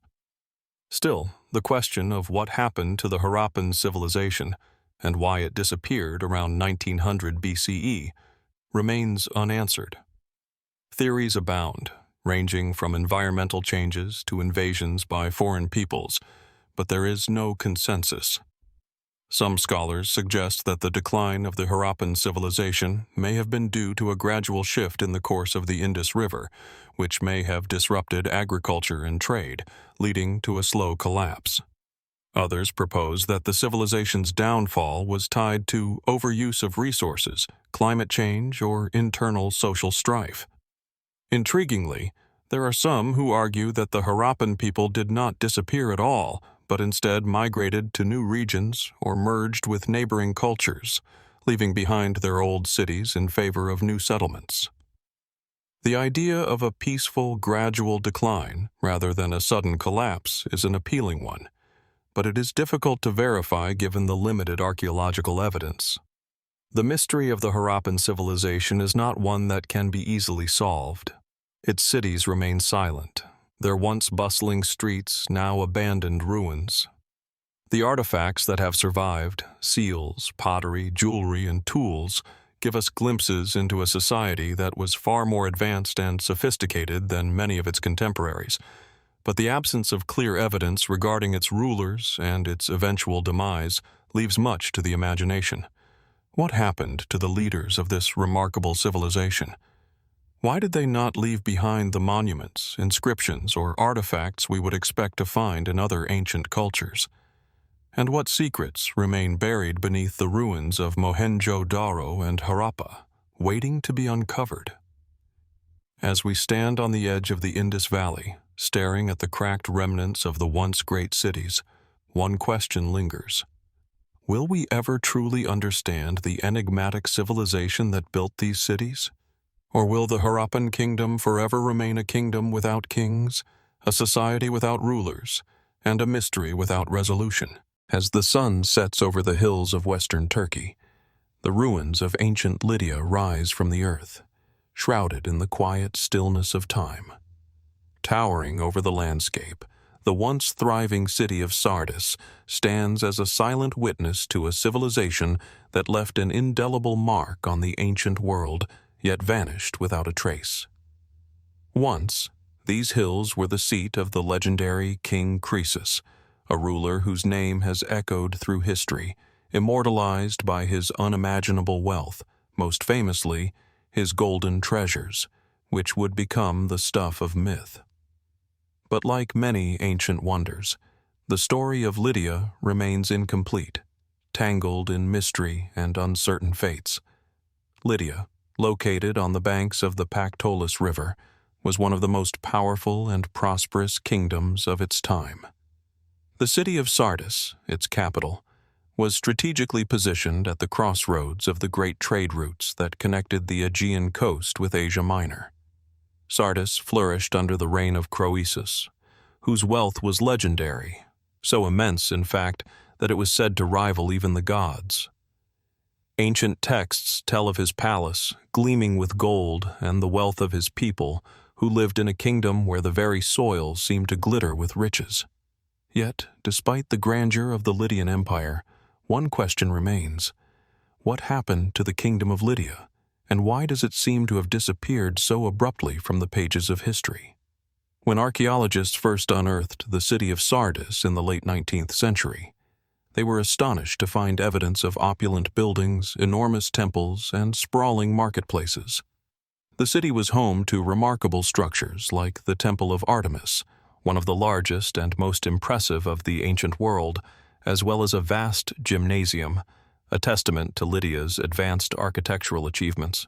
Still, the question of what happened to the Harappan civilization and why it disappeared around 1900 BCE remains unanswered. Theories abound, ranging from environmental changes to invasions by foreign peoples, but there is no consensus. Some scholars suggest that the decline of the Harappan civilization may have been due to a gradual shift in the course of the Indus River, which may have disrupted agriculture and trade, leading to a slow collapse. Others propose that the civilization's downfall was tied to overuse of resources, climate change, or internal social strife. Intriguingly, there are some who argue that the Harappan people did not disappear at all, but instead migrated to new regions or merged with neighboring cultures, leaving behind their old cities in favor of new settlements. The idea of a peaceful, gradual decline, rather than a sudden collapse, is an appealing one, but it is difficult to verify given the limited archaeological evidence. The mystery of the Harappan civilization is not one that can be easily solved. Its cities remain silent, their once bustling streets now abandoned ruins. The artifacts that have survived, seals, pottery, jewelry, and tools, give us glimpses into a society that was far more advanced and sophisticated than many of its contemporaries. But the absence of clear evidence regarding its rulers and its eventual demise leaves much to the imagination. What happened to the leaders of this remarkable civilization? Why did they not leave behind the monuments, inscriptions, or artifacts we would expect to find in other ancient cultures? And what secrets remain buried beneath the ruins of Mohenjo-Daro and Harappa, waiting to be uncovered. As we stand on the edge of the Indus Valley, staring at the cracked remnants of the once great cities, one question lingers. Will we ever truly understand the enigmatic civilization that built these cities? Or will the Harappan Kingdom forever remain a kingdom without kings, a society without rulers, and a mystery without resolution? As the sun sets over the hills of western Turkey, the ruins of ancient Lydia rise from the earth, shrouded in the quiet stillness of time. Towering over the landscape, the once thriving city of Sardis stands as a silent witness to a civilization that left an indelible mark on the ancient world, yet vanished without a trace. Once, these hills were the seat of the legendary King Croesus, a ruler whose name has echoed through history, immortalized by his unimaginable wealth, most famously, his golden treasures, which would become the stuff of myth. But like many ancient wonders, the story of Lydia remains incomplete, tangled in mystery and uncertain fates. Lydia, located on the banks of the Pactolus River, was one of the most powerful and prosperous kingdoms of its time. The city of Sardis, its capital, was strategically positioned at the crossroads of the great trade routes that connected the Aegean coast with Asia Minor. Sardis flourished under the reign of Croesus, whose wealth was legendary, so immense, in fact, that it was said to rival even the gods. Ancient texts tell of his palace, gleaming with gold, and the wealth of his people, who lived in a kingdom where the very soil seemed to glitter with riches. Yet, despite the grandeur of the Lydian Empire, one question remains. What happened to the kingdom of Lydia, and why does it seem to have disappeared so abruptly from the pages of history? When archaeologists first unearthed the city of Sardis in the late 19th century, they were astonished to find evidence of opulent buildings, enormous temples, and sprawling marketplaces. The city was home to remarkable structures like the Temple of Artemis, one of the largest and most impressive of the ancient world, as well as a vast gymnasium, a testament to Lydia's advanced architectural achievements.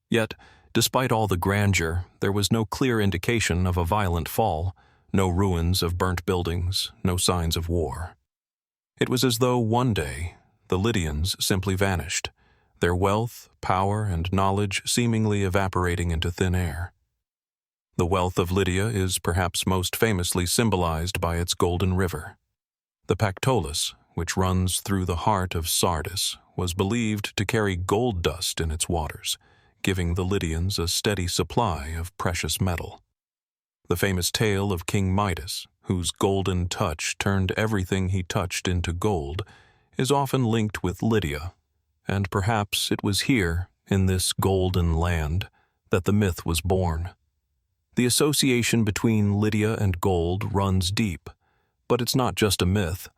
Yet, despite all the grandeur, there was no clear indication of a violent fall, no ruins of burnt buildings, no signs of war. It was as though one day the Lydians simply vanished, their wealth, power, and knowledge seemingly evaporating into thin air. The wealth of Lydia is perhaps most famously symbolized by its golden river. The Pactolus, which runs through the heart of Sardis, was believed to carry gold dust in its waters, giving the Lydians a steady supply of precious metal. The famous tale of King Midas, whose golden touch turned everything he touched into gold, is often linked with Lydia, and perhaps it was here, in this golden land, that the myth was born. The association between Lydia and gold runs deep, but it's not just a myth.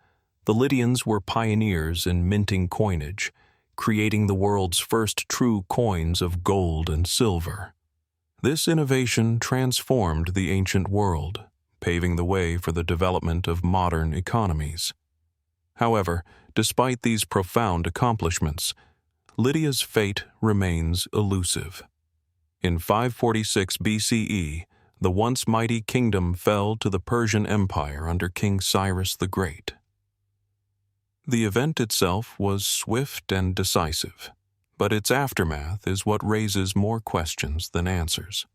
The Lydians were pioneers in minting coinage, creating the world's first true coins of gold and silver. This innovation transformed the ancient world, paving the way for the development of modern economies. However, despite these profound accomplishments, Lydia's fate remains elusive. In 546 BCE, the once mighty kingdom fell to the Persian Empire under King Cyrus the Great. The event itself was swift and decisive, but its aftermath is what raises more questions than answers.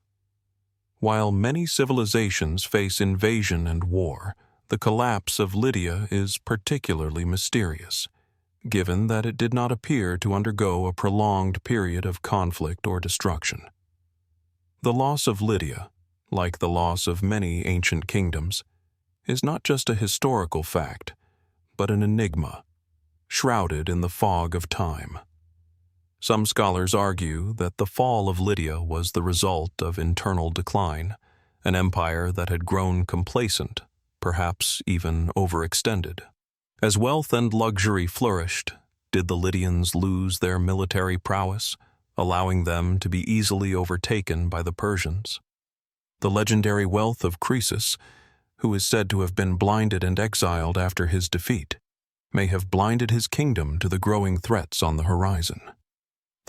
While many civilizations face invasion and war, the collapse of Lydia is particularly mysterious, given that it did not appear to undergo a prolonged period of conflict or destruction. The loss of Lydia, like the loss of many ancient kingdoms, is not just a historical fact, but an enigma, shrouded in the fog of time. Some scholars argue that the fall of Lydia was the result of internal decline, an empire that had grown complacent, perhaps even overextended. As wealth and luxury flourished, did the Lydians lose their military prowess, allowing them to be easily overtaken by the Persians? The legendary wealth of Croesus, who is said to have been blinded and exiled after his defeat, may have blinded his kingdom to the growing threats on the horizon.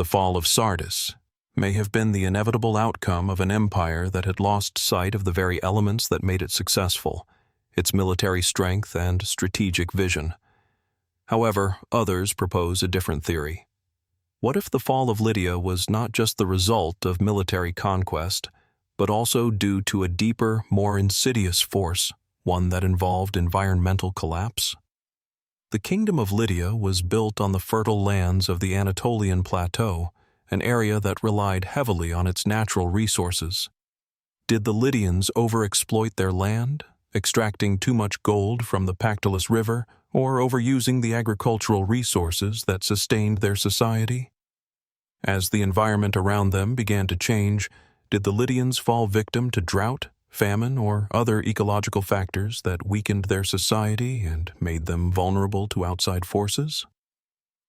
The fall of Sardis may have been the inevitable outcome of an empire that had lost sight of the very elements that made it successful, its military strength and strategic vision. However, others propose a different theory. What if the fall of Lydia was not just the result of military conquest, but also due to a deeper, more insidious force, one that involved environmental collapse? The Kingdom of Lydia was built on the fertile lands of the Anatolian Plateau, an area that relied heavily on its natural resources. Did the Lydians overexploit their land, extracting too much gold from the Pactolus River, or overusing the agricultural resources that sustained their society? As the environment around them began to change, did the Lydians fall victim to drought, famine, or other ecological factors that weakened their society and made them vulnerable to outside forces?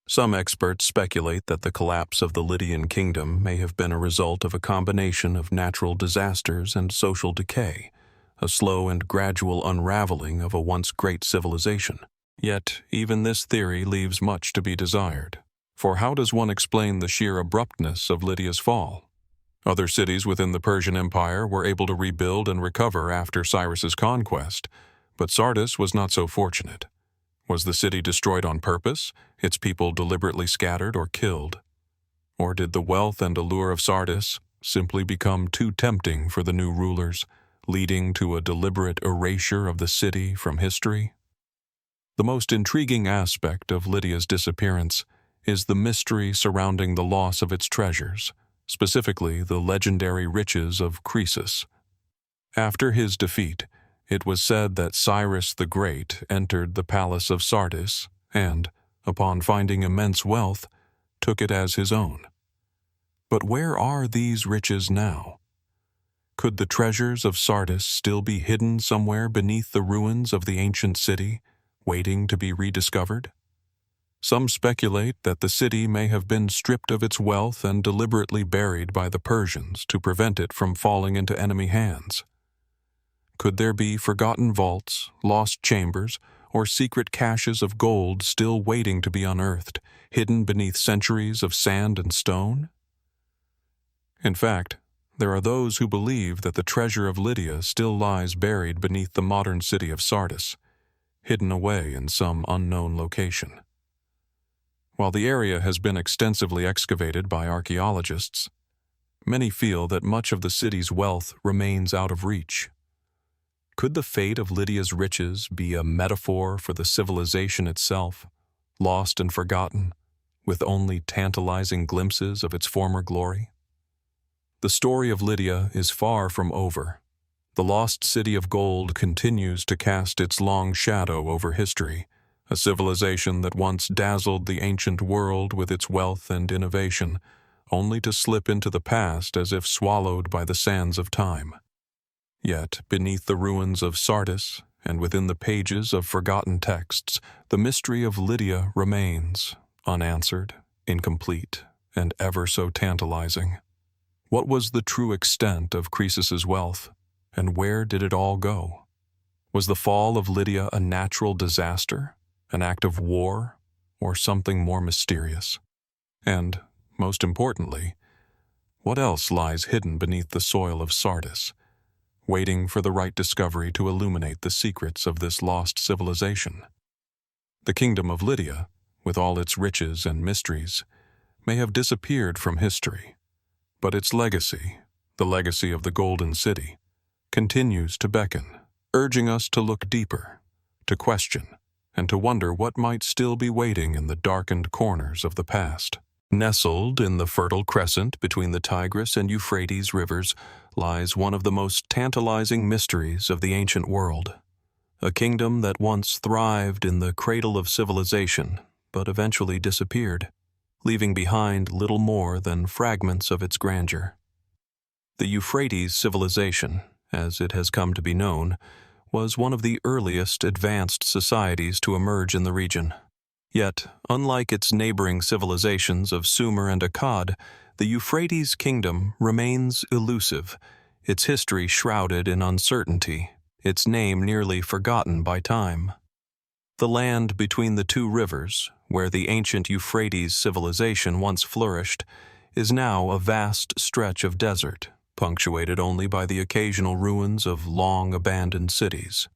Some experts speculate that the collapse of the Lydian kingdom may have been a result of a combination of natural disasters and social decay, a slow and gradual unraveling of a once great civilization. Yet, even this theory leaves much to be desired. For how does one explain the sheer abruptness of Lydia's fall? Other cities within the Persian Empire were able to rebuild and recover after Cyrus's conquest, but Sardis was not so fortunate. Was the city destroyed on purpose, its people deliberately scattered or killed? Or did the wealth and allure of Sardis simply become too tempting for the new rulers, leading to a deliberate erasure of the city from history? The most intriguing aspect of Lydia's disappearance is the mystery surrounding the loss of its treasures, specifically the legendary riches of Croesus. After his defeat, it was said that Cyrus the Great entered the palace of Sardis and, upon finding immense wealth, took it as his own. But where are these riches now? Could the treasures of Sardis still be hidden somewhere beneath the ruins of the ancient city, waiting to be rediscovered? Some speculate that the city may have been stripped of its wealth and deliberately buried by the Persians to prevent it from falling into enemy hands. Could there be forgotten vaults, lost chambers, or secret caches of gold still waiting to be unearthed, hidden beneath centuries of sand and stone? In fact, there are those who believe that the treasure of Lydia still lies buried beneath the modern city of Sardis, hidden away in some unknown location. While the area has been extensively excavated by archaeologists, many feel that much of the city's wealth remains out of reach. Could the fate of Lydia's riches be a metaphor for the civilization itself, lost and forgotten, with only tantalizing glimpses of its former glory? The story of Lydia is far from over. The lost city of gold continues to cast its long shadow over history, a civilization that once dazzled the ancient world with its wealth and innovation, only to slip into the past as if swallowed by the sands of time. Yet, beneath the ruins of Sardis, and within the pages of forgotten texts, the mystery of Lydia remains, unanswered, incomplete, and ever so tantalizing. What was the true extent of Croesus's wealth, and where did it all go? Was the fall of Lydia a natural disaster, an act of war, or something more mysterious? And, most importantly, what else lies hidden beneath the soil of Sardis, waiting for the right discovery to illuminate the secrets of this lost civilization? The Kingdom of Lydia, with all its riches and mysteries, may have disappeared from history, but its legacy, the legacy of the Golden City, continues to beckon, urging us to look deeper, to question, and to wonder what might still be waiting in the darkened corners of the past. Nestled in the Fertile Crescent between the Tigris and Euphrates rivers lies one of the most tantalizing mysteries of the ancient world, a kingdom that once thrived in the cradle of civilization, but eventually disappeared, leaving behind little more than fragments of its grandeur. The Euphrates Civilization, as it has come to be known, was one of the earliest advanced societies to emerge in the region. Yet, unlike its neighboring civilizations of Sumer and Akkad, the Euphrates Kingdom remains elusive, its history shrouded in uncertainty, its name nearly forgotten by time. The land between the two rivers, where the ancient Euphrates civilization once flourished, is now a vast stretch of desert, punctuated only by the occasional ruins of long-abandoned cities.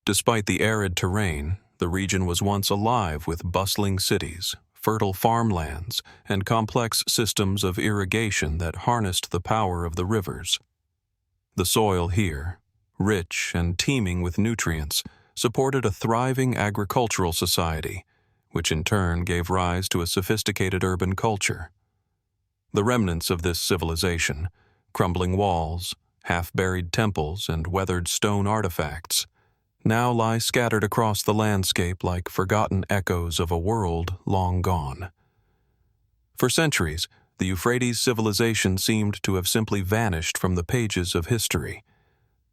Despite the arid terrain, the region was once alive with bustling cities, fertile farmlands, and complex systems of irrigation that harnessed the power of the rivers. The soil here, rich and teeming with nutrients, supported a thriving agricultural society, which in turn gave rise to a sophisticated urban culture. The remnants of this civilization, crumbling walls, half-buried temples, and weathered stone artifacts, now lie scattered across the landscape like forgotten echoes of a world long gone. For centuries, the Euphrates civilization seemed to have simply vanished from the pages of history.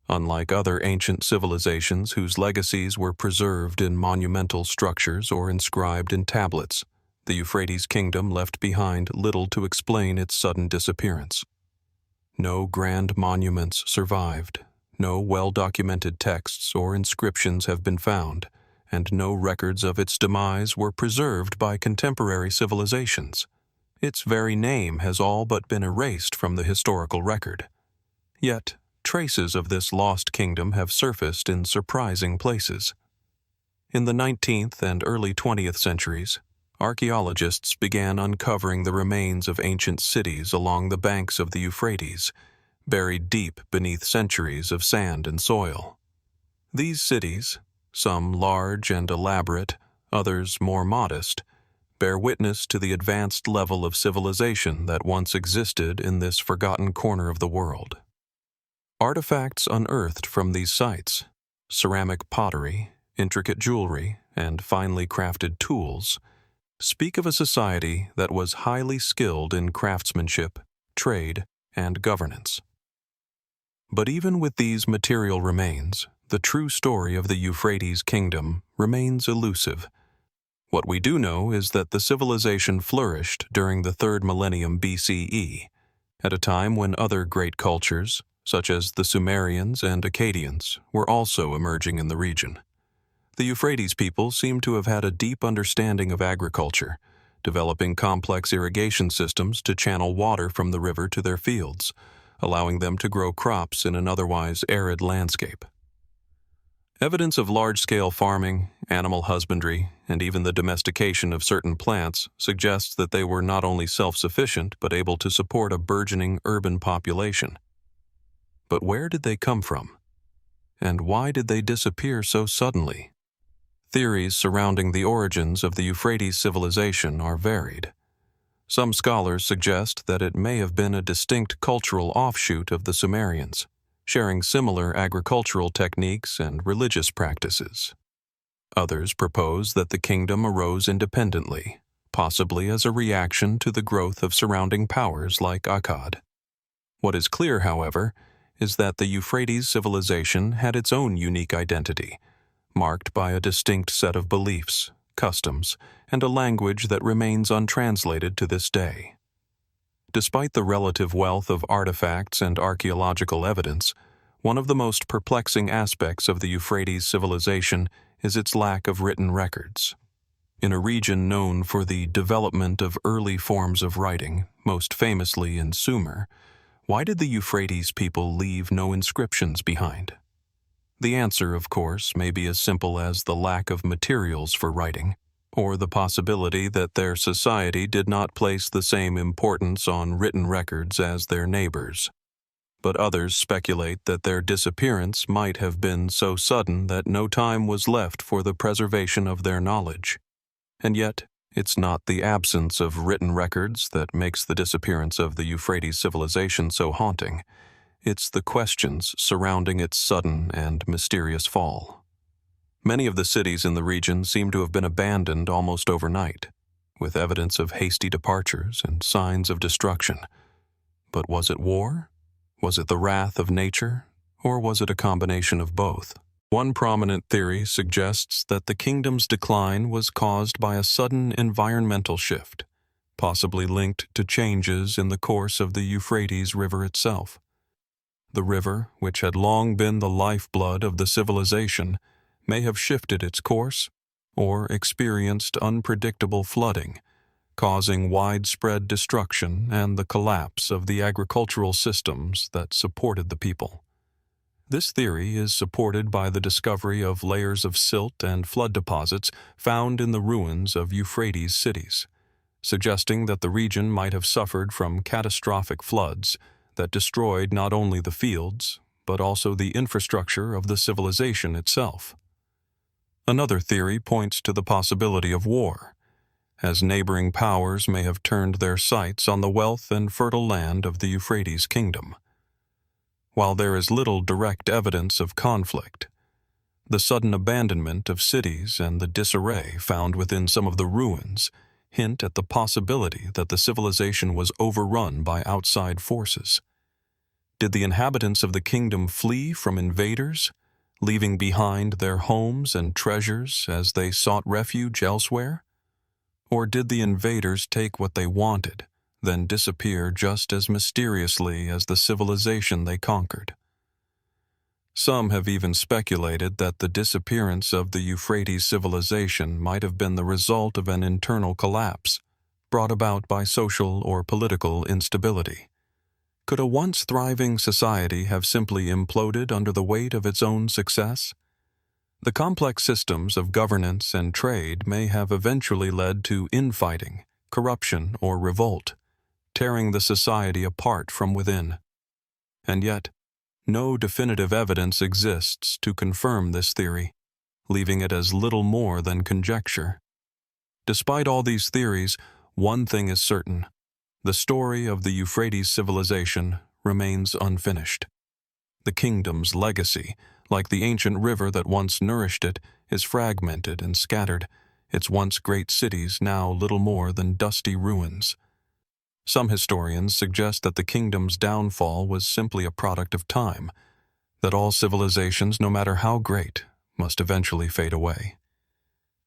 Unlike other ancient civilizations whose legacies were preserved in monumental structures or inscribed in tablets, the Euphrates Kingdom left behind little to explain its sudden disappearance. No grand monuments survived, no well-documented texts or inscriptions have been found, and no records of its demise were preserved by contemporary civilizations. Its very name has all but been erased from the historical record. Yet, traces of this lost kingdom have surfaced in surprising places. In the 19th and early 20th centuries, archaeologists began uncovering the remains of ancient cities along the banks of the Euphrates, buried deep beneath centuries of sand and soil. These cities, some large and elaborate, others more modest, bear witness to the advanced level of civilization that once existed in this forgotten corner of the world. Artifacts unearthed from these sites, ceramic pottery, intricate jewelry, and finely crafted tools, speak of a society that was highly skilled in craftsmanship, trade, and governance. But even with these material remains, the true story of the Euphrates Kingdom remains elusive. What we do know is that the civilization flourished during the 3rd millennium BCE, at a time when other great cultures, such as the Sumerians and Akkadians, were also emerging in the region. The Euphrates people seem to have had a deep understanding of agriculture, developing complex irrigation systems to channel water from the river to their fields, allowing them to grow crops in an otherwise arid landscape. Evidence of large-scale farming, animal husbandry, and even the domestication of certain plants suggests that they were not only self-sufficient but able to support a burgeoning urban population. But where did they come from? And why did they disappear so suddenly? Theories surrounding the origins of the Euphrates civilization are varied. Some scholars suggest that it may have been a distinct cultural offshoot of the Sumerians, sharing similar agricultural techniques and religious practices. Others propose that the kingdom arose independently, possibly as a reaction to the growth of surrounding powers like Akkad. What is clear, however, is that the Euphrates civilization had its own unique identity, marked by a distinct set of beliefs, customs, and a language that remains untranslated to this day. Despite the relative wealth of artifacts and archaeological evidence, one of the most perplexing aspects of the Euphrates civilization is its lack of written records. In a region known for the development of early forms of writing, most famously in Sumer, why did the Euphrates people leave no inscriptions behind? The answer, of course, may be as simple as the lack of materials for writing, or the possibility that their society did not place the same importance on written records as their neighbors. But others speculate that their disappearance might have been so sudden that no time was left for the preservation of their knowledge. And yet, it's not the absence of written records that makes the disappearance of the Euphrates civilization so haunting. It's the questions surrounding its sudden and mysterious fall. Many of the cities in the region seem to have been abandoned almost overnight, with evidence of hasty departures and signs of destruction. But was it war? Was it the wrath of nature? Or was it a combination of both? One prominent theory suggests that the kingdom's decline was caused by a sudden environmental shift, possibly linked to changes in the course of the Euphrates River itself. The river, which had long been the lifeblood of the civilization, may have shifted its course, or experienced unpredictable flooding, causing widespread destruction and the collapse of the agricultural systems that supported the people. This theory is supported by the discovery of layers of silt and flood deposits found in the ruins of Euphrates cities, suggesting that the region might have suffered from catastrophic floods that destroyed not only the fields, but also the infrastructure of the civilization itself. Another theory points to the possibility of war, as neighboring powers may have turned their sights on the wealth and fertile land of the Euphrates Kingdom. While there is little direct evidence of conflict, the sudden abandonment of cities and the disarray found within some of the ruins hint at the possibility that the civilization was overrun by outside forces. Did the inhabitants of the kingdom flee from invaders, leaving behind their homes and treasures as they sought refuge elsewhere? Or did the invaders take what they wanted, then disappear just as mysteriously as the civilization they conquered? Some have even speculated that the disappearance of the Euphrates civilization might have been the result of an internal collapse, brought about by social or political instability. Could a once thriving society have simply imploded under the weight of its own success? The complex systems of governance and trade may have eventually led to infighting, corruption, or revolt, tearing the society apart from within. And yet, no definitive evidence exists to confirm this theory, leaving it as little more than conjecture. Despite all these theories, one thing is certain: the story of the Euphrates civilization remains unfinished. The kingdom's legacy, like the ancient river that once nourished it, is fragmented and scattered, its once great cities now little more than dusty ruins. Some historians suggest that the kingdom's downfall was simply a product of time, that all civilizations, no matter how great, must eventually fade away.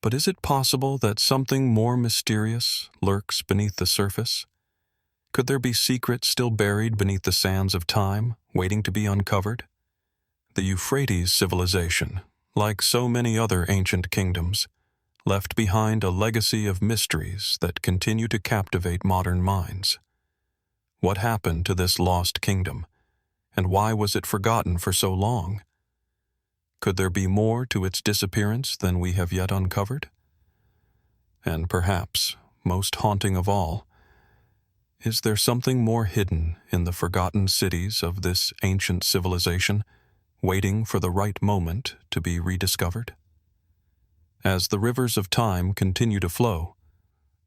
But is it possible that something more mysterious lurks beneath the surface? Could there be secrets still buried beneath the sands of time, waiting to be uncovered? The Euphrates civilization, like so many other ancient kingdoms, left behind a legacy of mysteries that continue to captivate modern minds. What happened to this lost kingdom, and why was it forgotten for so long? Could there be more to its disappearance than we have yet uncovered? And perhaps, most haunting of all, is there something more hidden in the forgotten cities of this ancient civilization, waiting for the right moment to be rediscovered? As the rivers of time continue to flow,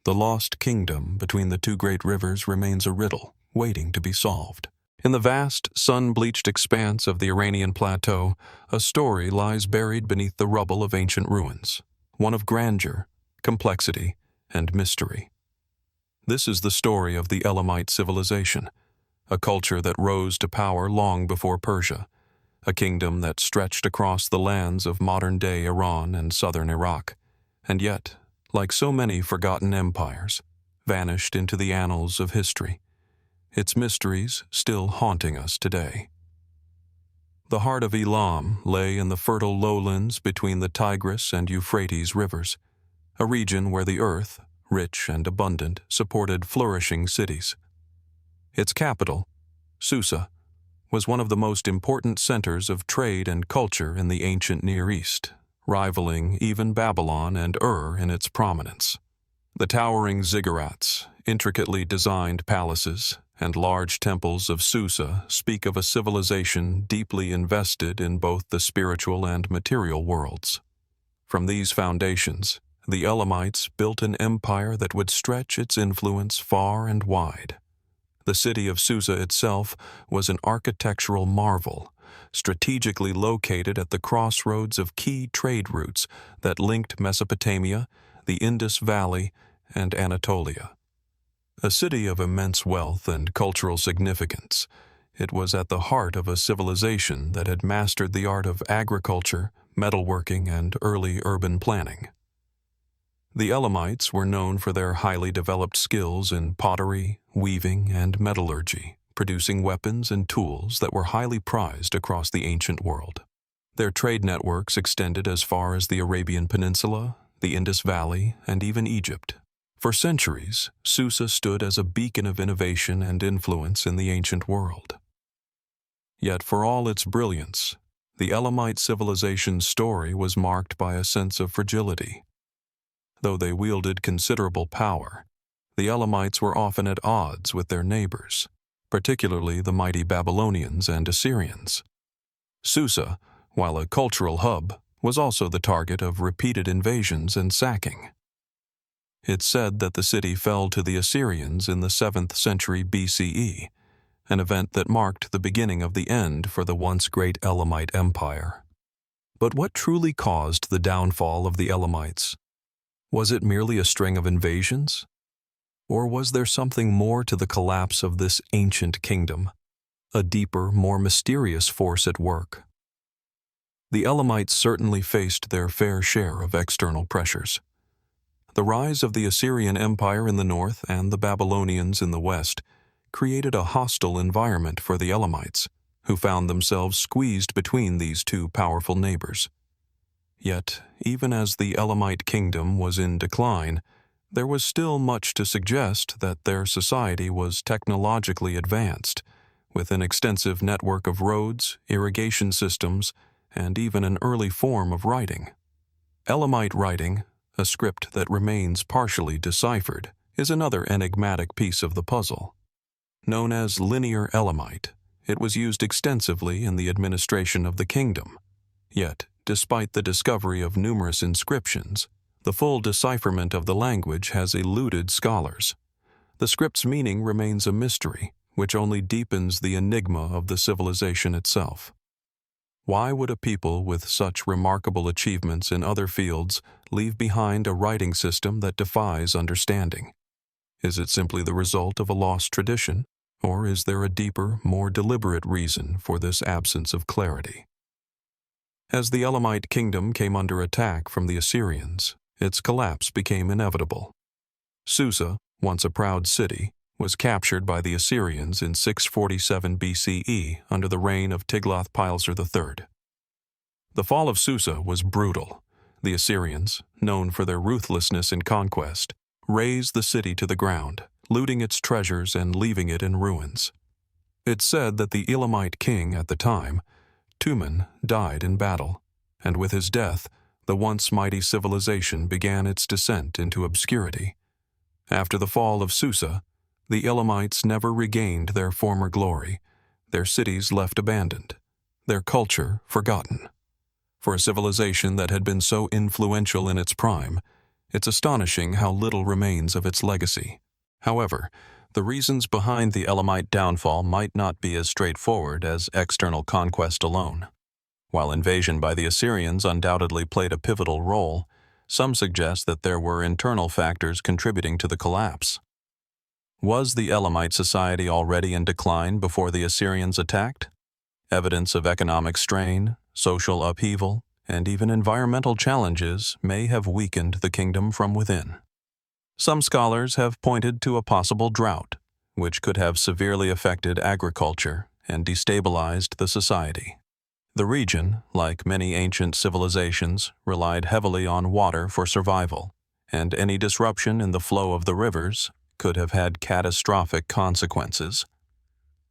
the lost kingdom between the two great rivers remains a riddle waiting to be solved. In the vast, sun-bleached expanse of the Iranian plateau, a story lies buried beneath the rubble of ancient ruins, one of grandeur, complexity, and mystery. This is the story of the Elamite Civilization, a culture that rose to power long before Persia, a kingdom that stretched across the lands of modern-day Iran and southern Iraq, and yet, like so many forgotten empires, vanished into the annals of history, its mysteries still haunting us today. The heart of Elam lay in the fertile lowlands between the Tigris and Euphrates rivers, a region where the earth, rich and abundant, supported flourishing cities. Its capital, Susa, was one of the most important centers of trade and culture in the ancient Near East, rivaling even Babylon and Ur in its prominence. The towering ziggurats, intricately designed palaces, and large temples of Susa speak of a civilization deeply invested in both the spiritual and material worlds. From these foundations, the Elamites built an empire that would stretch its influence far and wide. The city of Susa itself was an architectural marvel, strategically located at the crossroads of key trade routes that linked Mesopotamia, the Indus Valley, and Anatolia. A city of immense wealth and cultural significance, it was at the heart of a civilization that had mastered the art of agriculture, metalworking, and early urban planning. The Elamites were known for their highly developed skills in pottery, weaving, and metallurgy, producing weapons and tools that were highly prized across the ancient world. Their trade networks extended as far as the Arabian Peninsula, the Indus Valley, and even Egypt. For centuries, Susa stood as a beacon of innovation and influence in the ancient world. Yet for all its brilliance, the Elamite civilization's story was marked by a sense of fragility. Though they wielded considerable power, the Elamites were often at odds with their neighbors, particularly the mighty Babylonians and Assyrians. Susa, while a cultural hub, was also the target of repeated invasions and sacking. It's said that the city fell to the Assyrians in the 7th century BCE, an event that marked the beginning of the end for the once great Elamite Empire. But what truly caused the downfall of the Elamites? Was it merely a string of invasions? Or was there something more to the collapse of this ancient kingdom, a deeper, more mysterious force at work? The Elamites certainly faced their fair share of external pressures. The rise of the Assyrian Empire in the north and the Babylonians in the west created a hostile environment for the Elamites, who found themselves squeezed between these two powerful neighbors. Yet, even as the Elamite kingdom was in decline, there was still much to suggest that their society was technologically advanced, with an extensive network of roads, irrigation systems, and even an early form of writing. Elamite writing, a script that remains partially deciphered, is another enigmatic piece of the puzzle. Known as Linear Elamite, it was used extensively in the administration of the kingdom. Yet, despite the discovery of numerous inscriptions, the full decipherment of the language has eluded scholars. The script's meaning remains a mystery, which only deepens the enigma of the civilization itself. Why would a people with such remarkable achievements in other fields leave behind a writing system that defies understanding? Is it simply the result of a lost tradition, or is there a deeper, more deliberate reason for this absence of clarity? As the Elamite kingdom came under attack from the Assyrians, its collapse became inevitable. Susa, once a proud city, was captured by the Assyrians in 647 BCE under the reign of Tiglath-Pileser III. The fall of Susa was brutal. The Assyrians, known for their ruthlessness in conquest, razed the city to the ground, looting its treasures and leaving it in ruins. It's said that the Elamite king at the time, Tumen, died in battle, and with his death, the once mighty civilization began its descent into obscurity. After the fall of Susa, the Elamites never regained their former glory, their cities left abandoned, their culture forgotten. For a civilization that had been so influential in its prime, it's astonishing how little remains of its legacy. However, the reasons behind the Elamite downfall might not be as straightforward as external conquest alone. While invasion by the Assyrians undoubtedly played a pivotal role, some suggest that there were internal factors contributing to the collapse. Was the Elamite society already in decline before the Assyrians attacked? Evidence of economic strain, social upheaval, and even environmental challenges may have weakened the kingdom from within. Some scholars have pointed to a possible drought, which could have severely affected agriculture and destabilized the society. The region, like many ancient civilizations, relied heavily on water for survival, and any disruption in the flow of the rivers could have had catastrophic consequences.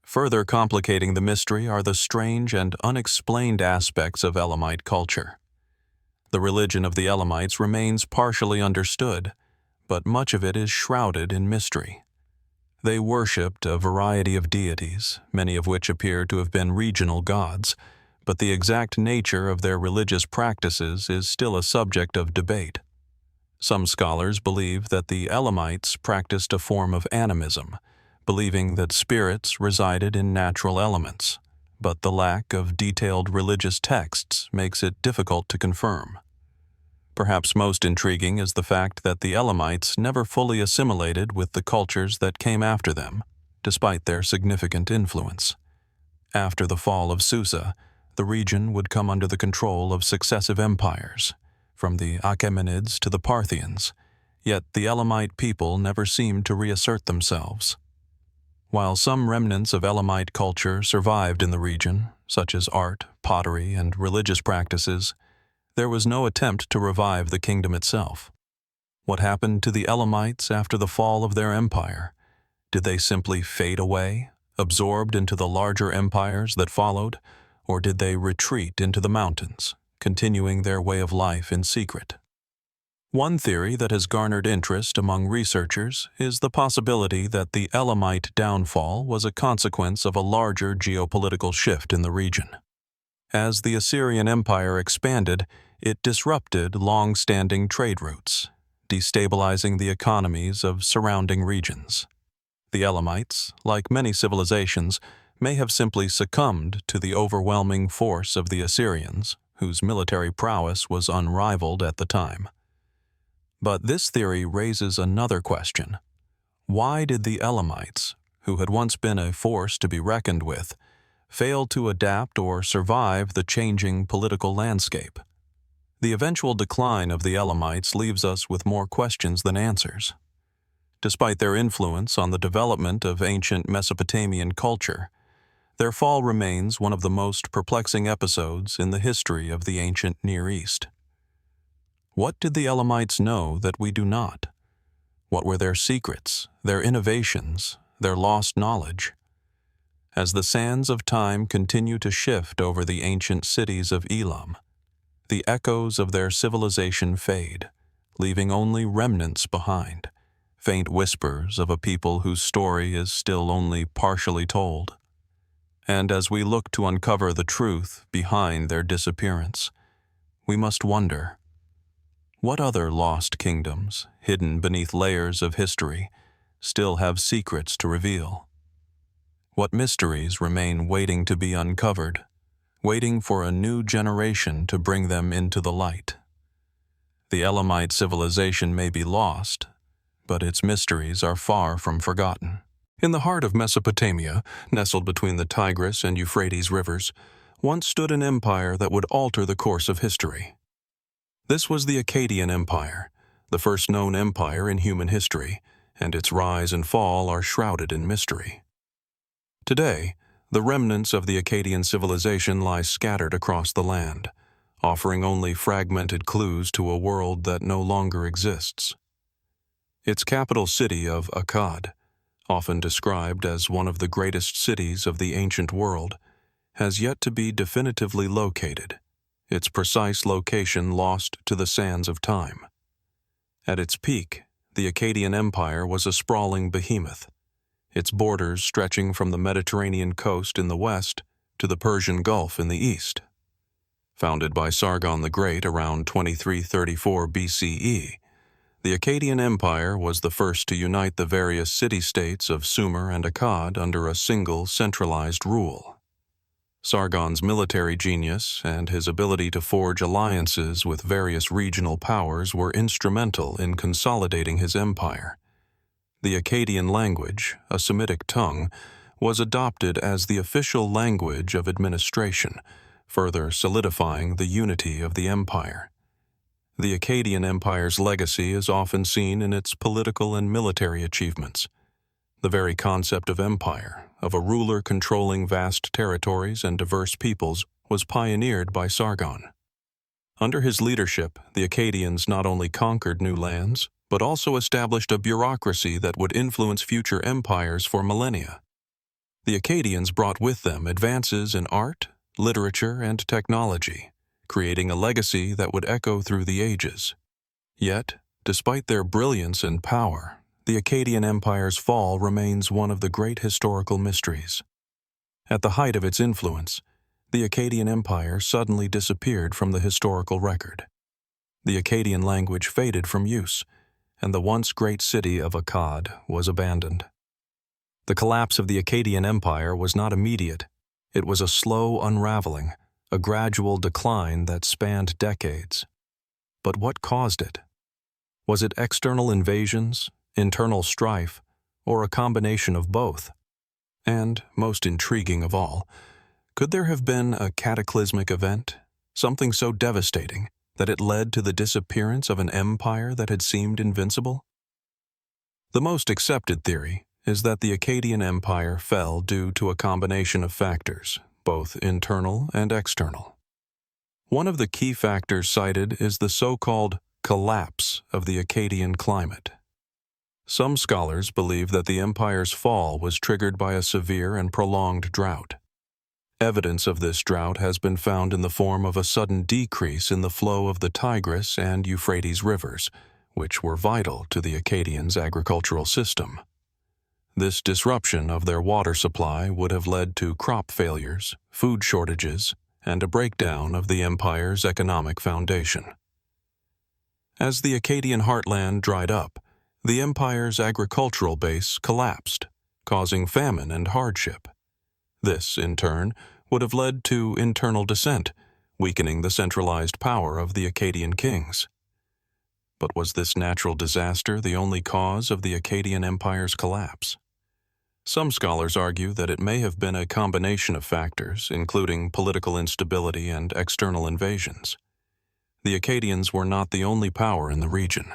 Further complicating the mystery are the strange and unexplained aspects of Elamite culture. The religion of the Elamites remains partially understood, but much of it is shrouded in mystery. They worshipped a variety of deities, many of which appear to have been regional gods, but the exact nature of their religious practices is still a subject of debate. Some scholars believe that the Elamites practiced a form of animism, believing that spirits resided in natural elements, but the lack of detailed religious texts makes it difficult to confirm. Perhaps most intriguing is the fact that the Elamites never fully assimilated with the cultures that came after them, despite their significant influence. After the fall of Susa, the region would come under the control of successive empires, from the Achaemenids to the Parthians, yet the Elamite people never seemed to reassert themselves. While some remnants of Elamite culture survived in the region, such as art, pottery, and religious practices, there was no attempt to revive the kingdom itself. What happened to the Elamites after the fall of their empire? Did they simply fade away, absorbed into the larger empires that followed, or did they retreat into the mountains, continuing their way of life in secret? One theory that has garnered interest among researchers is the possibility that the Elamite downfall was a consequence of a larger geopolitical shift in the region. As the Assyrian Empire expanded, it disrupted long-standing trade routes, destabilizing the economies of surrounding regions. The Elamites, like many civilizations, may have simply succumbed to the overwhelming force of the Assyrians, whose military prowess was unrivaled at the time. But this theory raises another question. Why did the Elamites, who had once been a force to be reckoned with, fail to adapt or survive the changing political landscape? The eventual decline of the Elamites leaves us with more questions than answers. Despite their influence on the development of ancient Mesopotamian culture, their fall remains one of the most perplexing episodes in the history of the ancient Near East. What did the Elamites know that we do not? What were their secrets, their innovations, their lost knowledge? As the sands of time continue to shift over the ancient cities of Elam, the echoes of their civilization fade, leaving only remnants behind, faint whispers of a people whose story is still only partially told. And as we look to uncover the truth behind their disappearance, we must wonder, what other lost kingdoms, hidden beneath layers of history, still have secrets to reveal? What mysteries remain waiting to be uncovered, waiting for a new generation to bring them into the light? The Elamite civilization may be lost, but its mysteries are far from forgotten. In the heart of Mesopotamia, nestled between the Tigris and Euphrates rivers, once stood an empire that would alter the course of history. This was the Akkadian Empire, the first known empire in human history, and its rise and fall are shrouded in mystery. Today, the remnants of the Akkadian civilization lie scattered across the land, offering only fragmented clues to a world that no longer exists. Its capital city of Akkad, often described as one of the greatest cities of the ancient world, has yet to be definitively located, its precise location lost to the sands of time. At its peak, the Akkadian Empire was a sprawling behemoth, its borders stretching from the Mediterranean coast in the west to the Persian Gulf in the east. Founded by Sargon the Great around 2334 BCE, the Akkadian Empire was the first to unite the various city-states of Sumer and Akkad under a single centralized rule. Sargon's military genius and his ability to forge alliances with various regional powers were instrumental in consolidating his empire. The Akkadian language, a Semitic tongue, was adopted as the official language of administration, further solidifying the unity of the empire. The Akkadian Empire's legacy is often seen in its political and military achievements. The very concept of empire, of a ruler controlling vast territories and diverse peoples, was pioneered by Sargon. Under his leadership, the Akkadians not only conquered new lands, but also established a bureaucracy that would influence future empires for millennia. The Akkadians brought with them advances in art, literature, and technology, creating a legacy that would echo through the ages. Yet, despite their brilliance and power, the Akkadian Empire's fall remains one of the great historical mysteries. At the height of its influence, the Akkadian Empire suddenly disappeared from the historical record. The Akkadian language faded from use, and the once great city of Akkad was abandoned. The collapse of the Akkadian Empire was not immediate. It was a slow unraveling, a gradual decline that spanned decades. But what caused it? Was it external invasions, internal strife, or a combination of both? And, most intriguing of all, could there have been a cataclysmic event, something so devastating that it led to the disappearance of an empire that had seemed invincible? The most accepted theory is that the Akkadian Empire fell due to a combination of factors, both internal and external. One of the key factors cited is the so-called collapse of the Akkadian climate. Some scholars believe that the empire's fall was triggered by a severe and prolonged drought. Evidence of this drought has been found in the form of a sudden decrease in the flow of the Tigris and Euphrates rivers, which were vital to the Akkadians' agricultural system. This disruption of their water supply would have led to crop failures, food shortages, and a breakdown of the empire's economic foundation. As the Akkadian heartland dried up, the empire's agricultural base collapsed, causing famine and hardship. This, in turn, would have led to internal dissent, weakening the centralized power of the Akkadian kings. But was this natural disaster the only cause of the Akkadian Empire's collapse? Some scholars argue that it may have been a combination of factors, including political instability and external invasions. The Akkadians were not the only power in the region.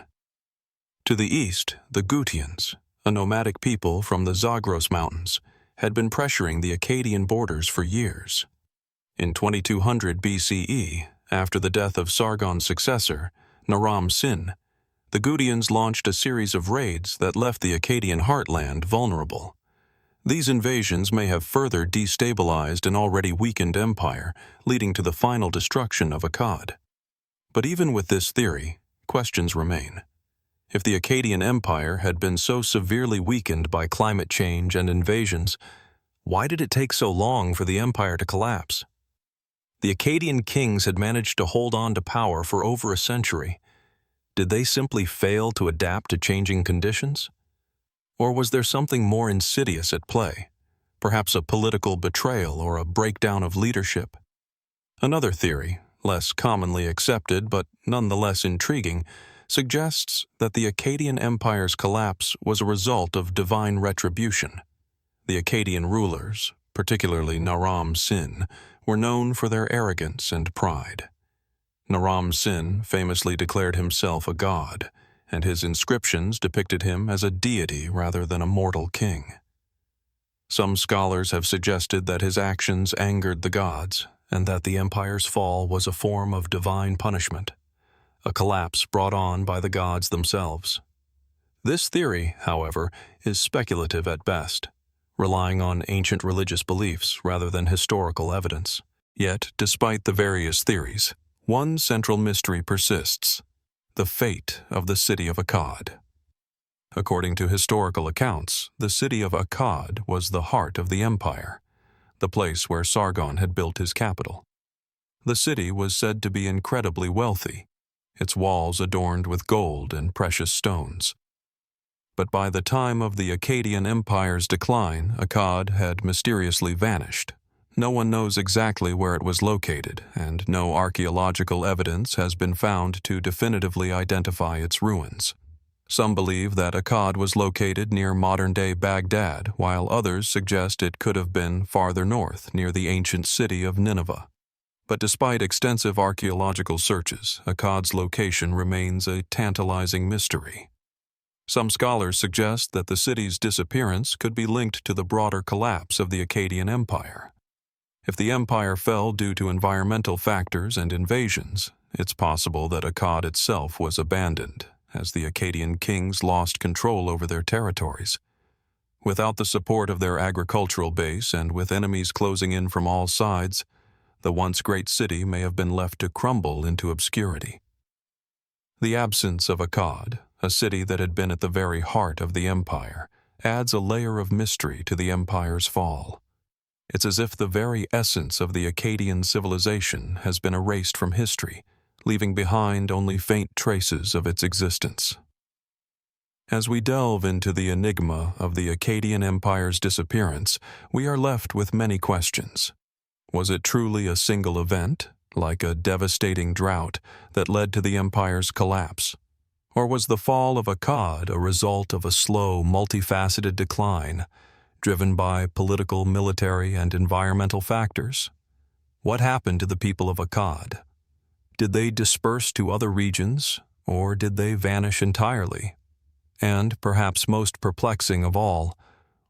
To the east, the Gutians, a nomadic people from the Zagros Mountains, had been pressuring the Akkadian borders for years. In 2200 BCE, after the death of Sargon's successor, Naram Sin, the Gutians launched a series of raids that left the Akkadian heartland vulnerable. These invasions may have further destabilized an already weakened empire, leading to the final destruction of Akkad. But even with this theory, questions remain. If the Akkadian Empire had been so severely weakened by climate change and invasions, why did it take so long for the empire to collapse? The Akkadian kings had managed to hold on to power for over a century. Did they simply fail to adapt to changing conditions? Or was there something more insidious at play, perhaps a political betrayal or a breakdown of leadership? Another theory, less commonly accepted but nonetheless intriguing, suggests that the Akkadian Empire's collapse was a result of divine retribution. The Akkadian rulers, particularly Naram Sin, were known for their arrogance and pride. Naram Sin famously declared himself a god, and his inscriptions depicted him as a deity rather than a mortal king. Some scholars have suggested that his actions angered the gods, and that the empire's fall was a form of divine punishment, a collapse brought on by the gods themselves. This theory, however, is speculative at best, relying on ancient religious beliefs rather than historical evidence. Yet, despite the various theories, one central mystery persists: the fate of the city of Akkad. According to historical accounts, the city of Akkad was the heart of the empire, the place where Sargon had built his capital. The city was said to be incredibly wealthy, its walls adorned with gold and precious stones. But by the time of the Akkadian Empire's decline, Akkad had mysteriously vanished. No one knows exactly where it was located, and no archaeological evidence has been found to definitively identify its ruins. Some believe that Akkad was located near modern-day Baghdad, while others suggest it could have been farther north, near the ancient city of Nineveh. But despite extensive archaeological searches, Akkad's location remains a tantalizing mystery. Some scholars suggest that the city's disappearance could be linked to the broader collapse of the Akkadian Empire. If the empire fell due to environmental factors and invasions, it's possible that Akkad itself was abandoned, as the Akkadian kings lost control over their territories. Without the support of their agricultural base and with enemies closing in from all sides, the once great city may have been left to crumble into obscurity. The absence of Akkad, a city that had been at the very heart of the empire, adds a layer of mystery to the empire's fall. It's as if the very essence of the Akkadian civilization has been erased from history, leaving behind only faint traces of its existence. As we delve into the enigma of the Akkadian Empire's disappearance, we are left with many questions. Was it truly a single event, like a devastating drought, that led to the empire's collapse? Or was the fall of Akkad a result of a slow, multifaceted decline, driven by political, military, and environmental factors? What happened to the people of Akkad? Did they disperse to other regions, or did they vanish entirely? And, perhaps most perplexing of all,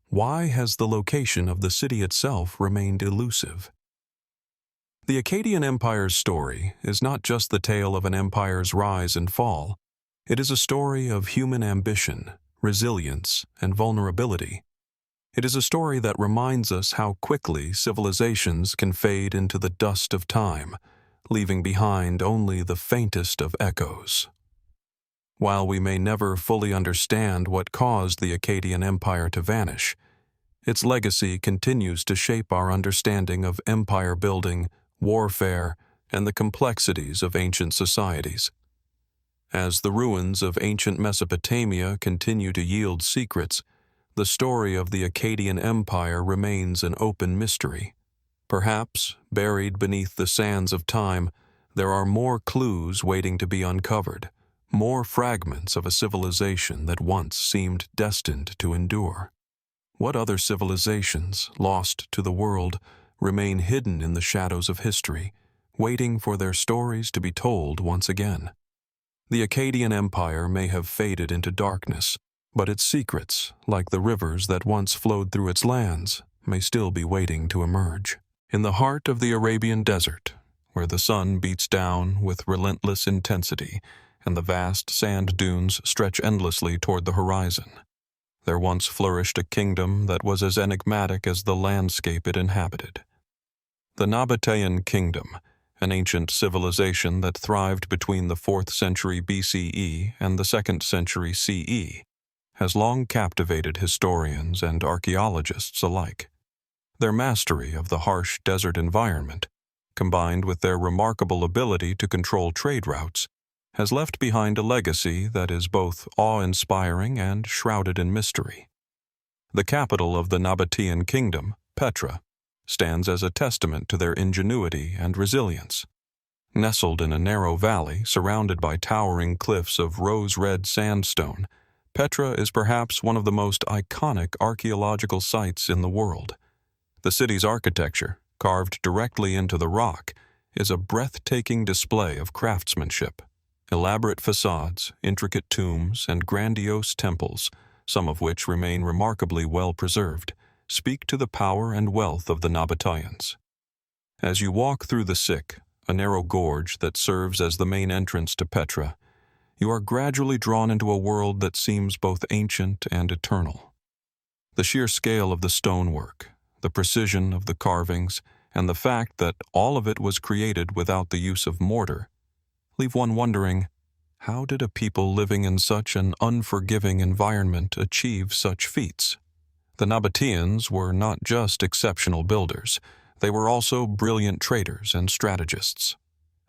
why has the location of the city itself remained elusive? The Akkadian Empire's story is not just the tale of an empire's rise and fall. It is a story of human ambition, resilience, and vulnerability. It is a story that reminds us how quickly civilizations can fade into the dust of time, leaving behind only the faintest of echoes. While we may never fully understand what caused the Akkadian Empire to vanish, its legacy continues to shape our understanding of empire building, warfare, and the complexities of ancient societies. As the ruins of ancient Mesopotamia continue to yield secrets, the story of the Akkadian Empire remains an open mystery. Perhaps, buried beneath the sands of time, there are more clues waiting to be uncovered, more fragments of a civilization that once seemed destined to endure. What other civilizations, lost to the world, remain hidden in the shadows of history, waiting for their stories to be told once again? The Akkadian Empire may have faded into darkness, but its secrets, like the rivers that once flowed through its lands, may still be waiting to emerge. In the heart of the Arabian desert, where the sun beats down with relentless intensity and the vast sand dunes stretch endlessly toward the horizon, there once flourished a kingdom that was as enigmatic as the landscape it inhabited. The Nabataean Kingdom, an ancient civilization that thrived between the 4th century BCE and the 2nd century CE, has long captivated historians and archaeologists alike. Their mastery of the harsh desert environment, combined with their remarkable ability to control trade routes, has left behind a legacy that is both awe-inspiring and shrouded in mystery. The capital of the Nabataean Kingdom, Petra, stands as a testament to their ingenuity and resilience. Nestled in a narrow valley surrounded by towering cliffs of rose-red sandstone, Petra is perhaps one of the most iconic archaeological sites in the world. The city's architecture, carved directly into the rock, is a breathtaking display of craftsmanship. Elaborate facades, intricate tombs, and grandiose temples, some of which remain remarkably well preserved, speak to the power and wealth of the Nabataeans. As you walk through the Sik, a narrow gorge that serves as the main entrance to Petra, you are gradually drawn into a world that seems both ancient and eternal. The sheer scale of the stonework, the precision of the carvings, and the fact that all of it was created without the use of mortar, leave one wondering, how did a people living in such an unforgiving environment achieve such feats? The Nabataeans were not just exceptional builders, they were also brilliant traders and strategists.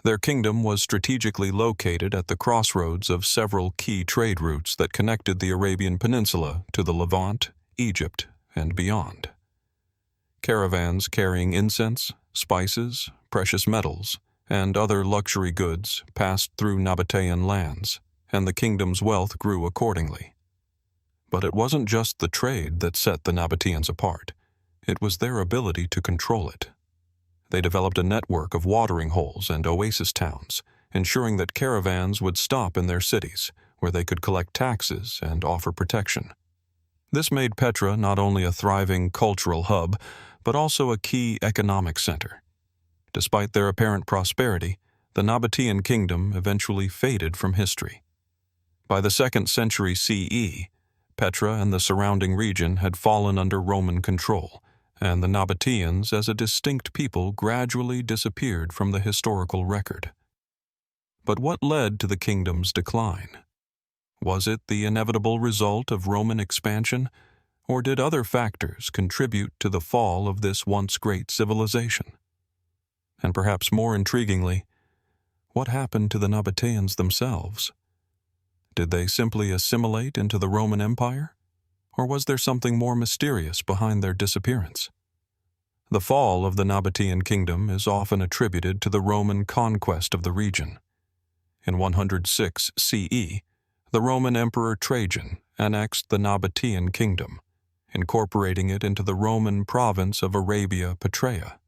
Their kingdom was strategically located at the crossroads of several key trade routes that connected the Arabian Peninsula to the Levant, Egypt, and beyond. Caravans carrying incense, spices, precious metals, and other luxury goods passed through Nabataean lands, and the kingdom's wealth grew accordingly. But it wasn't just the trade that set the Nabataeans apart. It was their ability to control it. They developed a network of watering holes and oasis towns, ensuring that caravans would stop in their cities, where they could collect taxes and offer protection. This made Petra not only a thriving cultural hub, but also a key economic center. Despite their apparent prosperity, the Nabataean Kingdom eventually faded from history. By the 2nd century CE, Petra and the surrounding region had fallen under Roman control, and the Nabataeans as a distinct people gradually disappeared from the historical record. But what led to the kingdom's decline? Was it the inevitable result of Roman expansion, or did other factors contribute to the fall of this once great civilization? And perhaps more intriguingly, what happened to the Nabataeans themselves? Did they simply assimilate into the Roman Empire? Or was there something more mysterious behind their disappearance? The fall of the Nabataean Kingdom is often attributed to the Roman conquest of the region. In 106 CE, the Roman Emperor Trajan annexed the Nabataean Kingdom, incorporating it into the Roman province of Arabia Petraea.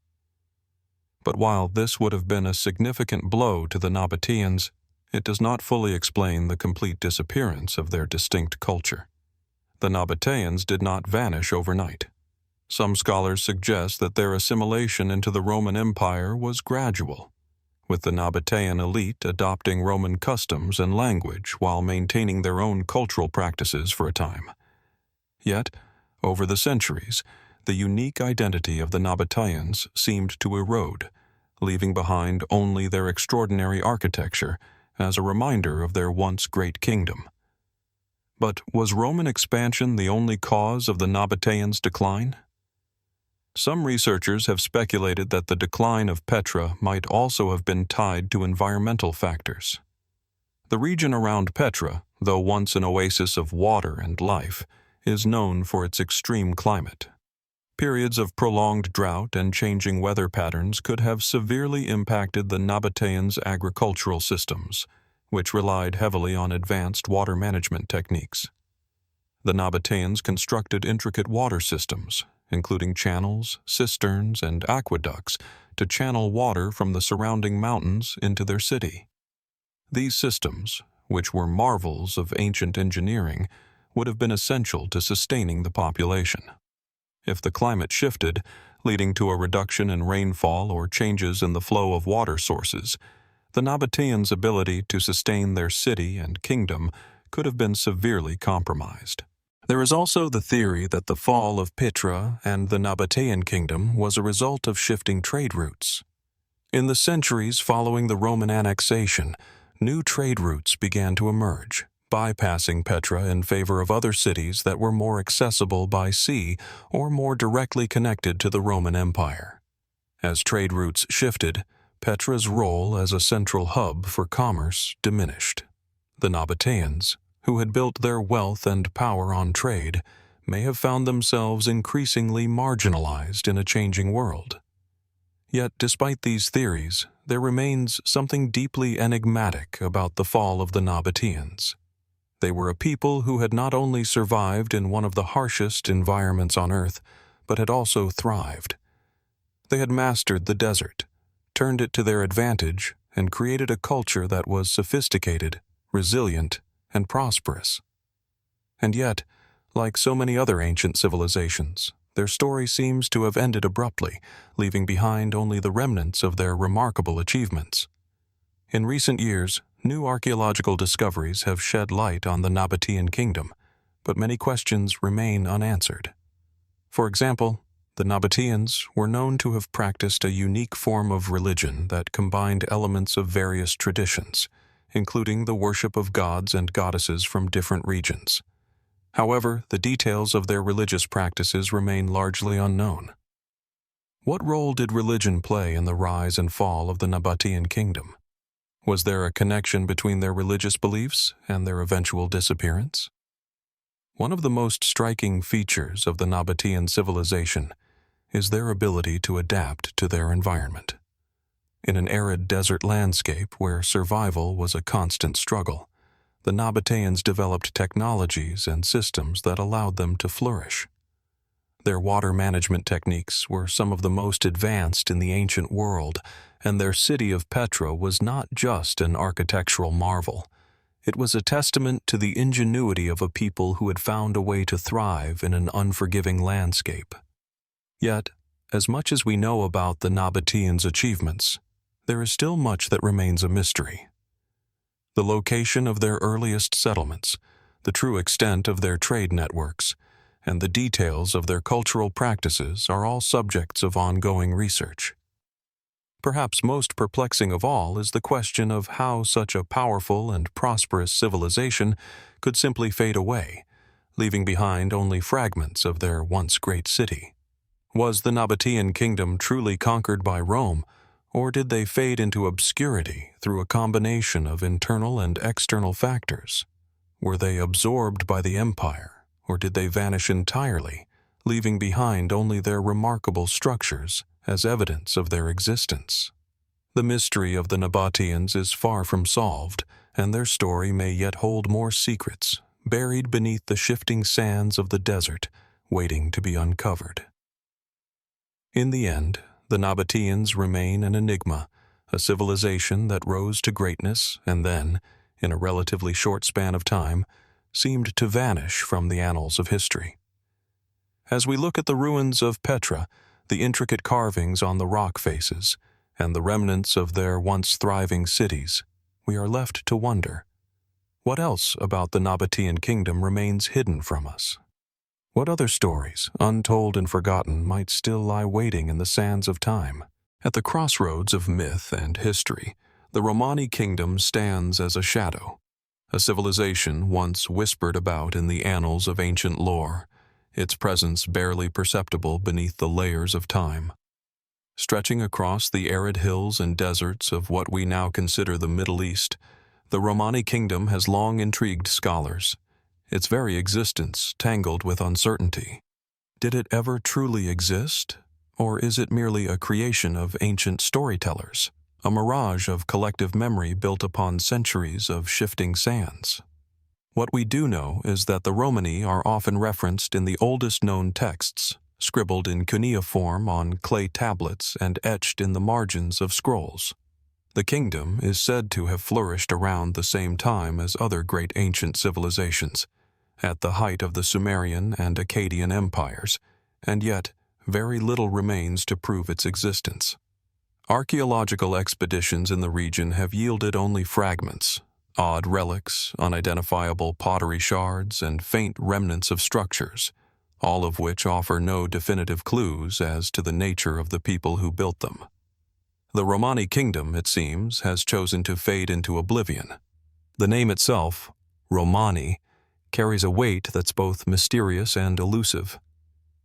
But while this would have been a significant blow to the Nabataeans, it does not fully explain the complete disappearance of their distinct culture. The Nabataeans did not vanish overnight. Some scholars suggest that their assimilation into the Roman Empire was gradual, with the Nabataean elite adopting Roman customs and language while maintaining their own cultural practices for a time. Yet, over the centuries, the unique identity of the Nabataeans seemed to erode, leaving behind only their extraordinary architecture as a reminder of their once great kingdom. But was Roman expansion the only cause of the Nabataeans' decline? Some researchers have speculated that the decline of Petra might also have been tied to environmental factors. The region around Petra, though once an oasis of water and life, is known for its extreme climate. Periods of prolonged drought and changing weather patterns could have severely impacted the Nabataeans' agricultural systems, which relied heavily on advanced water management techniques. The Nabataeans constructed intricate water systems, including channels, cisterns, and aqueducts, to channel water from the surrounding mountains into their city. These systems, which were marvels of ancient engineering, would have been essential to sustaining the population. If the climate shifted, leading to a reduction in rainfall or changes in the flow of water sources, the Nabataeans' ability to sustain their city and kingdom could have been severely compromised. There is also the theory that the fall of Petra and the Nabataean Kingdom was a result of shifting trade routes. In the centuries following the Roman annexation, new trade routes began to emerge, bypassing Petra in favor of other cities that were more accessible by sea or more directly connected to the Roman Empire. As trade routes shifted, Petra's role as a central hub for commerce diminished. The Nabataeans, who had built their wealth and power on trade, may have found themselves increasingly marginalized in a changing world. Yet, despite these theories, there remains something deeply enigmatic about the fall of the Nabataeans. They were a people who had not only survived in one of the harshest environments on Earth, but had also thrived. They had mastered the desert, turned it to their advantage, and created a culture that was sophisticated, resilient, and prosperous. And yet, like so many other ancient civilizations, their story seems to have ended abruptly, leaving behind only the remnants of their remarkable achievements. In recent years, new archaeological discoveries have shed light on the Nabataean Kingdom, but many questions remain unanswered. For example, the Nabataeans were known to have practiced a unique form of religion that combined elements of various traditions, including the worship of gods and goddesses from different regions. However, the details of their religious practices remain largely unknown. What role did religion play in the rise and fall of the Nabataean Kingdom? Was there a connection between their religious beliefs and their eventual disappearance? One of the most striking features of the Nabataean civilization is their ability to adapt to their environment. In an arid desert landscape where survival was a constant struggle, the Nabataeans developed technologies and systems that allowed them to flourish. Their water management techniques were some of the most advanced in the ancient world, and their city of Petra was not just an architectural marvel. It was a testament to the ingenuity of a people who had found a way to thrive in an unforgiving landscape. Yet, as much as we know about the Nabataeans' achievements, there is still much that remains a mystery. The location of their earliest settlements, the true extent of their trade networks, and the details of their cultural practices are all subjects of ongoing research. Perhaps most perplexing of all is the question of how such a powerful and prosperous civilization could simply fade away, leaving behind only fragments of their once great city. Was the Nabataean Kingdom truly conquered by Rome, or did they fade into obscurity through a combination of internal and external factors? Were they absorbed by the empire, or did they vanish entirely, leaving behind only their remarkable structures as evidence of their existence? The mystery of the Nabataeans is far from solved, and their story may yet hold more secrets, buried beneath the shifting sands of the desert, waiting to be uncovered. In the end, the Nabataeans remain an enigma, a civilization that rose to greatness and then, in a relatively short span of time, seemed to vanish from the annals of history. As we look at the ruins of Petra, the intricate carvings on the rock faces, and the remnants of their once thriving cities, we are left to wonder, what else about the Nabataean Kingdom remains hidden from us? What other stories, untold and forgotten, might still lie waiting in the sands of time? At the crossroads of myth and history, the Romani Kingdom stands as a shadow, a civilization once whispered about in the annals of ancient lore, its presence barely perceptible beneath the layers of time. Stretching across the arid hills and deserts of what we now consider the Middle East, the Romani Kingdom has long intrigued scholars, its very existence tangled with uncertainty. Did it ever truly exist, or is it merely a creation of ancient storytellers, a mirage of collective memory built upon centuries of shifting sands? What we do know is that the Romani are often referenced in the oldest known texts, scribbled in cuneiform on clay tablets and etched in the margins of scrolls. The kingdom is said to have flourished around the same time as other great ancient civilizations, at the height of the Sumerian and Akkadian empires, and yet very little remains to prove its existence. Archaeological expeditions in the region have yielded only fragments, odd relics, unidentifiable pottery shards, and faint remnants of structures, all of which offer no definitive clues as to the nature of the people who built them. The Romani Kingdom, it seems, has chosen to fade into oblivion. The name itself, Romani, carries a weight that's both mysterious and elusive.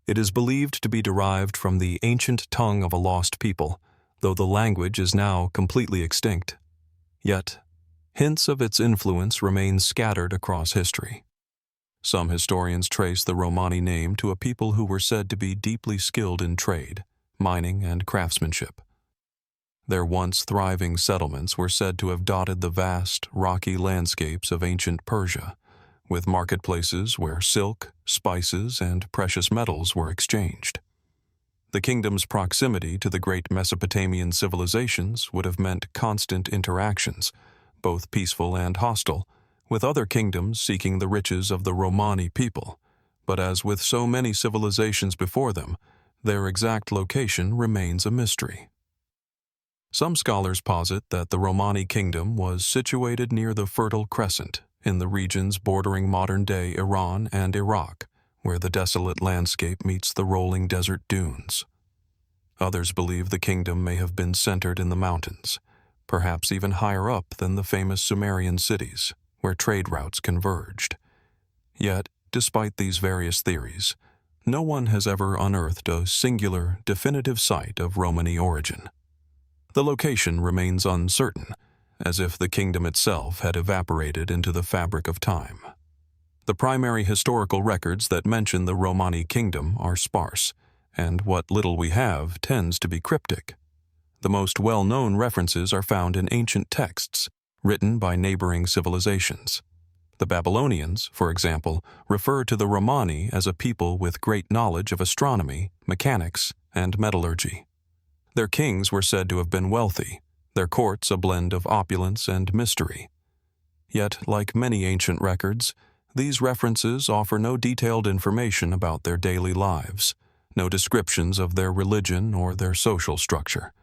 It is believed to be derived from the ancient tongue of a lost people, though the language is now completely extinct. Yet, hints of its influence remain scattered across history. Some historians trace the Romani name to a people who were said to be deeply skilled in trade, mining, and craftsmanship. Their once thriving settlements were said to have dotted the vast, rocky landscapes of ancient Persia, with marketplaces where silk, spices, and precious metals were exchanged. The kingdom's proximity to the great Mesopotamian civilizations would have meant constant interactions, both peaceful and hostile, with other kingdoms seeking the riches of the Romani people, but as with so many civilizations before them, their exact location remains a mystery. Some scholars posit that the Romani Kingdom was situated near the Fertile Crescent, in the regions bordering modern-day Iran and Iraq, where the desolate landscape meets the rolling desert dunes. Others believe the kingdom may have been centered in the mountains, perhaps even higher up than the famous Sumerian cities, where trade routes converged. Yet, despite these various theories, no one has ever unearthed a singular, definitive site of Romani origin. The location remains uncertain, as if the kingdom itself had evaporated into the fabric of time. The primary historical records that mention the Romani Kingdom are sparse, and what little we have tends to be cryptic. The most well-known references are found in ancient texts, written by neighboring civilizations. The Babylonians, for example, refer to the Romani as a people with great knowledge of astronomy, mechanics, and metallurgy. Their kings were said to have been wealthy, their courts a blend of opulence and mystery. Yet, like many ancient records, these references offer no detailed information about their daily lives, no descriptions of their religion or their social structure.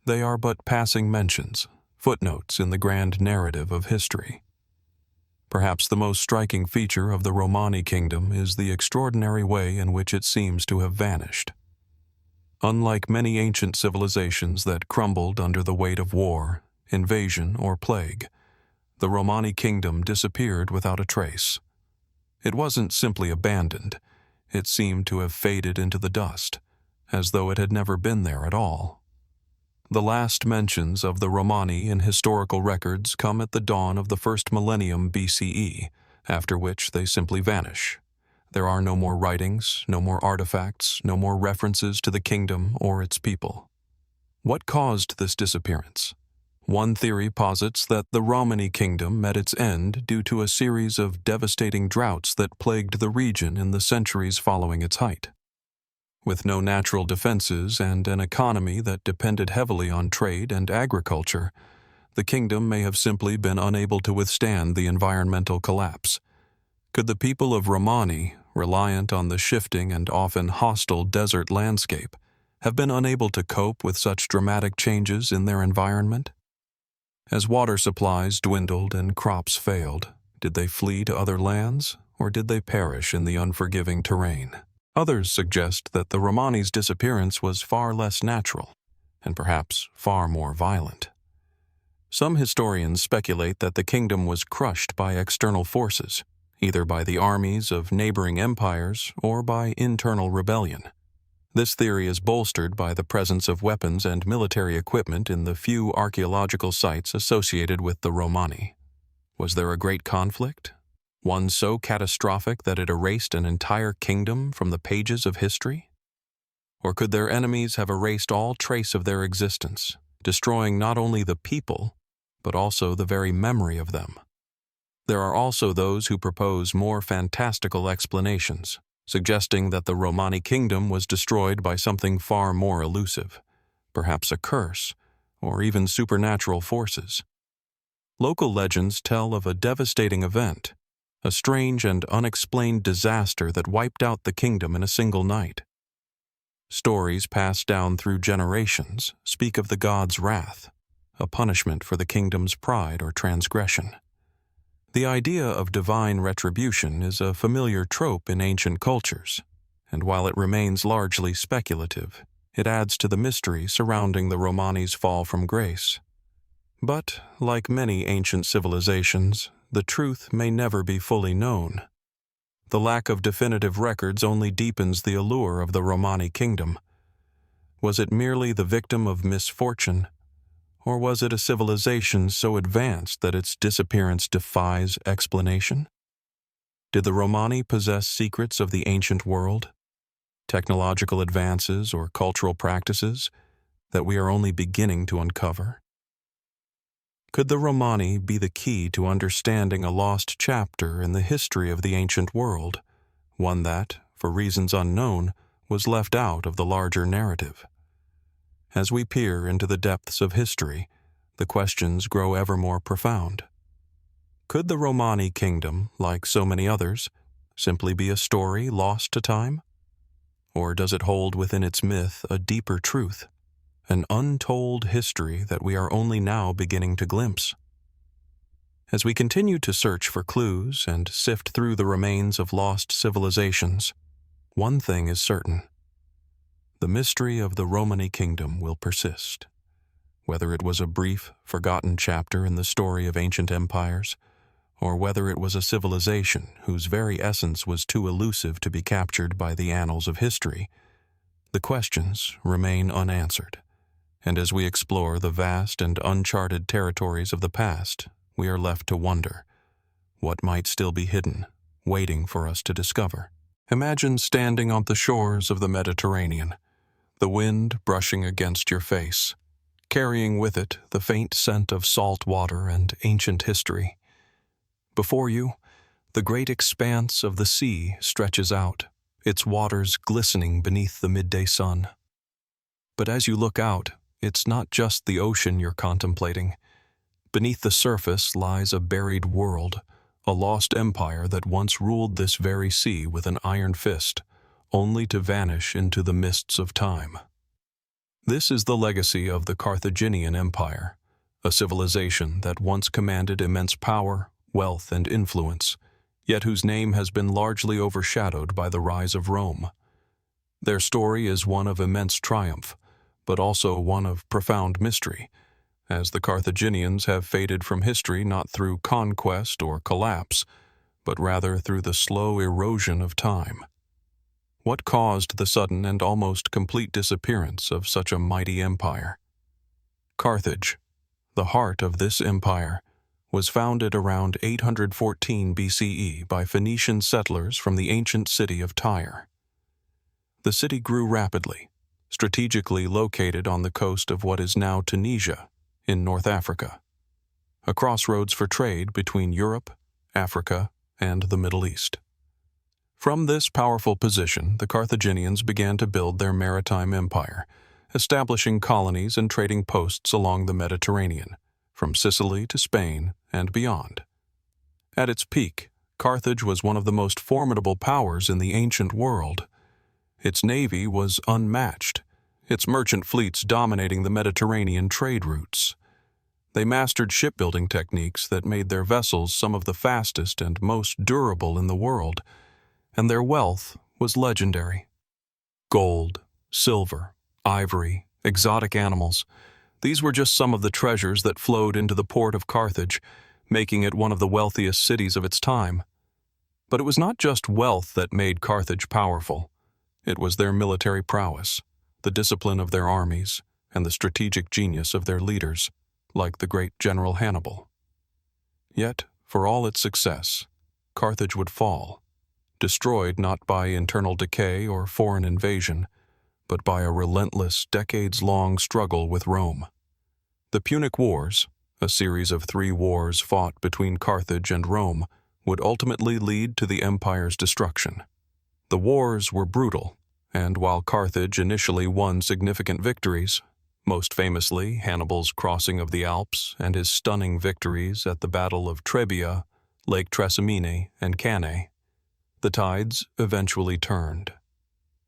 They are but passing mentions, footnotes in the grand narrative of history. Perhaps the most striking feature of the Romani Kingdom is the extraordinary way in which it seems to have vanished. Unlike many ancient civilizations that crumbled under the weight of war, invasion, or plague, the Romani Kingdom disappeared without a trace. It wasn't simply abandoned, it seemed to have faded into the dust, as though it had never been there at all. The last mentions of the Romani in historical records come at the dawn of the first millennium BCE, after which they simply vanish. There are no more writings, no more artifacts, no more references to the kingdom or its people. What caused this disappearance? One theory posits that the Romani Kingdom met its end due to a series of devastating droughts that plagued the region in the centuries following its height. With no natural defenses and an economy that depended heavily on trade and agriculture, the kingdom may have simply been unable to withstand the environmental collapse. Could the people of Romani, reliant on the shifting and often hostile desert landscape, have been unable to cope with such dramatic changes in their environment? As water supplies dwindled and crops failed, did they flee to other lands, or did they perish in the unforgiving terrain? Others suggest that the Romani's disappearance was far less natural, and perhaps far more violent. Some historians speculate that the kingdom was crushed by external forces, either by the armies of neighboring empires or by internal rebellion. This theory is bolstered by the presence of weapons and military equipment in the few archaeological sites associated with the Romani. Was there a great conflict? One so catastrophic that it erased an entire kingdom from the pages of history? Or could their enemies have erased all trace of their existence, destroying not only the people, but also the very memory of them? There are also those who propose more fantastical explanations, suggesting that the Romani Kingdom was destroyed by something far more elusive, perhaps a curse, or even supernatural forces. Local legends tell of a devastating event, a strange and unexplained disaster that wiped out the kingdom in a single night. Stories passed down through generations speak of the god's wrath, a punishment for the kingdom's pride or transgression. The idea of divine retribution is a familiar trope in ancient cultures, and while it remains largely speculative, it adds to the mystery surrounding the Romani's fall from grace. But, like many ancient civilizations, the truth may never be fully known. The lack of definitive records only deepens the allure of the Romani Kingdom. Was it merely the victim of misfortune, or was it a civilization so advanced that its disappearance defies explanation? Did the Romani possess secrets of the ancient world, technological advances or cultural practices that we are only beginning to uncover? Could the Romani be the key to understanding a lost chapter in the history of the ancient world, one that, for reasons unknown, was left out of the larger narrative? As we peer into the depths of history, the questions grow ever more profound. Could the Romani Kingdom, like so many others, simply be a story lost to time? Or does it hold within its myth a deeper truth, an untold history that we are only now beginning to glimpse? As we continue to search for clues and sift through the remains of lost civilizations, one thing is certain. The mystery of the Romani Kingdom will persist. Whether it was a brief, forgotten chapter in the story of ancient empires, or whether it was a civilization whose very essence was too elusive to be captured by the annals of history, the questions remain unanswered. And as we explore the vast and uncharted territories of the past, we are left to wonder what might still be hidden, waiting for us to discover. Imagine standing on the shores of the Mediterranean, the wind brushing against your face, carrying with it the faint scent of salt water and ancient history. Before you, the great expanse of the sea stretches out, its waters glistening beneath the midday sun. But as you look out, it's not just the ocean you're contemplating. Beneath the surface lies a buried world, a lost empire that once ruled this very sea with an iron fist, only to vanish into the mists of time. This is the legacy of the Carthaginian Empire, a civilization that once commanded immense power, wealth, and influence, yet whose name has been largely overshadowed by the rise of Rome. Their story is one of immense triumph, but also one of profound mystery, as the Carthaginians have faded from history not through conquest or collapse, but rather through the slow erosion of time. What caused the sudden and almost complete disappearance of such a mighty empire? Carthage, the heart of this empire, was founded around 814 BCE by Phoenician settlers from the ancient city of Tyre. The city grew rapidly, strategically located on the coast of what is now Tunisia, in North Africa, a crossroads for trade between Europe, Africa, and the Middle East. From this powerful position, the Carthaginians began to build their maritime empire, establishing colonies and trading posts along the Mediterranean, from Sicily to Spain and beyond. At its peak, Carthage was one of the most formidable powers in the ancient world. Its navy was unmatched, its merchant fleets dominating the Mediterranean trade routes. They mastered shipbuilding techniques that made their vessels some of the fastest and most durable in the world, and their wealth was legendary. Gold, silver, ivory, exotic animals, these were just some of the treasures that flowed into the port of Carthage, making it one of the wealthiest cities of its time. But it was not just wealth that made Carthage powerful. It was their military prowess, the discipline of their armies, and the strategic genius of their leaders, like the great General Hannibal. Yet, for all its success, Carthage would fall, destroyed not by internal decay or foreign invasion, but by a relentless, decades-long struggle with Rome. The Punic Wars, a series of 3 wars fought between Carthage and Rome, would ultimately lead to the empire's destruction. The wars were brutal, and while Carthage initially won significant victories, most famously Hannibal's crossing of the Alps and his stunning victories at the Battle of Trebia, Lake Trasimene, and Cannae, the tides eventually turned.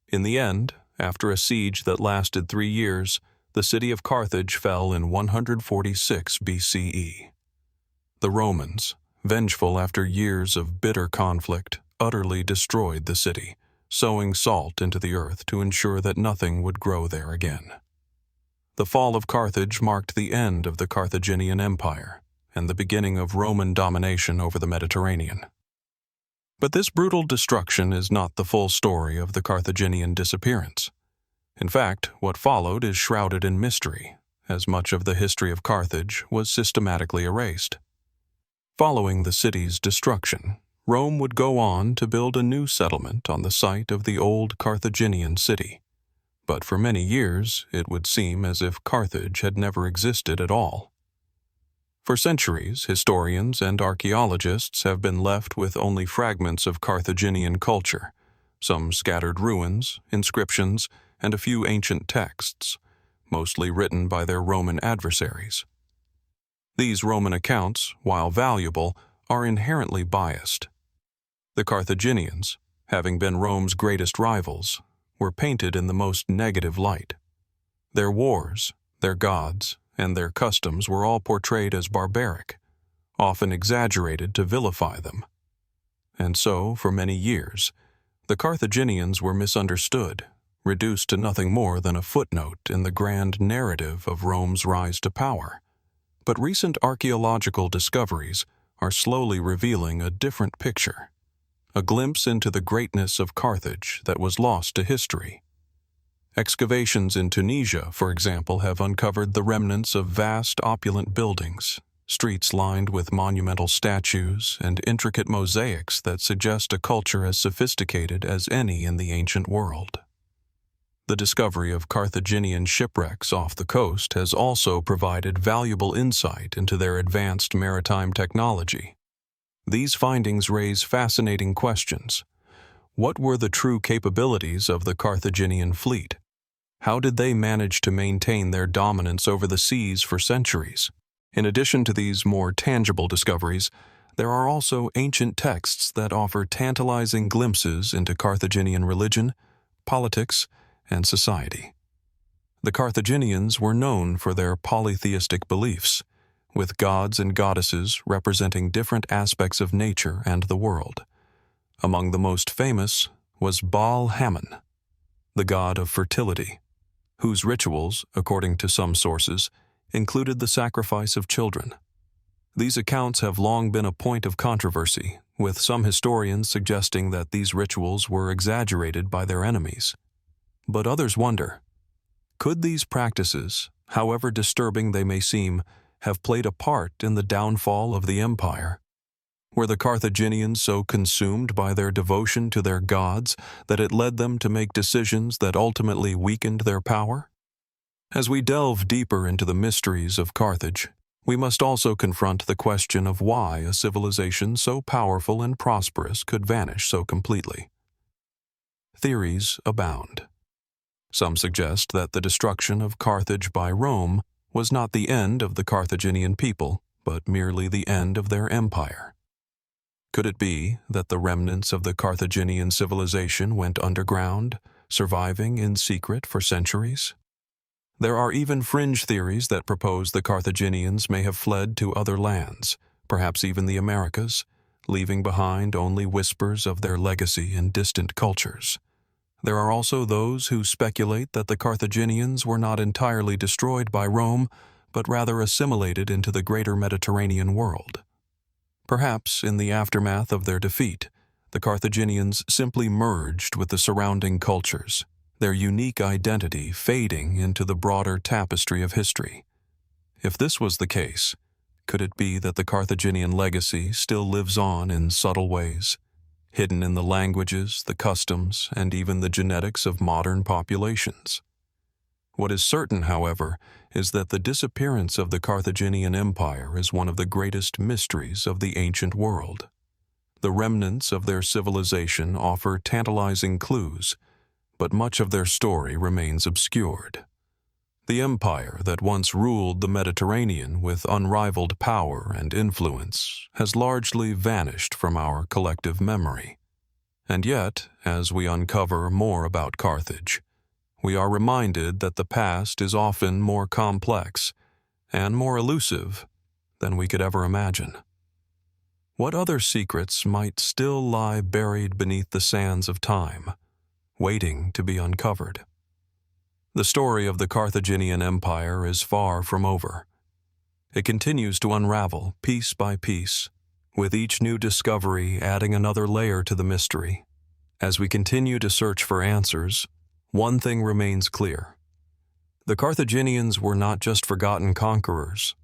In the end, after a siege that lasted 3 years, the city of Carthage fell in 146 BCE. The Romans, vengeful after years of bitter conflict, utterly destroyed the city, sowing salt into the earth to ensure that nothing would grow there again. The fall of Carthage marked the end of the Carthaginian Empire and the beginning of Roman domination over the Mediterranean. But this brutal destruction is not the full story of the Carthaginian disappearance. In fact, what followed is shrouded in mystery, as much of the history of Carthage was systematically erased. Following the city's destruction, Rome would go on to build a new settlement on the site of the old Carthaginian city. But for many years, it would seem as if Carthage had never existed at all. For centuries, historians and archaeologists have been left with only fragments of Carthaginian culture, some scattered ruins, inscriptions, and a few ancient texts, mostly written by their Roman adversaries. These Roman accounts, while valuable, are inherently biased. The Carthaginians, having been Rome's greatest rivals, were painted in the most negative light. Their wars, their gods, and their customs were all portrayed as barbaric, often exaggerated to vilify them. And so, for many years, the Carthaginians were misunderstood, reduced to nothing more than a footnote in the grand narrative of Rome's rise to power. But recent archaeological discoveries are slowly revealing a different picture, a glimpse into the greatness of Carthage that was lost to history. Excavations in Tunisia, for example, have uncovered the remnants of vast, opulent buildings, streets lined with monumental statues, and intricate mosaics that suggest a culture as sophisticated as any in the ancient world. The discovery of Carthaginian shipwrecks off the coast has also provided valuable insight into their advanced maritime technology. These findings raise fascinating questions. What were the true capabilities of the Carthaginian fleet? How did they manage to maintain their dominance over the seas for centuries? In addition to these more tangible discoveries, there are also ancient texts that offer tantalizing glimpses into Carthaginian religion, politics, and society. The Carthaginians were known for their polytheistic beliefs, with gods and goddesses representing different aspects of nature and the world. Among the most famous was Baal-Hamon, the god of fertility, whose rituals, according to some sources, included the sacrifice of children. These accounts have long been a point of controversy, with some historians suggesting that these rituals were exaggerated by their enemies. But others wonder, could these practices, however disturbing they may seem, have played a part in the downfall of the empire? Were the Carthaginians so consumed by their devotion to their gods that it led them to make decisions that ultimately weakened their power? As we delve deeper into the mysteries of Carthage, we must also confront the question of why a civilization so powerful and prosperous could vanish so completely. Theories abound. Some suggest that the destruction of Carthage by Rome was not the end of the Carthaginian people, but merely the end of their empire. Could it be that the remnants of the Carthaginian civilization went underground, surviving in secret for centuries? There are even fringe theories that propose the Carthaginians may have fled to other lands, perhaps even the Americas, leaving behind only whispers of their legacy in distant cultures. There are also those who speculate that the Carthaginians were not entirely destroyed by Rome, but rather assimilated into the greater Mediterranean world. Perhaps, in the aftermath of their defeat, the Carthaginians simply merged with the surrounding cultures, their unique identity fading into the broader tapestry of history. If this was the case, could it be that the Carthaginian legacy still lives on in subtle ways, hidden in the languages, the customs, and even the genetics of modern populations? What is certain, however, is that the disappearance of the Carthaginian Empire is one of the greatest mysteries of the ancient world. The remnants of their civilization offer tantalizing clues, but much of their story remains obscured. The empire that once ruled the Mediterranean with unrivaled power and influence has largely vanished from our collective memory. And yet, as we uncover more about Carthage, we are reminded that the past is often more complex and more elusive than we could ever imagine. What other secrets might still lie buried beneath the sands of time, waiting to be uncovered? The story of the Carthaginian Empire is far from over. It continues to unravel piece by piece, with each new discovery adding another layer to the mystery. As we continue to search for answers, one thing remains clear. The Carthaginians were not just forgotten conquerors.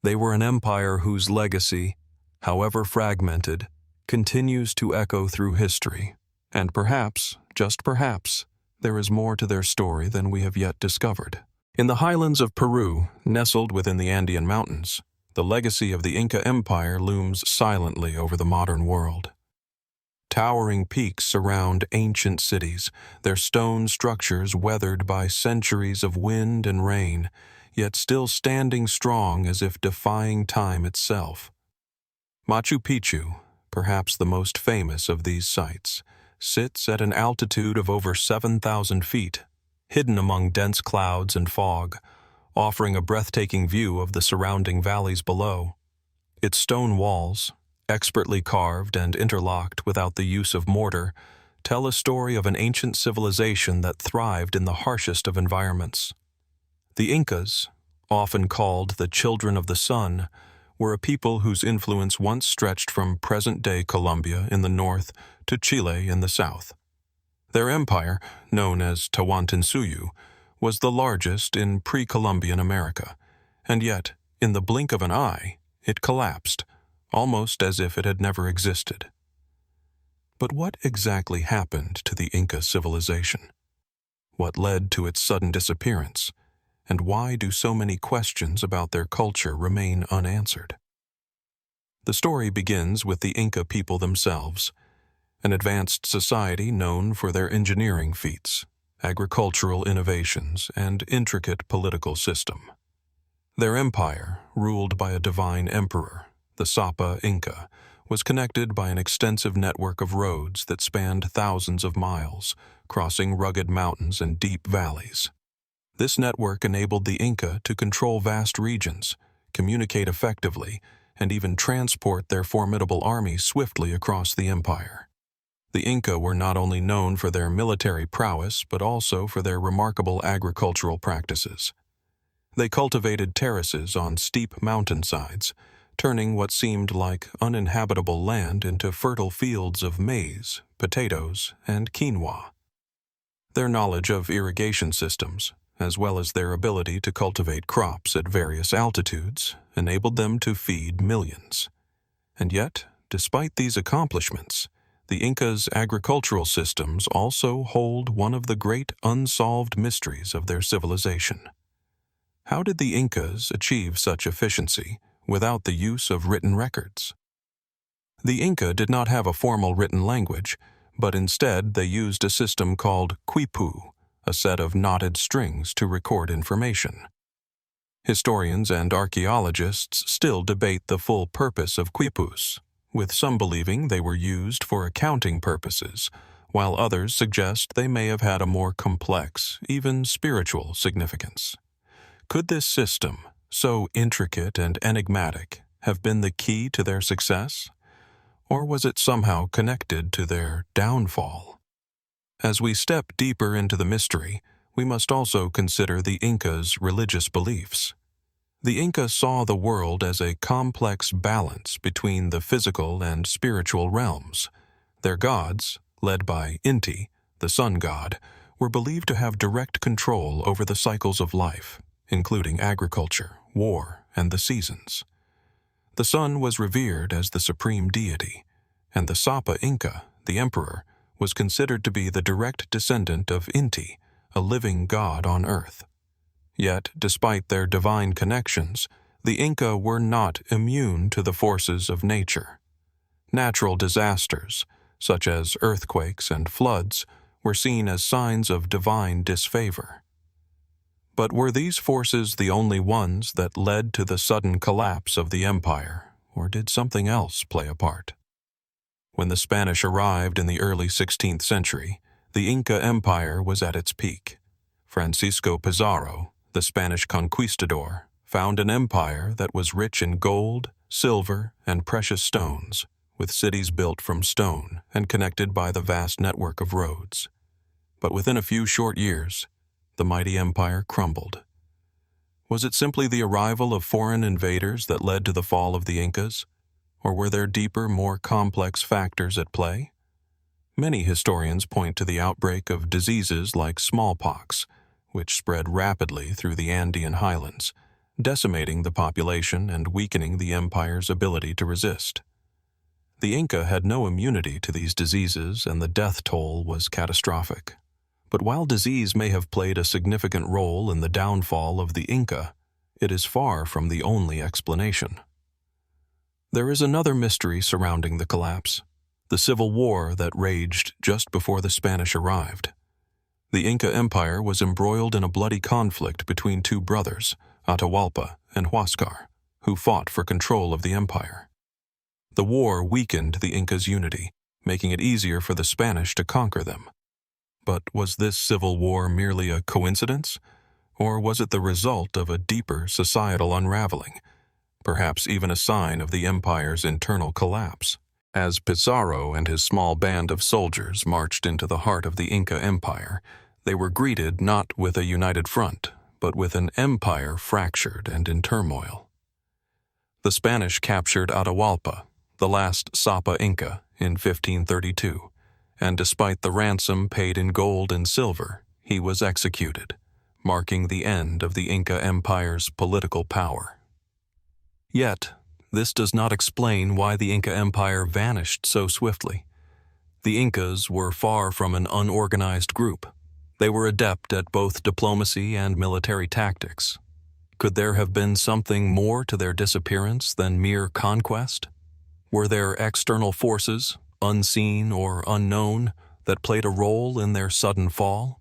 They were an empire whose legacy, however fragmented, continues to echo through history. And perhaps, just perhaps, there is more to their story than we have yet discovered. In the highlands of Peru, nestled within the Andean Mountains, the legacy of the Inca Empire looms silently over the modern world. Towering peaks surround ancient cities, their stone structures weathered by centuries of wind and rain, yet still standing strong as if defying time itself. Machu Picchu, perhaps the most famous of these sites, sits at an altitude of over 7,000 feet, hidden among dense clouds and fog, offering a breathtaking view of the surrounding valleys below. Its stone walls, expertly carved and interlocked without the use of mortar, tell a story of an ancient civilization that thrived in the harshest of environments. The Incas, often called the Children of the Sun, were a people whose influence once stretched from present-day Colombia in the north to Chile in the south. Their empire, known as Tawantinsuyu, was the largest in pre-Columbian America, and yet, in the blink of an eye, it collapsed, almost as if it had never existed. But what exactly happened to the Inca civilization? What led to its sudden disappearance? And why do so many questions about their culture remain unanswered? The story begins with the Inca people themselves, an advanced society known for their engineering feats, agricultural innovations, and intricate political system. Their empire, ruled by a divine emperor, the Sapa Inca, was connected by an extensive network of roads that spanned thousands of miles, crossing rugged mountains and deep valleys. This network enabled the Inca to control vast regions, communicate effectively, and even transport their formidable army swiftly across the empire. The Inca were not only known for their military prowess, but also for their remarkable agricultural practices. They cultivated terraces on steep mountainsides, turning what seemed like uninhabitable land into fertile fields of maize, potatoes, and quinoa. Their knowledge of irrigation systems, as well as their ability to cultivate crops at various altitudes, enabled them to feed millions. And yet, despite these accomplishments, the Incas' agricultural systems also hold one of the great unsolved mysteries of their civilization. How did the Incas achieve such efficiency without the use of written records? The Inca did not have a formal written language, but instead they used a system called quipu, a set of knotted strings to record information. Historians and archaeologists still debate the full purpose of quipus, with some believing they were used for accounting purposes, while others suggest they may have had a more complex, even spiritual significance. Could this system, so intricate and enigmatic, have been the key to their success? Or was it somehow connected to their downfall? As we step deeper into the mystery, we must also consider the Incas' religious beliefs. The Inca saw the world as a complex balance between the physical and spiritual realms. Their gods, led by Inti, the sun god, were believed to have direct control over the cycles of life, including agriculture, war, and the seasons. The sun was revered as the supreme deity, and the Sapa Inca, the emperor, was considered to be the direct descendant of Inti, a living god on earth. Yet, despite their divine connections, the Inca were not immune to the forces of nature. Natural disasters, such as earthquakes and floods, were seen as signs of divine disfavor. But were these forces the only ones that led to the sudden collapse of the empire, or did something else play a part? When the Spanish arrived in the early 16th century, the Inca Empire was at its peak. Francisco Pizarro, the Spanish conquistador, found an empire that was rich in gold, silver, and precious stones, with cities built from stone and connected by the vast network of roads. But within a few short years, the mighty empire crumbled. Was it simply the arrival of foreign invaders that led to the fall of the Incas? Or were there deeper, more complex factors at play? Many historians point to the outbreak of diseases like smallpox, which spread rapidly through the Andean highlands, decimating the population and weakening the empire's ability to resist. The Inca had no immunity to these diseases, and the death toll was catastrophic. But while disease may have played a significant role in the downfall of the Inca, it is far from the only explanation. There is another mystery surrounding the collapse: the civil war that raged just before the Spanish arrived. The Inca Empire was embroiled in a bloody conflict between two brothers, Atahualpa and Huáscar, who fought for control of the empire. The war weakened the Incas' unity, making it easier for the Spanish to conquer them. But was this civil war merely a coincidence, or was it the result of a deeper societal unraveling, perhaps even a sign of the empire's internal collapse? As Pizarro and his small band of soldiers marched into the heart of the Inca Empire, they were greeted not with a united front, but with an empire fractured and in turmoil. The Spanish captured Atahualpa, the last Sapa Inca, in 1532, and despite the ransom paid in gold and silver, he was executed, marking the end of the Inca Empire's political power. Yet, this does not explain why the Inca Empire vanished so swiftly. The Incas were far from an unorganized group. They were adept at both diplomacy and military tactics. Could there have been something more to their disappearance than mere conquest? Were there external forces, unseen or unknown, that played a role in their sudden fall?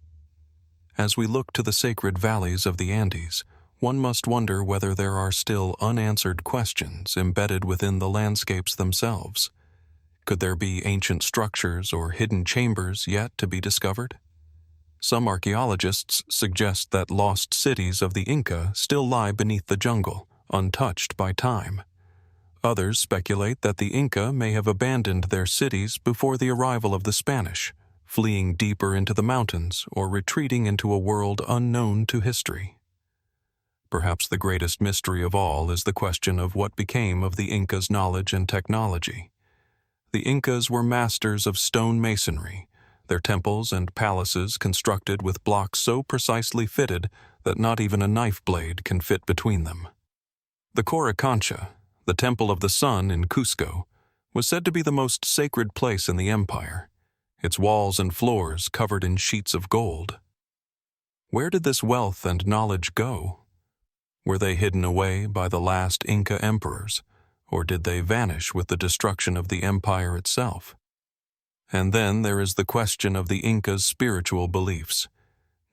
As we look to the sacred valleys of the Andes, one must wonder whether there are still unanswered questions embedded within the landscapes themselves. Could there be ancient structures or hidden chambers yet to be discovered? Some archaeologists suggest that lost cities of the Inca still lie beneath the jungle, untouched by time. Others speculate that the Inca may have abandoned their cities before the arrival of the Spanish, fleeing deeper into the mountains or retreating into a world unknown to history. Perhaps the greatest mystery of all is the question of what became of the Incas' knowledge and technology. The Incas were masters of stone masonry, their temples and palaces constructed with blocks so precisely fitted that not even a knife blade can fit between them. The Coricancha, the Temple of the Sun in Cusco, was said to be the most sacred place in the empire, its walls and floors covered in sheets of gold. Where did this wealth and knowledge go? Were they hidden away by the last Inca emperors, or did they vanish with the destruction of the empire itself? And then there is the question of the Incas' spiritual beliefs.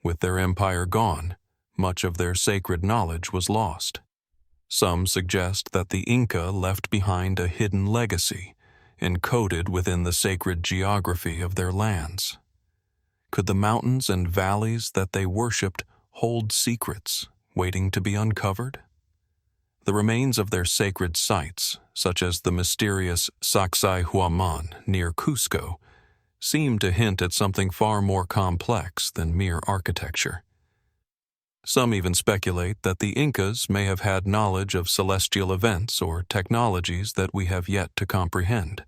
With their empire gone, much of their sacred knowledge was lost. Some suggest that the Inca left behind a hidden legacy, encoded within the sacred geography of their lands? Could the mountains and valleys that they worshipped hold secrets waiting to be uncovered? The remains of their sacred sites, such as the mysterious Sacsayhuaman near Cusco, seem to hint at something far more complex than mere architecture. Some even speculate that the Incas may have had knowledge of celestial events or technologies that we have yet to comprehend.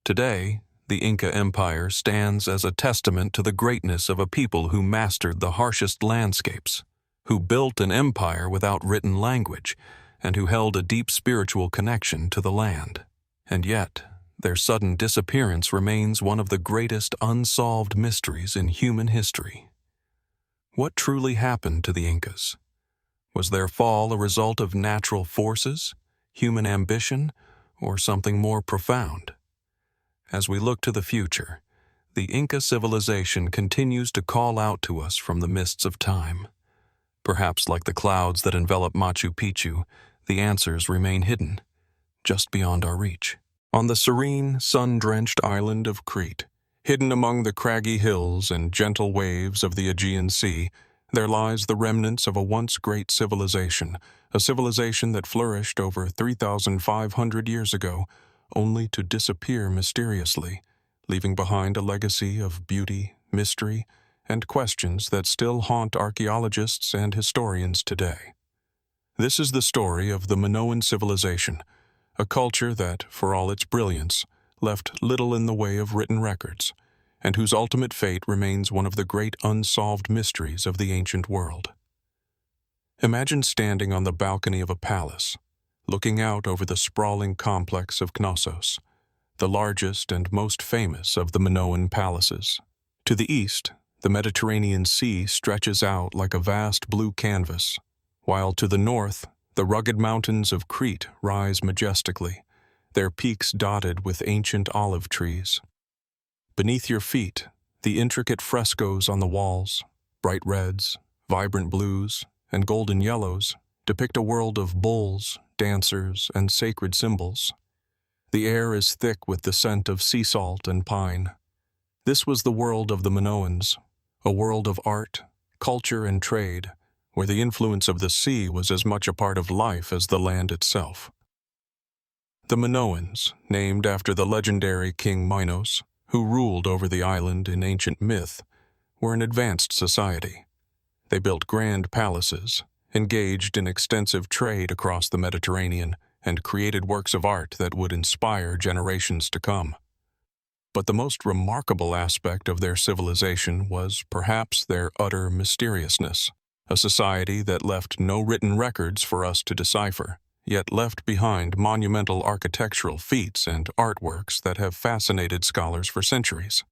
Today, the Inca Empire stands as a testament to the greatness of a people who mastered the harshest landscapes, who built an empire without written language, and who held a deep spiritual connection to the land. And yet, their sudden disappearance remains one of the greatest unsolved mysteries in human history. What truly happened to the Incas? Was their fall a result of natural forces, human ambition, or something more profound? As we look to the future, the Inca civilization continues to call out to us from the mists of time. Perhaps like the clouds that envelop Machu Picchu, the answers remain hidden, just beyond our reach. On the serene, sun-drenched island of Crete, hidden among the craggy hills and gentle waves of the Aegean Sea, there lies the remnants of a once great civilization, a civilization that flourished over 3,500 years ago, only to disappear mysteriously, leaving behind a legacy of beauty, mystery, and questions that still haunt archaeologists and historians today. This is the story of the Minoan Civilization, a culture that, for all its brilliance, left little in the way of written records, and whose ultimate fate remains one of the great unsolved mysteries of the ancient world. Imagine standing on the balcony of a palace, looking out over the sprawling complex of Knossos, the largest and most famous of the Minoan palaces. To the east, the Mediterranean Sea stretches out like a vast blue canvas, while to the north, the rugged mountains of Crete rise majestically, their peaks dotted with ancient olive trees. Beneath your feet, the intricate frescoes on the walls, bright reds, vibrant blues, and golden yellows, depict a world of bulls, dancers, and sacred symbols. The air is thick with the scent of sea salt and pine. This was the world of the Minoans, a world of art, culture, and trade, where the influence of the sea was as much a part of life as the land itself. The Minoans, named after the legendary King Minos, who ruled over the island in ancient myth, were an advanced society. They built grand palaces, engaged in extensive trade across the Mediterranean, and created works of art that would inspire generations to come. But the most remarkable aspect of their civilization was perhaps their utter mysteriousness, a society that left no written records for us to decipher, yet left behind monumental architectural feats and artworks that have fascinated scholars for centuries.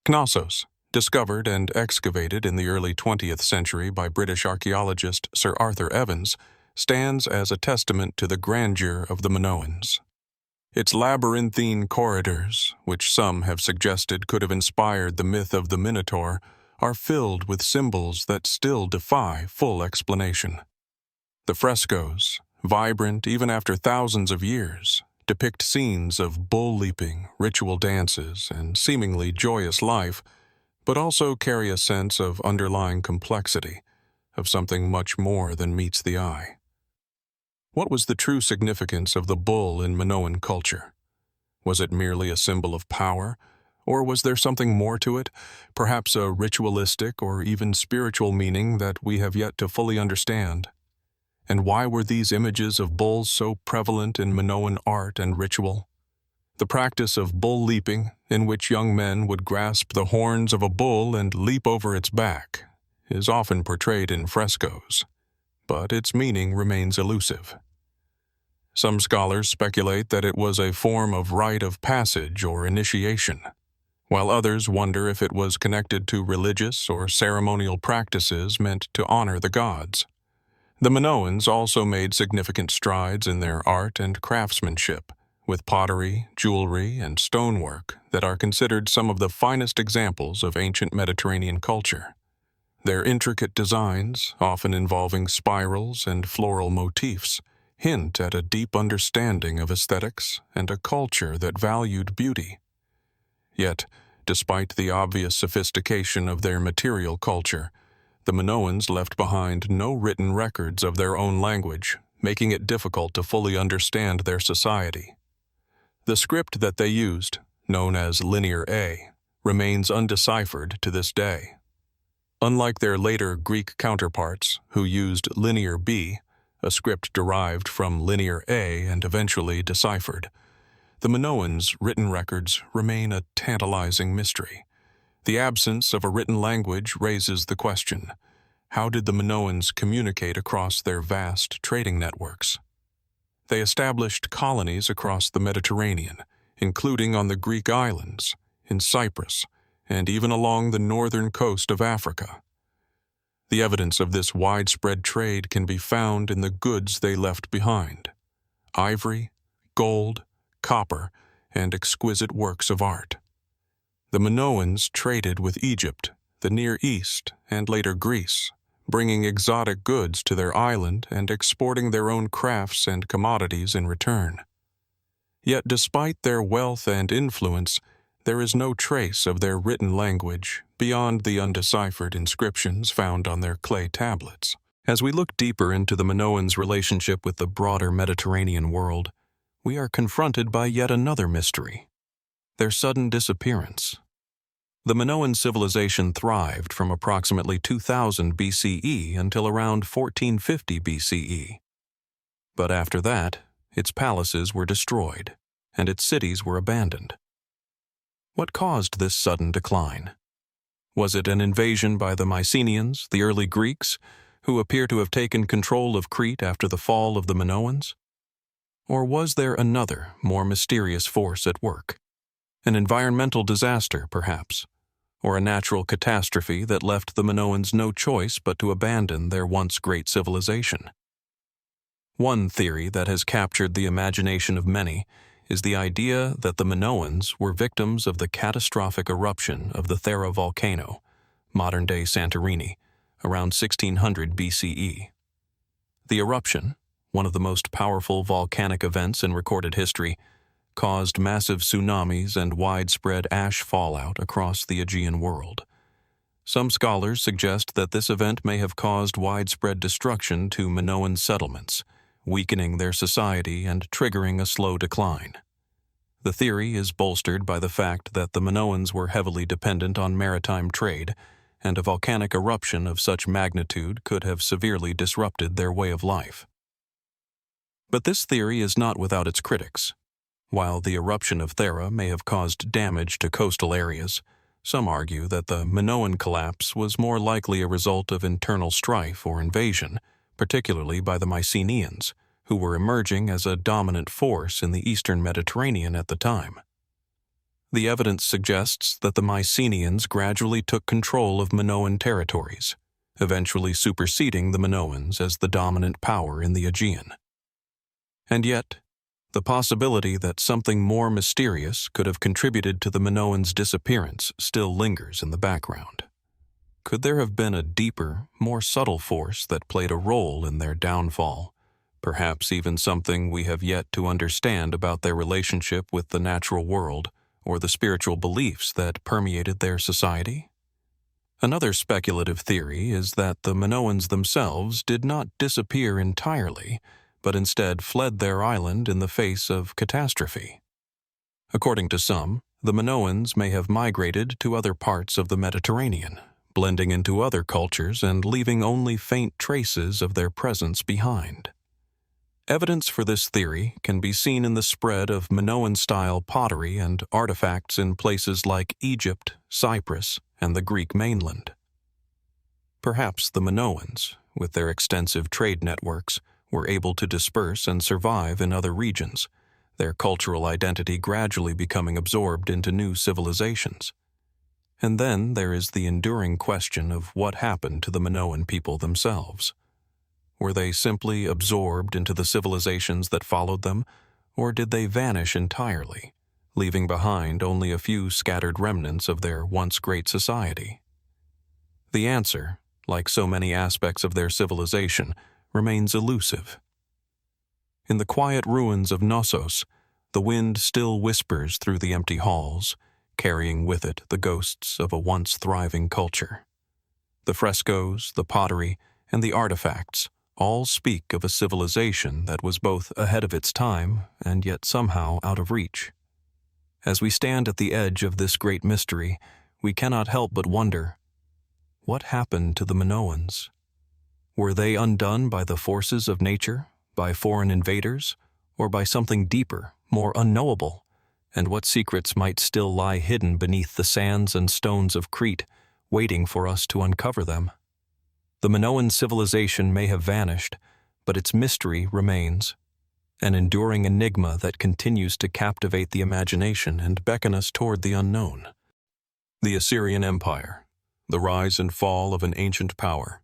Knossos, discovered and excavated in the early 20th century by British archaeologist Sir Arthur Evans, stands as a testament to the grandeur of the Minoans. Its labyrinthine corridors, which some have suggested could have inspired the myth of the Minotaur, are filled with symbols that still defy full explanation. The frescoes, vibrant even after thousands of years, depict scenes of bull leaping, ritual dances, and seemingly joyous life, but also carry a sense of underlying complexity, of something much more than meets the eye. What was the true significance of the bull in Minoan culture? Was it merely a symbol of power, or was there something more to it, perhaps a ritualistic or even spiritual meaning that we have yet to fully understand? And why were these images of bulls so prevalent in Minoan art and ritual? The practice of bull leaping, in which young men would grasp the horns of a bull and leap over its back, is often portrayed in frescoes, but its meaning remains elusive. Some scholars speculate that it was a form of rite of passage or initiation, while others wonder if it was connected to religious or ceremonial practices meant to honor the gods. The Minoans also made significant strides in their art and craftsmanship, with pottery, jewelry, and stonework that are considered some of the finest examples of ancient Mediterranean culture. Their intricate designs, often involving spirals and floral motifs, hint at a deep understanding of aesthetics and a culture that valued beauty. Yet, despite the obvious sophistication of their material culture, the Minoans left behind no written records of their own language, making it difficult to fully understand their society. The script that they used, known as Linear A, remains undeciphered to this day. Unlike their later Greek counterparts, who used Linear B, a script derived from Linear A and eventually deciphered, the Minoans' written records remain a tantalizing mystery. The absence of a written language raises the question: how did the Minoans communicate across their vast trading networks? They established colonies across the Mediterranean, including on the Greek islands, in Cyprus, and even along the northern coast of Africa. The evidence of this widespread trade can be found in the goods they left behind: ivory, gold, copper, and exquisite works of art. The Minoans traded with Egypt, the Near East, and later Greece, bringing exotic goods to their island and exporting their own crafts and commodities in return. Yet despite their wealth and influence, there is no trace of their written language beyond the undeciphered inscriptions found on their clay tablets. As we look deeper into the Minoans' relationship with the broader Mediterranean world, we are confronted by yet another mystery: their sudden disappearance. The Minoan civilization thrived from approximately 2000 BCE until around 1450 BCE. But after that, its palaces were destroyed, and its cities were abandoned. What caused this sudden decline? Was it an invasion by the Mycenaeans, the early Greeks, who appear to have taken control of Crete after the fall of the Minoans? Or was there another, more mysterious force at work? An environmental disaster, perhaps, or a natural catastrophe that left the Minoans no choice but to abandon their once great civilization? One theory that has captured the imagination of many is the idea that the Minoans were victims of the catastrophic eruption of the Thera volcano, modern-day Santorini, around 1600 BCE. The eruption, one of the most powerful volcanic events in recorded history, caused massive tsunamis and widespread ash fallout across the Aegean world. Some scholars suggest that this event may have caused widespread destruction to Minoan settlements, weakening their society and triggering a slow decline. The theory is bolstered by the fact that the Minoans were heavily dependent on maritime trade, and a volcanic eruption of such magnitude could have severely disrupted their way of life. But this theory is not without its critics. While the eruption of Thera may have caused damage to coastal areas, some argue that the Minoan collapse was more likely a result of internal strife or invasion, particularly by the Mycenaeans, who were emerging as a dominant force in the eastern Mediterranean at the time. The evidence suggests that the Mycenaeans gradually took control of Minoan territories, eventually superseding the Minoans as the dominant power in the Aegean. And yet, the possibility that something more mysterious could have contributed to the Minoans' disappearance still lingers in the background. Could there have been a deeper, more subtle force that played a role in their downfall, perhaps even something we have yet to understand about their relationship with the natural world or the spiritual beliefs that permeated their society? Another speculative theory is that the Minoans themselves did not disappear entirely, but instead fled their island in the face of catastrophe. According to some, the Minoans may have migrated to other parts of the Mediterranean, blending into other cultures and leaving only faint traces of their presence behind. Evidence for this theory can be seen in the spread of Minoan-style pottery and artifacts in places like Egypt, Cyprus, and the Greek mainland. Perhaps the Minoans, with their extensive trade networks, were able to disperse and survive in other regions, their cultural identity gradually becoming absorbed into new civilizations. And then there is the enduring question of what happened to the Minoan people themselves. Were they simply absorbed into the civilizations that followed them, or did they vanish entirely, leaving behind only a few scattered remnants of their once great society? The answer, like so many aspects of their civilization, remains elusive. In the quiet ruins of Knossos, the wind still whispers through the empty halls, carrying with it the ghosts of a once thriving culture. The frescoes, the pottery, and the artifacts all speak of a civilization that was both ahead of its time and yet somehow out of reach. As we stand at the edge of this great mystery, we cannot help but wonder, what happened to the Minoans? Were they undone by the forces of nature, by foreign invaders, or by something deeper, more unknowable? And what secrets might still lie hidden beneath the sands and stones of Crete, waiting for us to uncover them? The Minoan civilization may have vanished, but its mystery remains, an enduring enigma that continues to captivate the imagination and beckon us toward the unknown. The Assyrian Empire, the rise and fall of an ancient power.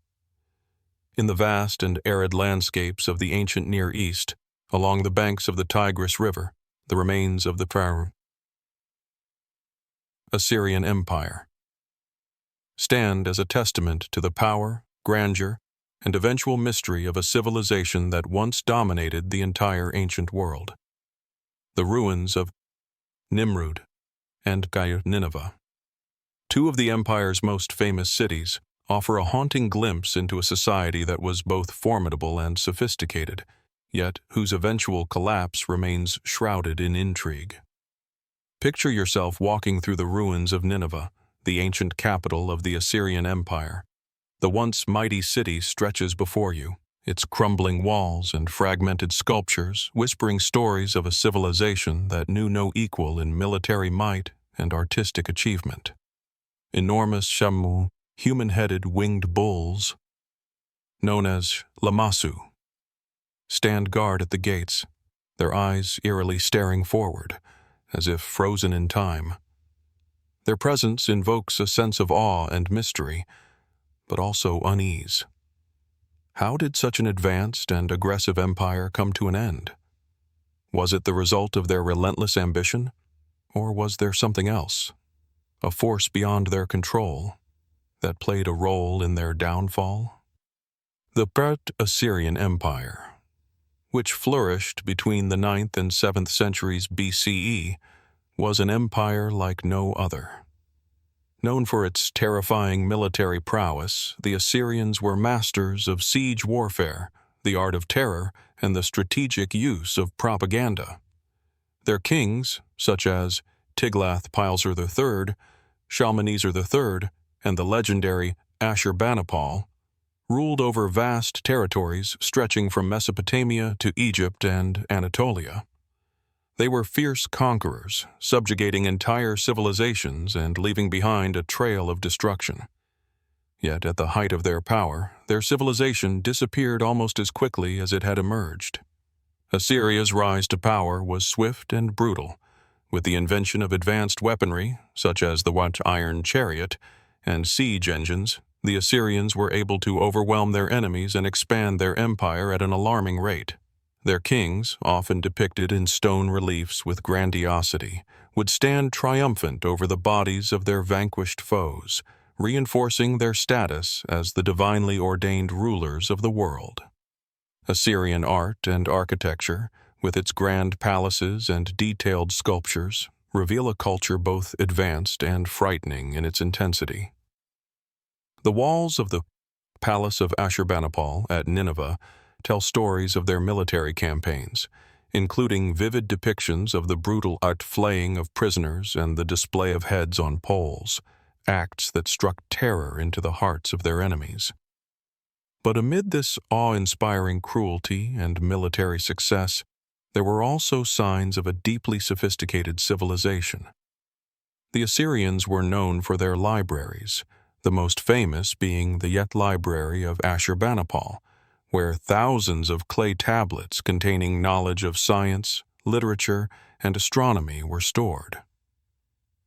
In the vast and arid landscapes of the ancient Near East, along the banks of the Tigris River, the remains of the Assyrian Empire stand as a testament to the power, grandeur, and eventual mystery of a civilization that once dominated the entire ancient world. The ruins of Nimrud and Nineveh, two of the empire's most famous cities, offer a haunting glimpse into a society that was both formidable and sophisticated, yet whose eventual collapse remains shrouded in intrigue. Picture yourself walking through the ruins of Nineveh, the ancient capital of the Assyrian Empire. The once mighty city stretches before you, its crumbling walls and fragmented sculptures whispering stories of a civilization that knew no equal in military might and artistic achievement. Enormous shamu, human-headed winged bulls, known as lamassu, stand guard at the gates, their eyes eerily staring forward, as if frozen in time. Their presence invokes a sense of awe and mystery, but also unease. How did such an advanced and aggressive empire come to an end? Was it the result of their relentless ambition, or was there something else, a force beyond their control, that played a role in their downfall? The Assyrian Empire, which flourished between the 9th and 7th centuries BCE, was an empire like no other. Known for its terrifying military prowess, the Assyrians were masters of siege warfare, the art of terror, and the strategic use of propaganda. Their kings, such as Tiglath-Pileser III, Shalmaneser III, and the legendary Ashurbanipal, ruled over vast territories stretching from Mesopotamia to Egypt and Anatolia. They were fierce conquerors, subjugating entire civilizations and leaving behind a trail of destruction. Yet at the height of their power, their civilization disappeared almost as quickly as it had emerged. Assyria's rise to power was swift and brutal. With the invention of advanced weaponry, such as the iron chariot, and siege engines, the Assyrians were able to overwhelm their enemies and expand their empire at an alarming rate. Their kings, often depicted in stone reliefs with grandiosity, would stand triumphant over the bodies of their vanquished foes, reinforcing their status as the divinely ordained rulers of the world. Assyrian art and architecture, with its grand palaces and detailed sculptures, reveal a culture both advanced and frightening in its intensity. The walls of the Palace of Ashurbanipal at Nineveh tell stories of their military campaigns, including vivid depictions of the brutal flaying of prisoners and the display of heads on poles, acts that struck terror into the hearts of their enemies. But amid this awe-inspiring cruelty and military success, there were also signs of a deeply sophisticated civilization. The Assyrians were known for their libraries, the most famous being the Yet Library of Ashurbanipal, where thousands of clay tablets containing knowledge of science, literature, and astronomy were stored.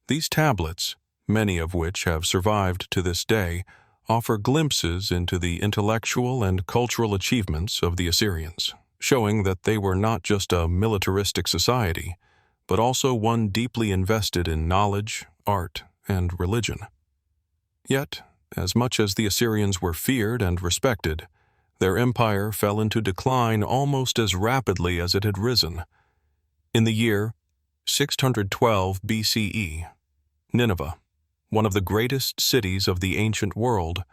These tablets, many of which have survived to this day, offer glimpses into the intellectual and cultural achievements of the Assyrians, showing that they were not just a militaristic society, but also one deeply invested in knowledge, art, and religion. Yet, as much as the Assyrians were feared and respected, their empire fell into decline almost as rapidly as it had risen. In the year 612 BCE, Nineveh, one of the greatest cities of the ancient world,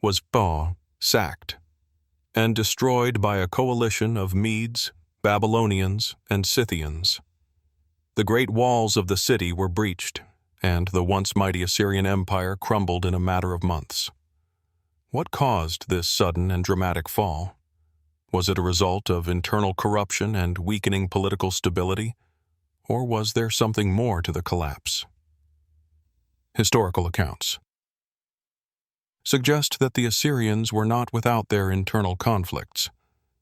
was sacked and destroyed by a coalition of Medes, Babylonians, and Scythians. The great walls of the city were breached, and the once mighty Assyrian Empire crumbled in a matter of months. What caused this sudden and dramatic fall? Was it a result of internal corruption and weakening political stability, or was there something more to the collapse? Historical accounts suggest that the Assyrians were not without their internal conflicts.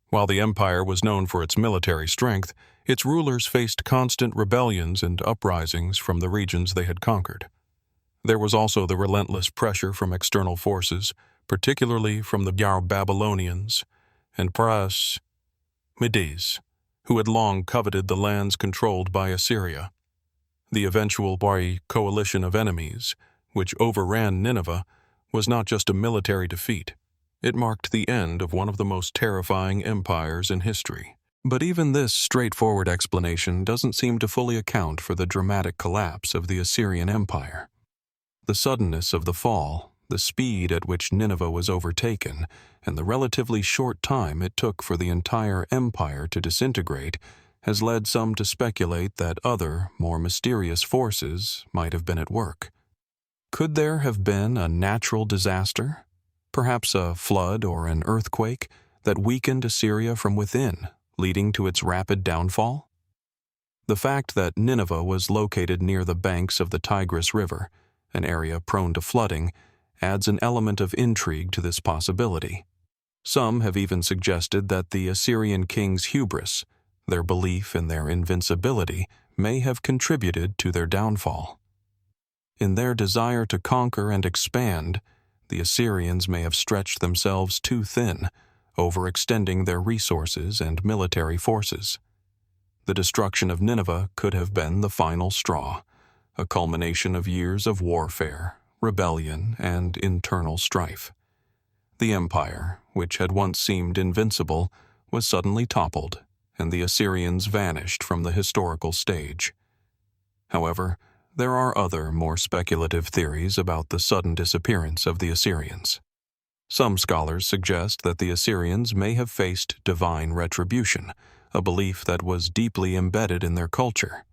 While the empire was known for its military strength, its rulers faced constant rebellions and uprisings from the regions they had conquered. There was also the relentless pressure from external forces, particularly from the Babylonians and Medes, who had long coveted the lands controlled by Assyria. The eventual coalition of enemies, which overran Nineveh, was not just a military defeat. It marked the end of one of the most terrifying empires in history. But even this straightforward explanation doesn't seem to fully account for the dramatic collapse of the Assyrian Empire. The suddenness of the fall, the speed at which Nineveh was overtaken, and the relatively short time it took for the entire empire to disintegrate has led some to speculate that other, more mysterious forces might have been at work. Could there have been a natural disaster, perhaps a flood or an earthquake, that weakened Assyria from within, leading to its rapid downfall? The fact that Nineveh was located near the banks of the Tigris River, an area prone to flooding, adds an element of intrigue to this possibility. Some have even suggested that the Assyrian king's hubris, their belief in their invincibility, may have contributed to their downfall. In their desire to conquer and expand, the Assyrians may have stretched themselves too thin, overextending their resources and military forces. The destruction of Nineveh could have been the final straw, a culmination of years of warfare, rebellion, and internal strife. The empire, which had once seemed invincible, was suddenly toppled, and the Assyrians vanished from the historical stage. However, there are other, more speculative theories about the sudden disappearance of the Assyrians. Some scholars suggest that the Assyrians may have faced divine retribution, a belief that was deeply embedded in their culture.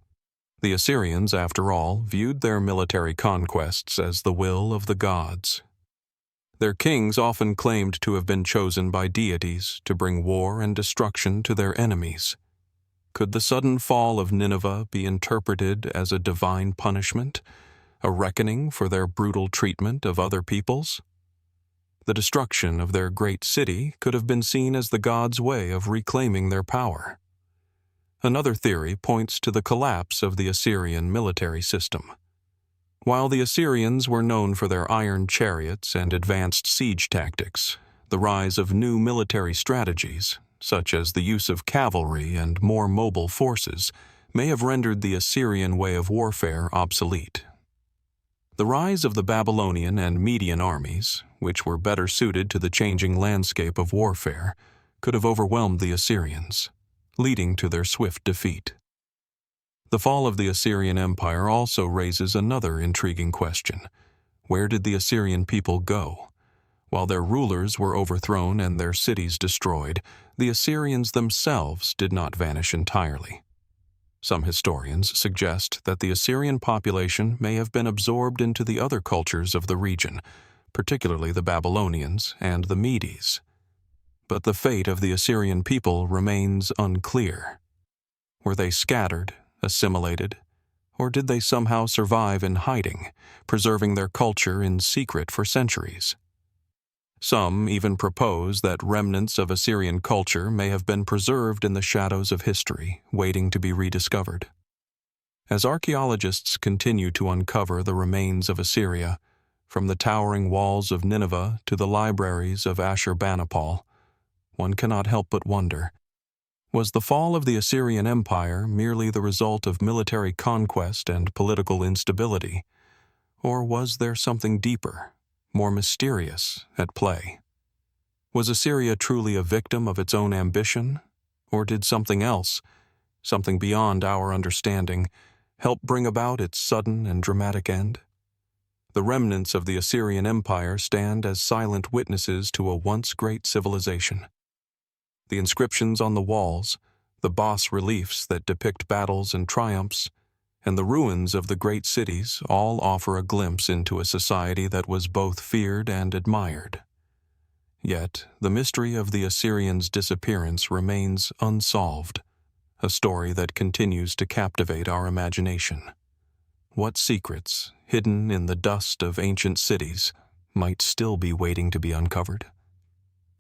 The Assyrians, after all, viewed their military conquests as the will of the gods. Their kings often claimed to have been chosen by deities to bring war and destruction to their enemies. Could the sudden fall of Nineveh be interpreted as a divine punishment, a reckoning for their brutal treatment of other peoples? The destruction of their great city could have been seen as the gods' way of reclaiming their power. Another theory points to the collapse of the Assyrian military system. While the Assyrians were known for their iron chariots and advanced siege tactics, the rise of new military strategies, such as the use of cavalry and more mobile forces, may have rendered the Assyrian way of warfare obsolete. The rise of the Babylonian and Median armies, which were better suited to the changing landscape of warfare, could have overwhelmed the Assyrians, leading to their swift defeat. The fall of the Assyrian Empire also raises another intriguing question. Where did the Assyrian people go? While their rulers were overthrown and their cities destroyed, the Assyrians themselves did not vanish entirely. Some historians suggest that the Assyrian population may have been absorbed into the other cultures of the region, particularly the Babylonians and the Medes. But the fate of the Assyrian people remains unclear. Were they scattered, assimilated, or did they somehow survive in hiding, preserving their culture in secret for centuries? Some even propose that remnants of Assyrian culture may have been preserved in the shadows of history, waiting to be rediscovered. As archaeologists continue to uncover the remains of Assyria, from the towering walls of Nineveh to the libraries of Ashurbanipal, one cannot help but wonder, was the fall of the Assyrian Empire merely the result of military conquest and political instability, or was there something deeper, more mysterious, at play? Was Assyria truly a victim of its own ambition, or did something else, something beyond our understanding, help bring about its sudden and dramatic end? The remnants of the Assyrian Empire stand as silent witnesses to a once great civilization. The inscriptions on the walls, the bas-reliefs that depict battles and triumphs, and the ruins of the great cities all offer a glimpse into a society that was both feared and admired. Yet, the mystery of the Assyrians' disappearance remains unsolved, a story that continues to captivate our imagination. What secrets, hidden in the dust of ancient cities, might still be waiting to be uncovered?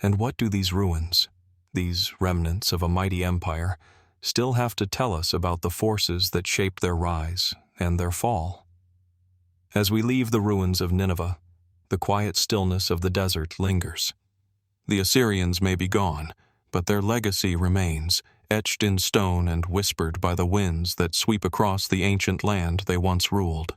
And what do these ruins, these remnants of a mighty empire, still have to tell us about the forces that shaped their rise and their fall? As we leave the ruins of Nineveh, the quiet stillness of the desert lingers. The Assyrians may be gone, but their legacy remains, etched in stone and whispered by the winds that sweep across the ancient land they once ruled.